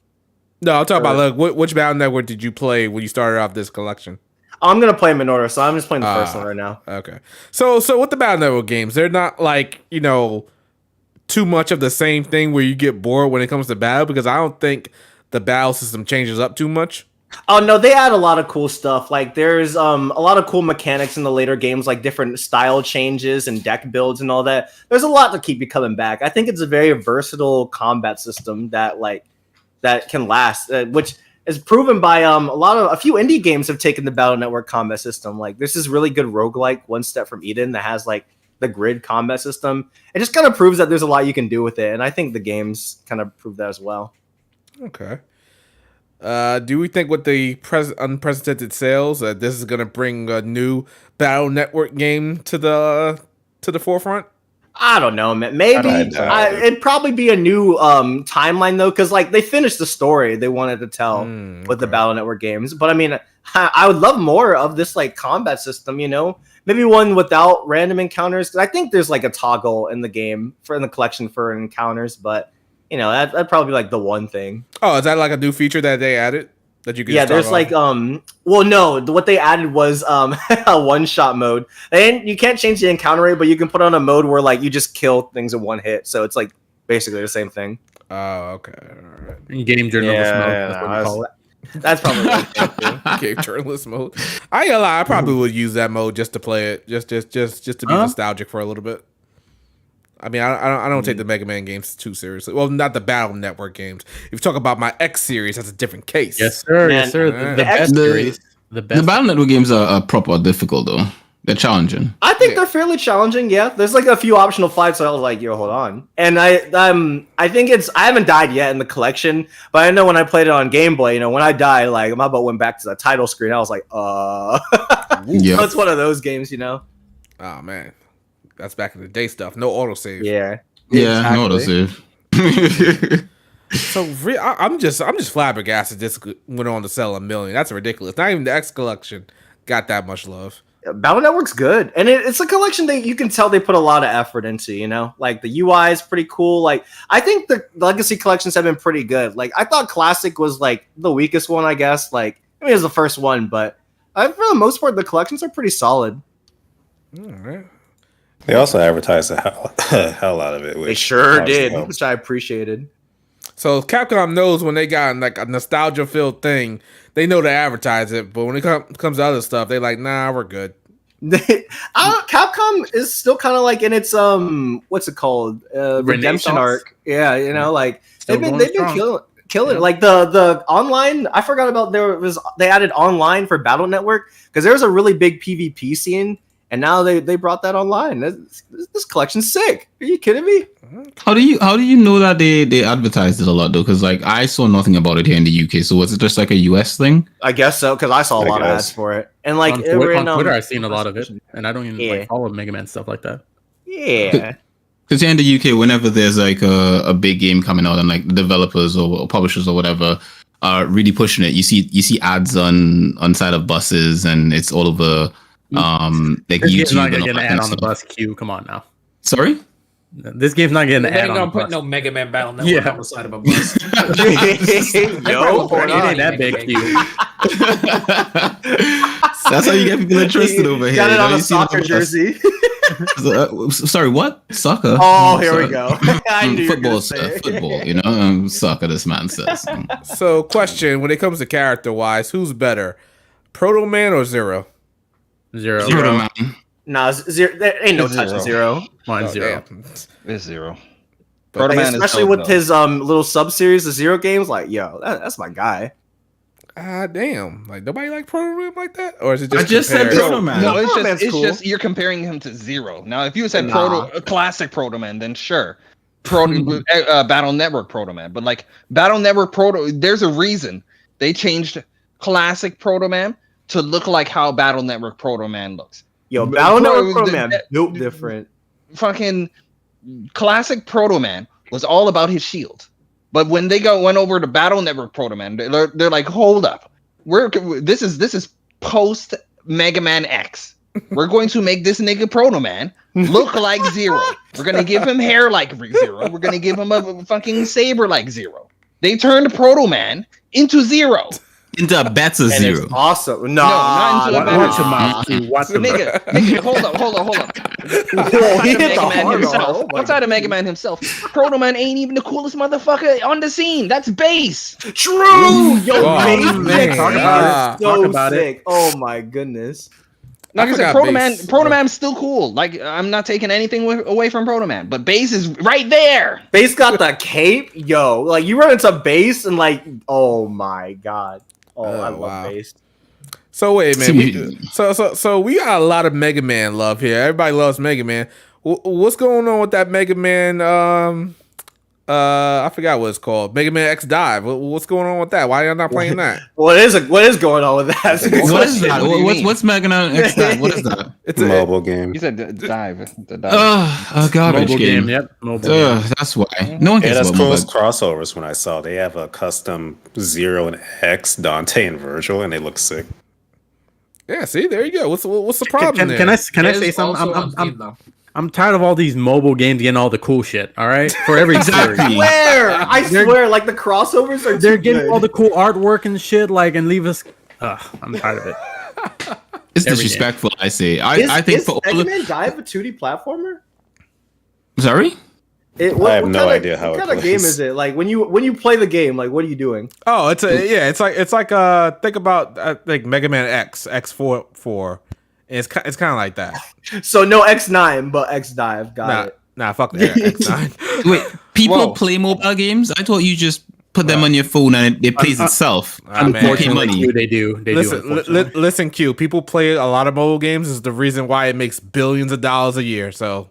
No, I'm talking about like which Battle Network did you play when you started off this collection? I'm gonna play them in order, so I'm just playing the first one right now. Okay. So with the Battle Network games, they're not like, too much of the same thing where you get bored when it comes to battle, because I don't think the battle system changes up too much. Oh no, they add a lot of cool stuff. Like there's a lot of cool mechanics in the later games, like different style changes and deck builds and all that. There's a lot to keep you coming back. I think it's a very versatile combat system that can last, which is proven by a few indie games have taken the Battle Network combat system. Like this is really good roguelike One Step from Eden that has like the grid combat system. It just kind of proves that there's a lot you can do with it, and I think the games kind of prove that as well. Okay. Do we think with the unprecedented sales that this is going to bring a new Battle Network game to the forefront? I don't know, man. Maybe it'd probably be a new timeline though, because like they finished the story they wanted to tell with the Battle Network games. But I mean, I would love more of this like combat system. Maybe one without random encounters. Because I think there's like a toggle in the game in the collection for encounters, but that'd probably be like the one thing. Oh, is that like a new feature that they added that you can? Yeah, there's like well, no, what they added was a one-shot mode. And you can't change the encounter rate, but you can put on a mode where like you just kill things in one hit. So it's like basically the same thing. Oh, okay. All right. Game journalist mode. That's what we call it. That's probably what game journalist mode. I ain't gonna lie, I probably would use that mode just to play it, just to be nostalgic for a little bit. I mean, I don't take the Mega Man games too seriously. Well, not the Battle Network games. If you talk about my X series, that's a different case. Yes, sir. Man, yes, sir. The X best series. The Battle Network games are proper difficult though. They're challenging. I think they're fairly challenging. Yeah, there's like a few optional fights. So I was like, yo, hold on. And I think I haven't died yet in the collection, but I know when I played it on Game Boy, when I died, like my butt went back to the title screen. I was like, Yeah. So it's one of those games, Oh man, that's back in the day stuff. No autosave. Yeah. Yeah, no autosave. So I'm just flabbergasted. This went on to sell 1 million. That's ridiculous. Not even the X collection got that much love. Battle Network's good, and it's a collection that you can tell they put a lot of effort into. Like the UI is pretty cool. Like I think the Legacy collections have been pretty good. Like I thought Classic was like the weakest one, I guess. Like it was the first one, but for the most part, the collections are pretty solid. All right. They also advertised the hell out of it. They sure did, which I appreciated. So Capcom knows when they got like a nostalgia-filled thing, they know to advertise it. But when it comes to other stuff, they like, nah, we're good. Capcom is still kind of like in its what's it called? Redemption arc. Yeah, like they've been killing. Like the online. I forgot about they added online for Battle Network because there was a really big PvP scene. And now they brought that online. This collection's sick. Are you kidding me? How do you know that they advertised it a lot though? Because like I saw nothing about it here in the UK. So was it just like a US thing? I guess so because I saw a lot of ads for it. And like on Twitter, I've seen a lot of it, and I don't even like follow Mega Man stuff like that. Yeah. Because here in the UK, whenever there's like a big game coming out and like developers or publishers or whatever are really pushing it, you see ads on side of buses and it's all over. Like this YouTube game's not gonna and get all an that ad kind on of the stuff. bus queue. Come on now. Sorry? This game's not getting an They ad ain't on gonna the put bus. no Mega Man Battle Network on the side of a bus. Yo, It ain't that big queue. That's how you get people interested over here. Got it You know, on a you see them soccer on the bus. jersey. Sorry, what? Soccer? Oh, here we go. I knew you were Football, gonna sir. say. Football, soccer, this man says. So, question: when it comes to character-wise, who's better, Proto Man or Zero? Zero. Man. Nah, zero. There ain't no touch of Zero. Mine's zero. Damn. It's zero. But Proto Man is Especially dope, with though. his little sub series, the Zero games. Like, yo, that's my guy. Damn. Like nobody like Proto Man like that, or is it just? I just said compared- Proto Man. No, it's Proto Man's just cool. you're comparing him to Zero. Now, if you said Nah. classic Proto Man, then sure. Battle Network Proto Man, but like Battle Network Proto, there's a reason they changed classic Proto Man to look like how Battle Network Proto Man looks. Yo, But Battle Network Pro- Pro Man built different. Fucking classic Proto Man was all about his shield, but when they went over to Battle Network Proto Man, they're like, hold up, this is post Mega Man X. We're going to make this nigga Proto Man look like Zero. We're gonna give him hair like Zero. We're gonna give him a fucking saber like Zero. They turned Proto Man into Zero. Into a better And Zero. it's awesome. not into a better Watch your mouth. Watch your mouth. Nigga, hold up. Whoa, he hit the hard R. Oh my Outside of Mega Man himself, Proto Man ain't even the coolest motherfucker on the scene. That's base. True. Yo, Oh, Base man. Talk about it. so Talk about it. sick. Oh my goodness. Like I said, forgot Base. Proto Man's still cool. Like I'm not taking anything away from Proto Man, but base is right there. Base got the cape. Yo, like you run into Base and like, oh my god. Oh, I love wow. Base. So wait, man. So we got a lot of Mega Man love here. Everybody loves Mega Man. What's going on with that Mega Man? I forgot what it's called. Mega Man X Dive. What's going on with that? Why are you not playing that? What is going on with that? What is that? What do you mean? What's Mega Man X? What is that? It's a a mobile game. You said dive. The dive. A garbage Mobile game. Yep. Mobile game. That's why. No one Yeah, cares that's about cool mobile. crossovers when I saw. They have a custom Zero and X, Dante and Virgil, and they look sick. yeah. See, there you go. What's the problem there? Can I say It is something? also on Steam, though. I'm tired of all these mobile games getting all the cool shit. All right, for every series. Swear, I swear, like the crossovers are. They're too getting good. all the cool artwork and shit, like, and leave us. I'm tired of it. It's Every disrespectful. I say. Is, I think is for all Mega of, Man Dive a 2D platformer? sorry. I have no idea how what it kind of plays. game is it? Like when you play the game, like what are you doing? Oh, it's like think about like Mega Man X X4. It's kind of like that. So no X9, but X Dive. Got it. Nah, fuck that. X9. Wait, people Whoa. play mobile games? I thought you just put them on your phone and it plays itself. Ah, man. Unfortunately, money. they do. They Listen, do. Unfortunately. listen, Q. People play a lot of mobile games. Is the reason why it makes billions of dollars a year. So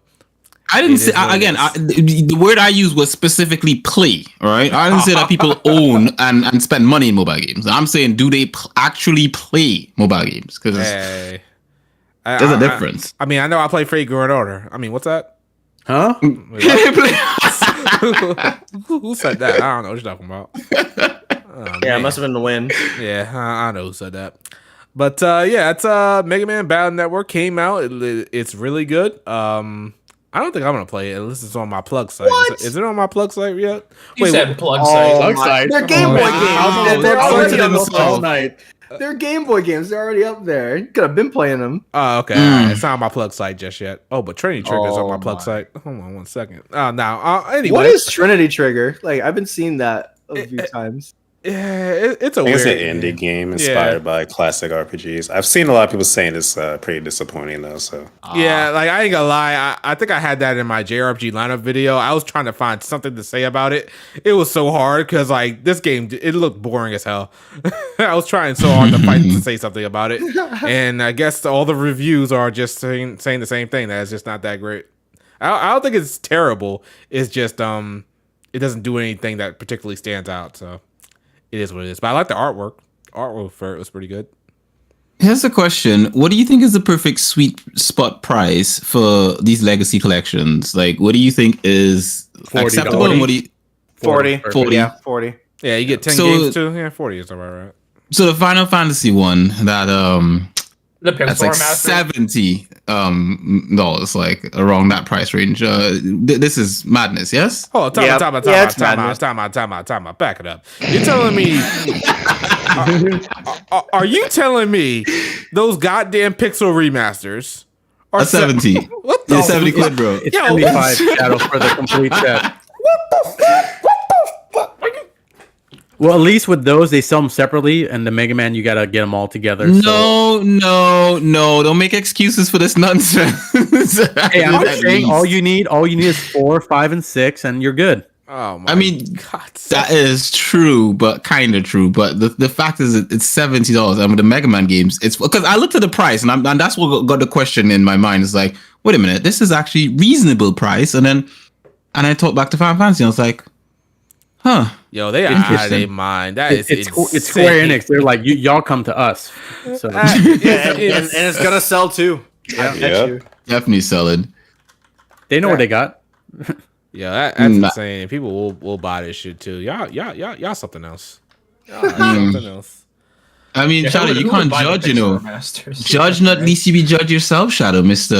I didn't It say is what it again. is. The word I used was specifically play. All right, I didn't say that people own and spend money in mobile games. I'm saying, do they actually play mobile games? Because hey, there's a difference. I mean, I know I play Fate Grand Order. I mean, what's that? Huh? Wait, who said that? I don't know what you're talking about. Oh, Yeah, man. it must have been the win. Yeah, I know who said that. But yeah, it's Mega Man Battle Network came out. It's really good. I don't think I'm gonna play it unless it's on my plug site. What? Is it on my plug site yet? You said plug site. They're Game Boy wow. games. They're I'll already play up them all all night. They're Game Boy games. They're already up there. You could have been playing them. Oh, okay. All right. It's not on my plug site just yet. Oh, but Trinity Trigger is on my plug my. site. Hold on 1 second. Now, anyway. What is Trinity Trigger? Like I've been seeing that a few times. Yeah, it's a I think it's weird an indie game inspired by classic RPGs. I've seen a lot of people saying it's pretty disappointing though. So Yeah, like I ain't gonna lie. I think I had that in my JRPG lineup video. I was trying to find something to say about it. It was so hard because like this game, it looked boring as hell. I was trying so hard to fight to say something about it, and I guess all the reviews are just saying the same thing. That it's just not that great. I don't think it's terrible. It's just it doesn't do anything that particularly stands out. So it is what it is. But I like the artwork. Artwork for it was pretty good. Here's a question: what do you think is the perfect sweet spot price for these legacy collections? Like, what do you think is $40. acceptable? And what do you? 40. 40. Yeah, 40. Yeah, you get 10 So- games too. Yeah, 40 is about right. So the Final Fantasy one that The that's Pixar like Master. $70 dollars, like around that price range. This is madness. Yes. Oh, time Yeah. out. Yeah, it's madness. Back it up. You're telling me? Are you telling me those goddamn Pixel remasters are A 70. What the? It's 70 quid, bro. It's Yo. 75 Shadow for the complete set. Well, at least with those, they sell them separately, and the Mega Man, you gotta get them all together. No. Don't make excuses for this nonsense. Hey, I'm just saying, all you need is 4, 5, and 6, and you're good. Oh my! I mean, God, that is true, but kind of true. But the fact is, it's $70. And with the Mega Man games, it's because I looked at the price, and that's what got the question in my mind. It's like, wait a minute, this is actually reasonable price. And I thought back to Final Fantasy, and I was like, huh. Yo, they are out of their mind. That is It's Square Enix. They're like, y'all come to us. So And it's gonna sell too. I bet Yep. you. Definitely solid. they know what they got. Yeah, that's Nah. insane. People will buy this shit too. Y'all something else. Y'all something else. I mean, Yeah, Shadow, who you would can't buy the judge, you Pixar know. Masters? Judge not, Right? least you be judge yourself, Shadow, Mister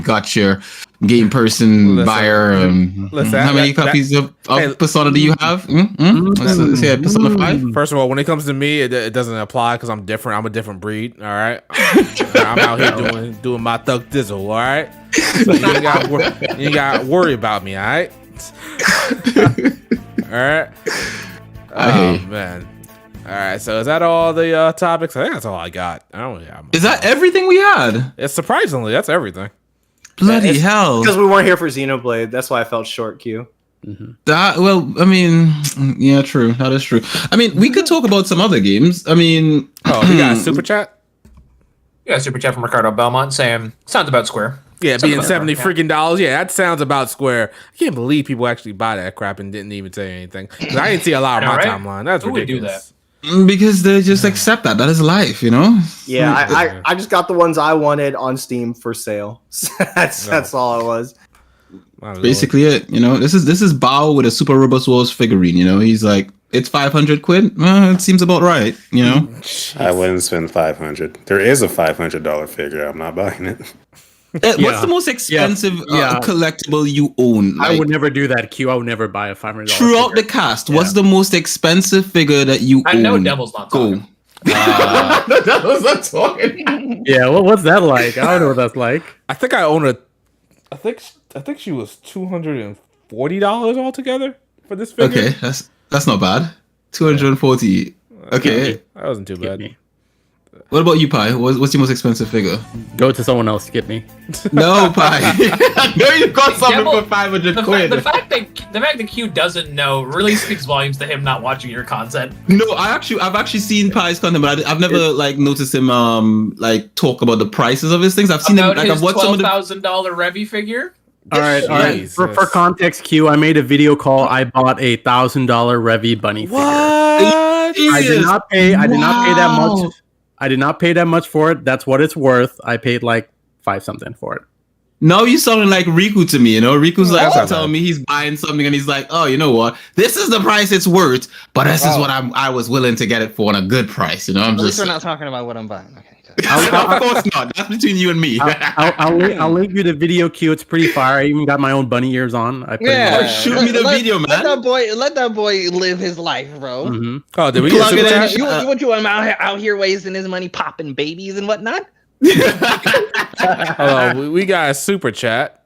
Got your game person Listen, buyer. listen, How many copies of hey, Persona do you have? Let's say Persona 5. First of all, when it comes to me, it doesn't apply because I'm different. I'm a different breed. All right, I'm out here doing my thug dizzle. All right, so you ain't got to worry about me. All right, all right. Oh man. All right, so is that all the topics? I think that's all I got. I don't really have much Is that else. everything we had? It's surprisingly, that's everything. Bloody hell! Because we weren't here for Xenoblade. That's why I felt short, Q. That, well, I mean, yeah, true. That is true. I mean, we could talk about some other games. I mean, Oh, we got a super chat. Yeah, super chat from Ricardo Belmont saying sounds about square. Yeah, Something being about 70 Square, freaking dollars. Yeah, that sounds about square. I can't believe people actually buy that crap and didn't even say anything. 'Cause I didn't see a lot of I know, my right? timeline. That's Who would do ridiculous. because they just accept that. That is life, you know. Yeah, I just got the ones I wanted on Steam for sale. That's all it was. My Lord. Basically it. You know, this is Bao with a Super Robot Wars figurine. You know, he's like, it's 500 quid. Well, it seems about right. You know. I wouldn't spend 500. There is a $500 figure. I'm not buying it. What's the most expensive collectible you own? I Like, would never do that, Q. I would never buy a $500. throughout figure. the cast, what's the most expensive figure that you I own? know Devil's not Go. talking. That was not talking. Yeah, what's that like? I don't know what that's like. I think I own a. I think she was $240 altogether for this figure. Okay, that's not bad. 240. Okay. That wasn't too bad. Me. What about you, Pi? What's your most expensive figure? Go to someone else. Skip me. No, Pi. I know you've got something Devil- for 500 The quid. fact that Q doesn't know really speaks volumes to him not watching your content. No, I've actually seen Pi's content, but I've never like noticed him like talk about the prices of his things. I've seen him About like his I've watched some of the. $12,000 Revy figure. All right. Jesus. For context, Q, I made a video call. I bought a $1,000 Revy bunny figure. I did not pay that much. I did not pay that much for it. That's what it's worth. I paid like $5 something for it. Now you sounding like Riku to me, you know? Riku's like That's not telling bad. me he's buying something and he's like, oh, you know what? This is the price it's worth, but this is what I was willing to get it for on a good price, you know? I'm At least just we're not talking about what I'm buying. Okay. of course not. That's between you and me. I'll link you the video, Q. It's pretty fire. I even got my own bunny ears on. I put it on. Oh, shoot me the video, man. Let that boy live his life, bro. Mhm. Oh, did we get a Plug super it in. chat? You want you out here wasting his money popping babies and whatnot? Oh, we got a super chat.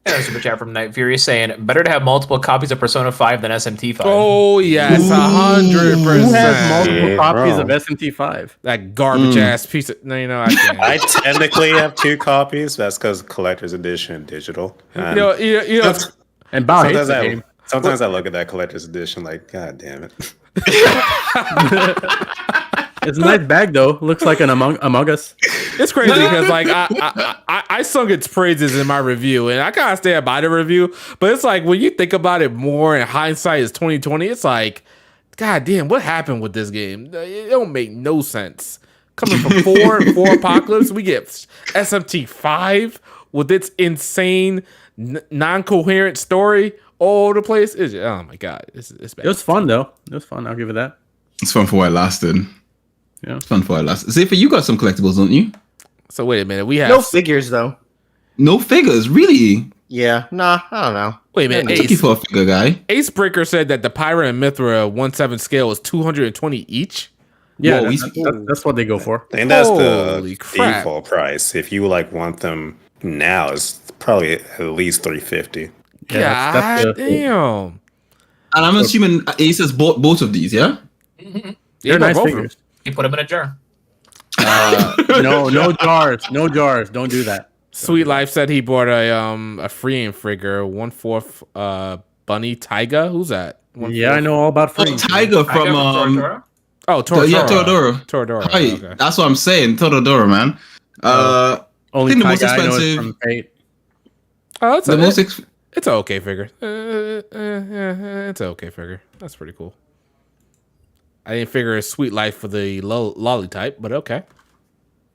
Yeah, super chat from Night Fury saying better to have multiple copies of Persona 5 than SMT 5. Oh yes, Who has 100%. multiple Yeah, copies bro. of SMT5? That garbage ass piece of no, I can't. I technically have 2 copies. That's because collector's edition and digital. And you know, And Bao hates sometimes, the game. sometimes I look at that collector's edition like, God damn it. It's a nice bag though. Looks like an Among Us. it's crazy because like I sung its praises in my review, and I kind of stand by the review. But it's like when you think about it more, in hindsight, is 2020. It's like, God damn, what happened with this game? It don't make no sense. Coming from four Apocalypse, we get SMT 5 with its insane, non-coherent story all over the place. Oh my God, it's bad. It was fun though. It was fun. I'll give it that. It's fun for what it lasted. Yeah. It's fun for what it lasted. Zephyr, you got some collectibles, don't you? So wait a minute, we have No figures though. No figures, really? Yeah, nah, I don't know. wait a minute. I took you for a figure guy. Ace Breaker said that the Pyra and Mithra 1/7 scale is 220 each. Yeah, Whoa, that's what they go for. I think that's Holy the crap. default price. If you like want them now, it's probably at least $350. Yeah, that's God damn. And I'm assuming Ace has bought both of these, yeah? They're nice both of them. figures. He put them in a jar. No jars. No jars. Don't do that. Sweet Life said he bought a freeing figure, 1/4 Bunny Taiga. Who's that? Yeah, I know all about Oh, free. Tiger from Toradora? Oh, Toradora. yeah, Toradora. Toradora. Hey, Okay. that's what I'm saying. Toradora, man. Only think the most Tiger I know is expensive- from Fate. Oh, it's The most it's an okay figure. It's an okay figure. That's pretty cool. I didn't figure a Sweet Life for the lolly type, but okay.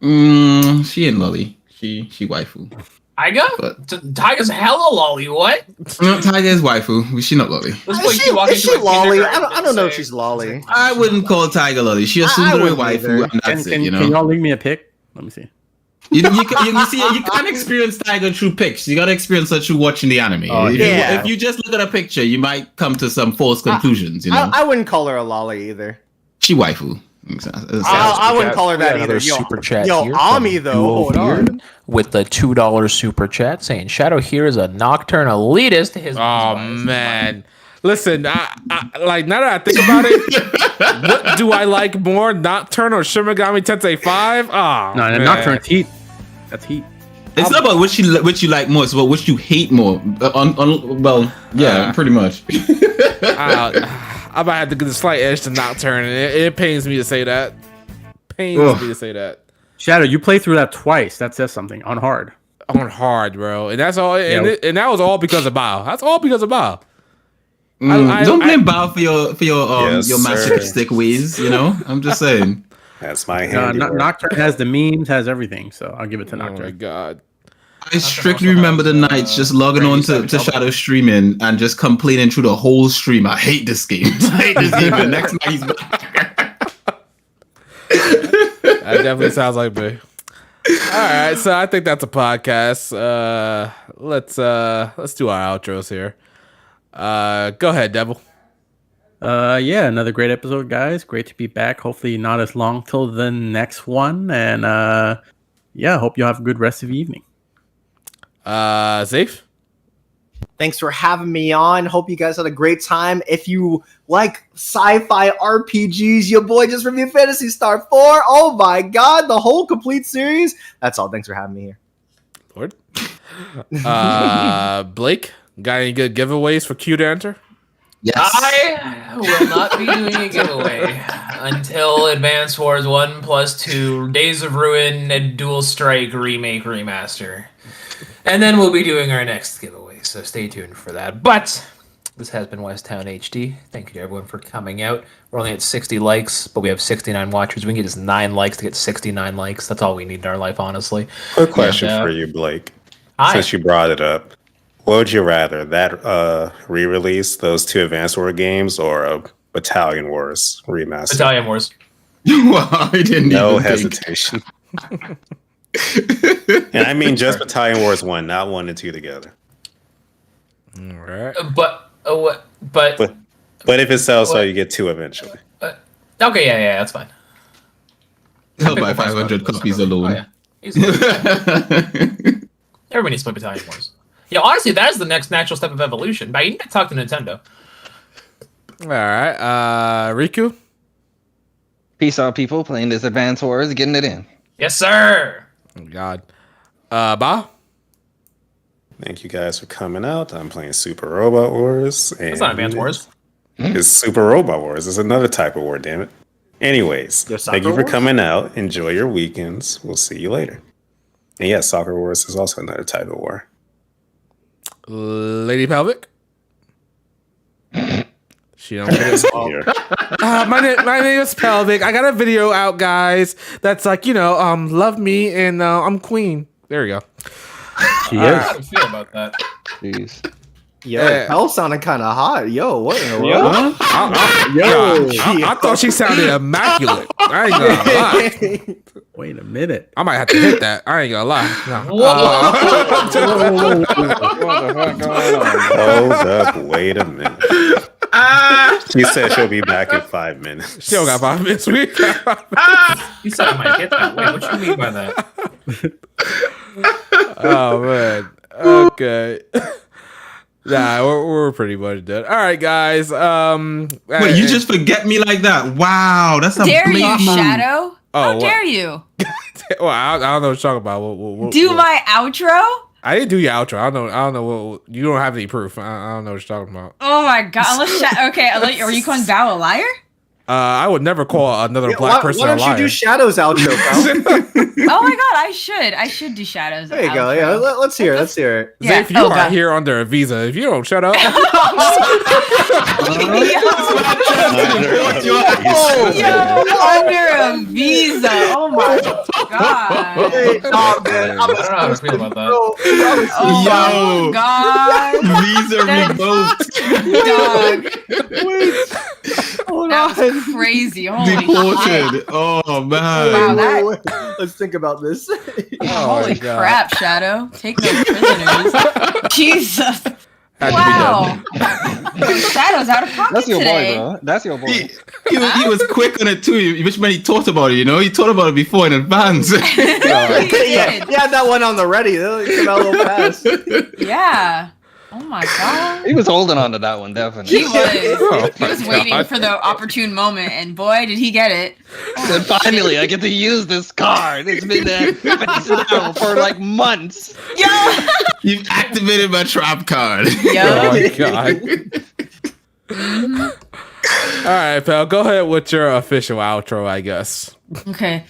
she ain't lolly. She waifu. Tiger's hella lolly. What? No, Tiger is waifu. She not lolly. Is she lolly? I don't know if she's lolly. I wouldn't call Tiger lolly. She a tsundere waifu, and that's it. You know. Can y'all leave me a pic? Let me see. You see, you can't experience Tiger through pics. You gotta experience her through watching the anime. If you just look at a picture, you might come to some false conclusions. You know, I wouldn't call her a lolly either. She waifu. I wouldn't call her that either. Another super chat yo, here Ami though. Hold on. with the $2 super chat saying Shadow here is a nocturnal elitist. Man. Listen, I like now that I think about it, what do I like more, Nocturne or Shin Megami Tensei 5? Oh, no, Nocturne's heat. That's heat. It's not about which you like more. It's about which you hate more. Pretty much. I might have to get a slight edge to Nocturne, and it pains me to say that. Shadow, you played through that twice. That says something on hard. On hard, bro, and that's all. And that was all because of Bao. That's all because of Bao. Don't blame Bao for your masochistic ways. You know, I'm just saying. That's my handiwork. Nocturne has the memes, has everything, so I'll give it to Nocturne. Oh my god. I strictly remember the nights just logging on to Shadow streaming and just complaining through the whole stream. I hate this game. And next night he's back. That definitely sounds like me. All right, so I think that's a podcast. Let's do our outros here. Go ahead, Devil. Another great episode, guys. Great to be back. Hopefully not as long till the next one. And hope you have a good rest of the evening. Safe. Thanks for having me on. Hope you guys had a great time. If you like sci-fi RPGs, your boy just reviewed Phantasy Star 4. Oh my god, the whole complete series. That's all. Thanks for having me here. Lord. Blake, got any good giveaways for Q to enter? Yes. I will not be doing a giveaway until Advance Wars 1+2 Days of Ruin and Dual Strike Remake Remaster. And then we'll be doing our next giveaway, so stay tuned for that. But this has been Westtown HD. Thank you to everyone for coming out. We're only at 60 likes, but we have 69 watchers. We can get just 9 likes to get 69 likes. That's all we need in our life, honestly. Quick question for you, Blake. Hi. Since you brought it up, what would you rather, that re-release, those 2 Advance War games, or a Battalion Wars remaster? Battalion Wars. Well, I didn't no even hesitation. And I mean just Battalion Wars 1, not 1 and 2 together. All right. But if it sells, so you get 2 eventually. Okay, yeah, that's fine. He'll buy 500 copies alone. Everybody needs to play Battalion Wars. Yeah, honestly, that is the next natural step of evolution. But you need to talk to Nintendo. All right. Riku? Peace out, people. Playing this Advance Wars, getting it in. Yes, sir. Oh, God. Ba? Thank you guys for coming out. I'm playing Super Robot Wars. And That's not Advance Wars. It's Super Robot Wars. It's another type of war, damn it. Anyways, thank you for coming out. Enjoy your weekends. We'll see you later. And yes, Soccer Wars is also another type of war. Lady Pelvic? She don't care. My name is Pelvic. I got a video out, guys. That's like, love me and I'm queen. There you go. She is. How do you feel about that? Jeez. Yo, Pell sounded kind of hot. Yo, what in the world? I thought she sounded immaculate. I ain't gonna lie. Wait a minute. I might have to hit that. I ain't gonna lie. No. Hold up. Wait a minute. She said she'll be back in 5 minutes. She don't got 5 minutes. We got 5 minutes. You said I might hit that. Wait, what you mean by that? Oh, man. Okay. Nah, we're pretty much done. All right, guys. Wait, you just forget me like that? Wow, that's a dare you, blatant- Shadow? How what? dare you? Well, I don't know what you're talking about. Do my outro? I didn't do your outro. I don't know what you don't have any proof. I don't know what you're talking about. Oh my god! Unless are you calling Bao a liar? I would never call another Yeah, black person why a don't liar. you do Shadow's outro, pal? Oh my god, I should do Shadows. There you go. Yeah, let's hear it. Let's hear it. Yeah. If you Oh, are God. here under a visa, if you don't shut up, Yo, under a visa. Oh my god. Hey, oh, man, I don't know how to feel about that. Oh Yo. my god. Visa revoked. Dog. That's crazy. Holy shit. Deported. Oh man. Wow, that- Wait. Let's think about this. Holy God. crap, Shadow. Take no prisoners. Jesus. Had to be Wow. Shadow's out of pocket That's your today. boy, bro. That's your boy. He was quick on it too, which meant he thought about it, you know? He thought about it before in advance. He Yeah, did. he had that one on the ready. It came out a little fast. Yeah. Oh my god. He was holding on to that one, definitely. He was. Oh He was my waiting God. for the opportune moment, and boy, did he get it. And finally, I get to use this card. It's been there for like months. Yo! You've activated my trap card. Oh Yo! my god. All right, pal. Go ahead with your official outro, I guess. Okay.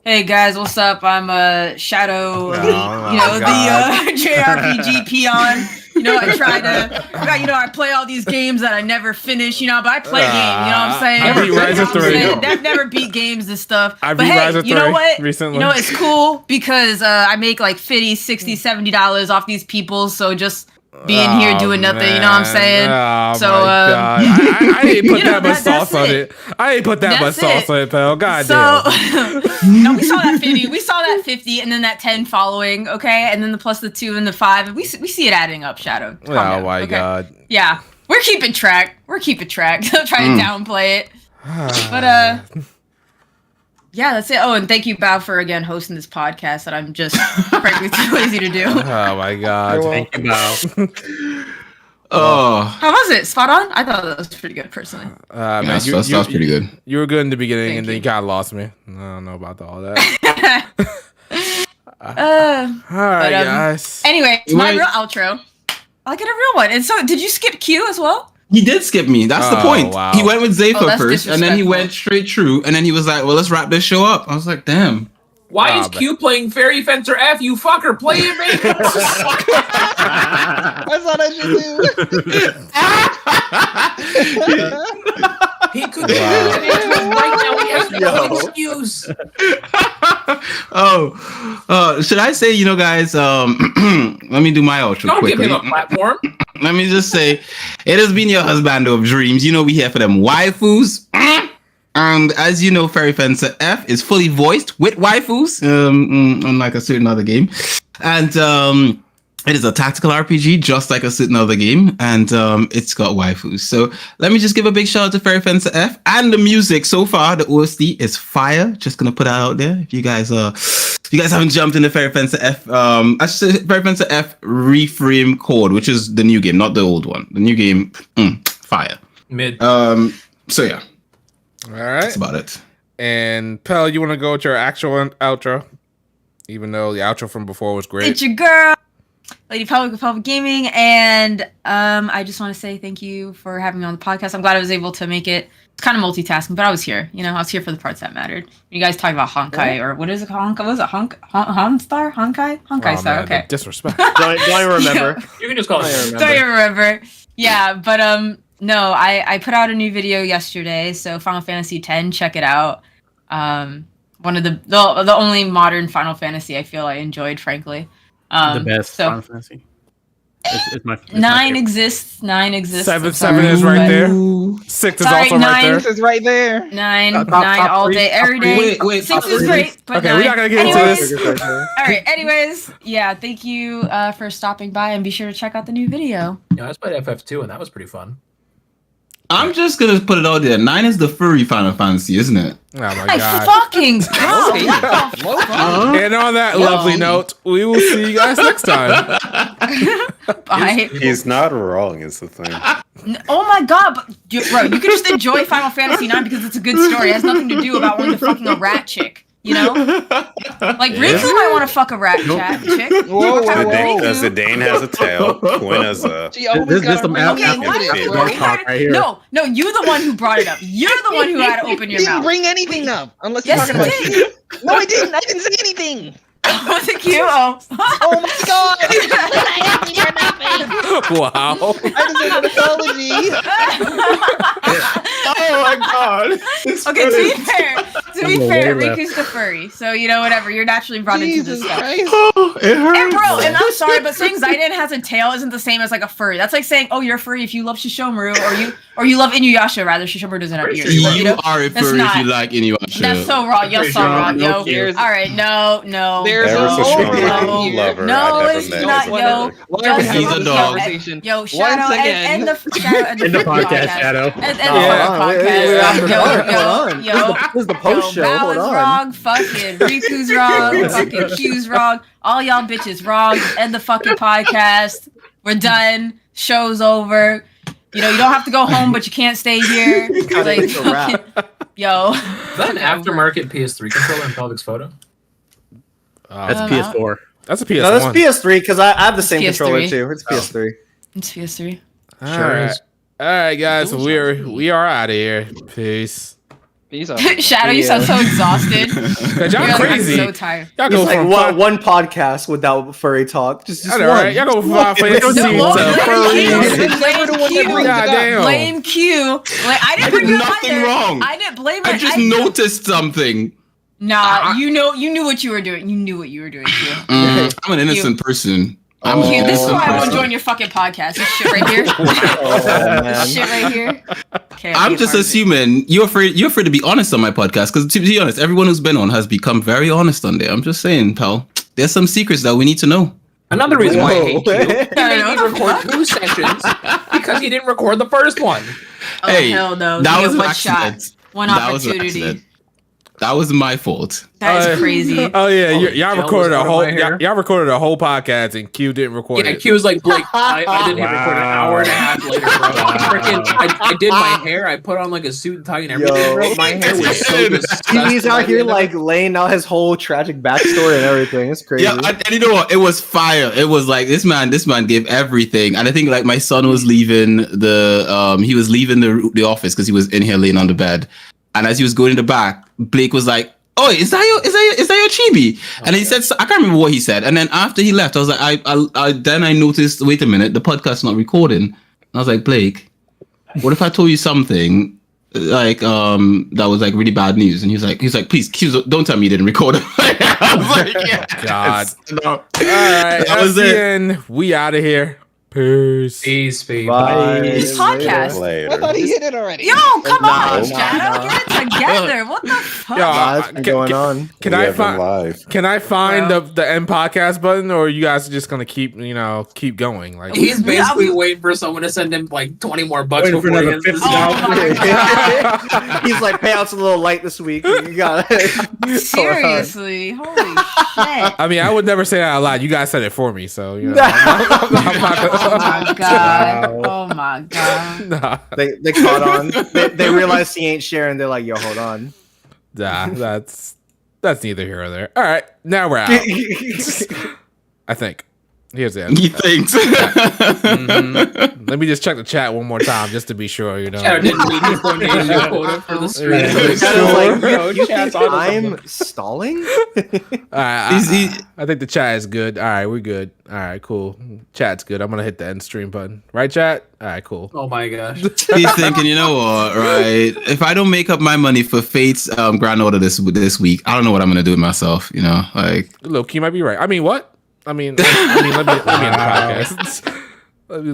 Hey guys, what's up? I'm Shadow, Oh, the JRPG peon. You know, I try to, I play all these games that I never finish, but I play games, you know what I'm saying? I beat Rise of 3. I've never beat games and stuff. I But beat hey, Rise of you know 3 what? recently. You know, it's cool because I make like $50, $60, $70 off these people, so just being here doing nothing, you know what I'm saying? Oh, So, my God. I ain't put you know, that much that's sauce on it. it. I ain't put that much That's sauce it. on it, pal. God So, damn. no, we saw that 50. We saw that 50, and then that 10 following, okay? And then the plus the 2 and the 5. And we see it adding up, Shadow. Calm Oh down, my okay? God. Yeah, we're keeping track. Don't try to downplay it. But, yeah, that's it. Oh, and thank you, Bao, for again hosting this podcast that I'm just frankly too lazy to do. Oh my God. Thank you, Bao. Oh. How was it? Spot on? I thought that was pretty good, personally. Man, That's pretty good. You were good in the beginning, Thank and then you. you kind of lost me. I don't know about all that. All right, guys. Anyway, it's my Wait. real outro. I'll get a real one. And so, did you skip Q as well? He did skip me. That's the Oh, point. wow. He went with Zephyr Oh, that's first, and then he disrespectful. went straight through, and then he was like, well, let's wrap this show up. I was like, damn. Why is man. Q playing Fairy Fencer F? You fucker, play it, man. That's what I should do. He could do it right now. He has no excuse. Should I say, guys, let me do my outro Don't quickly. give him a platform. Let me just say, it has been your husband of dreams. We here for them waifus. And as you know, Fairy Fencer F is fully voiced with waifus, unlike a certain other game. And it is a tactical RPG, just like a certain other game. And it's got waifus. So let me just give a big shout out to Fairy Fencer F. And the music so far, the OST is fire. Just gonna put that out there. If you guys haven't jumped into Fairy Fencer F, I should say Fairy Fencer F Reframe Code, which is the new game, not the old one. The new game, fire. Mid. So yeah. All right. That's about it. And Pel, you want to go with your actual outro? Even though the outro from before was great. It's your girl, Lady Public with Public Gaming, and I just want to say thank you for having me on the podcast. I'm glad I was able to make it. It's kind of multitasking, but I was here. I was here for the parts that mattered. You guys talk about Honkai, or what is it called? Honkai? What is it? Honstar? Honkai? Honkai Star, man, okay. the disrespect. Don't even remember. You can just call it. Don't even remember. Yeah, but no, I put out a new video yesterday, so Final Fantasy X, check it out. One of the only modern Final Fantasy I feel I enjoyed, frankly. The best so Final Fantasy. It's my 9 exists. 9 exists. I'm Seven is sorry, right but- there. 6 is Sorry, also right 9. there. This is right there. 9 Top all three, day, top every three. day. Wait, 6 top is three. great, but Okay, 9. we're not gonna get into Anyways, this. All right. Anyways, yeah. Thank you for stopping by, and be sure to check out the new video. I just played FF2, and that was pretty fun. I'm just gonna put it out there. 9 is the furry Final Fantasy, isn't it? Oh my My God. fucking god! What the fuck? And on that lovely note, we will see you guys next time. Bye. He's not wrong, is the thing. Oh my god, but bro, you can just enjoy Final Fantasy IX because it's a good story. It has nothing to do about wanting to fucking a rat chick. You know, like Riku might want to fuck a rat chat chick. Whoa, Fuck whoa, Riku. whoa. Does the Dane has a tail? Quinn has a. She always This got some bring out- Okay, why anything. you Dark talk right here. No, you're the one who brought it up. You're the one who had to open You your didn't mouth. bring anything up unless Yes, you're talking you about did. Q. No, I didn't. I didn't say anything. Was it cute? Oh. Oh my god! Wow. I deserve an apology. Oh my god! Okay, to be fair, I'm way left. Riku's the furry, so you know whatever. You're naturally brought into this Jesus stuff. Christ. Oh, it hurts. And bro, and I'm sorry, but saying Zaiden has a tail isn't the same as like a furry. That's like saying, oh, you're a furry if you love Shishomaru, or you love Inuyasha. Rather, Shishomaru doesn't have ears. You You know? are a That's furry if not- you like Inuyasha. That's so wrong. You're so wrong, yo. There's- All right, no. There's There was a no strong overlap no, here. lover no, I've ever it's met. not, yo. Whatever. Why are we Just- having He's a this dog. conversation? Yo, Shadow, Once again. and the Shadow, and In the podcast, Shadow. And the No, fucking hold on. Wait, podcast. wait, after Yo, dark. yo, Hold on. yo, This is the post show. Hold Balla's on. wrong. Fucking Riku's wrong. Fucking Q's wrong. All y'all bitches wrong. End the fucking podcast. We're done. Show's over. You know, you don't have to go home, but you can't stay here. Like, It's a wrap. yo. Is that an aftermarket PS3 controller in Pelvic's photo? That's Um, PS4. That's a PS1. No, that's PS3 because I have the same PS3. controller too. It's PS3. It's PS3. All right. All right, guys. We are out of here. Peace. Peace out. Shadow, you sound so exhausted. Cause y'all You're like, crazy. I'm so tired. Y'all It's go like from one podcast without furry talk. Just all one. right. Y'all go from Final Fantasy No, to well, furries. God damn. Blame Q. Like, I didn't bring it up nothing either. wrong. I didn't blame I it. just noticed something. Nah, you knew what you were doing. You knew what you were doing, Q. I'm an innocent person. I'm an Q, this is innocent why I won't person. join your fucking podcast. This shit right here. Oh, man. This shit right here. Okay, I'm just assuming you're afraid to be honest on my podcast, because to be honest, everyone who's been on has become very honest on there. I'm just saying, pal. There's some secrets that we need to know. Another reason why I hate you. Whoa. You made me record 2 sessions because you didn't record the first one. Oh, Hey, hell no. that You was get an one shot. accident. One That was an opportunity. accident. That was my fault. That is crazy. Oh yeah, y'all gel recorded was a out of whole my hair. y'all recorded a whole podcast and Q didn't record Yeah, it. Q was like, Blake, I didn't hit record an hour and a half later, bro. I did my hair. I put on like a suit and tie and everything, Yo. bro. My hair was so disgusting. He's by out the here end of like it. laying out his whole tragic backstory and everything. It's crazy. Yeah, and you know what? It was fire. It was like this man gave everything. And I think like my son was leaving the office because he was in here laying on the bed. And as he was going in the back, Blake was like, "Oh, is that your chibi?" And he said, I can't remember what he said. And then after he left, I was like, I noticed, wait a minute, the podcast's not recording. And I was like, Blake, what if I told you something like that was like really bad news? And he's like, please, don't tell me you didn't record it. I was like, yeah. God. No. All right, That was that's the it. end. We out of here. Peace. Peace, baby. Bye. This podcast. Later. I thought he hit it already. Yo, come Nah, on, nah, Shadow. nah. Get it together. What the fuck? Yo, What's been going on? Can We I have been find live. the end podcast button, or are you guys just gonna keep going? Like He's basically waiting for someone to send him like 20 more bucks Waiting for before he another hits the $50. Oh my god. He's like, payout's a little light this week. You got it. Seriously. Holy shit. I mean, I would never say that out loud. You guys said it for me, so you know. Oh my god. Oh my god. Nah, They caught on. They realized he ain't sharing. They're like, yo, hold on. that's neither here or there. All right, now we're out. I think. Here's the end. He thinks. Mhm. Let me just check the chat one more time just to be sure. You know. Shadow didn't meet his donation quota for the stream. Yeah. Shadow's like, Bro, you chat's think on to I'm something. stalling? All right, Easy. I think the chat is good. All right, we're good. All right, cool. Chat's good. I'm gonna hit the end stream button. Right, chat? All right, cool. Oh my gosh. He's thinking, you know what, right? If I don't make up my money for Fate's grand order this week, I don't know what I'm gonna do with myself. You know, like Look, you might be right. I mean, what? I mean, let me end the podcast. Let me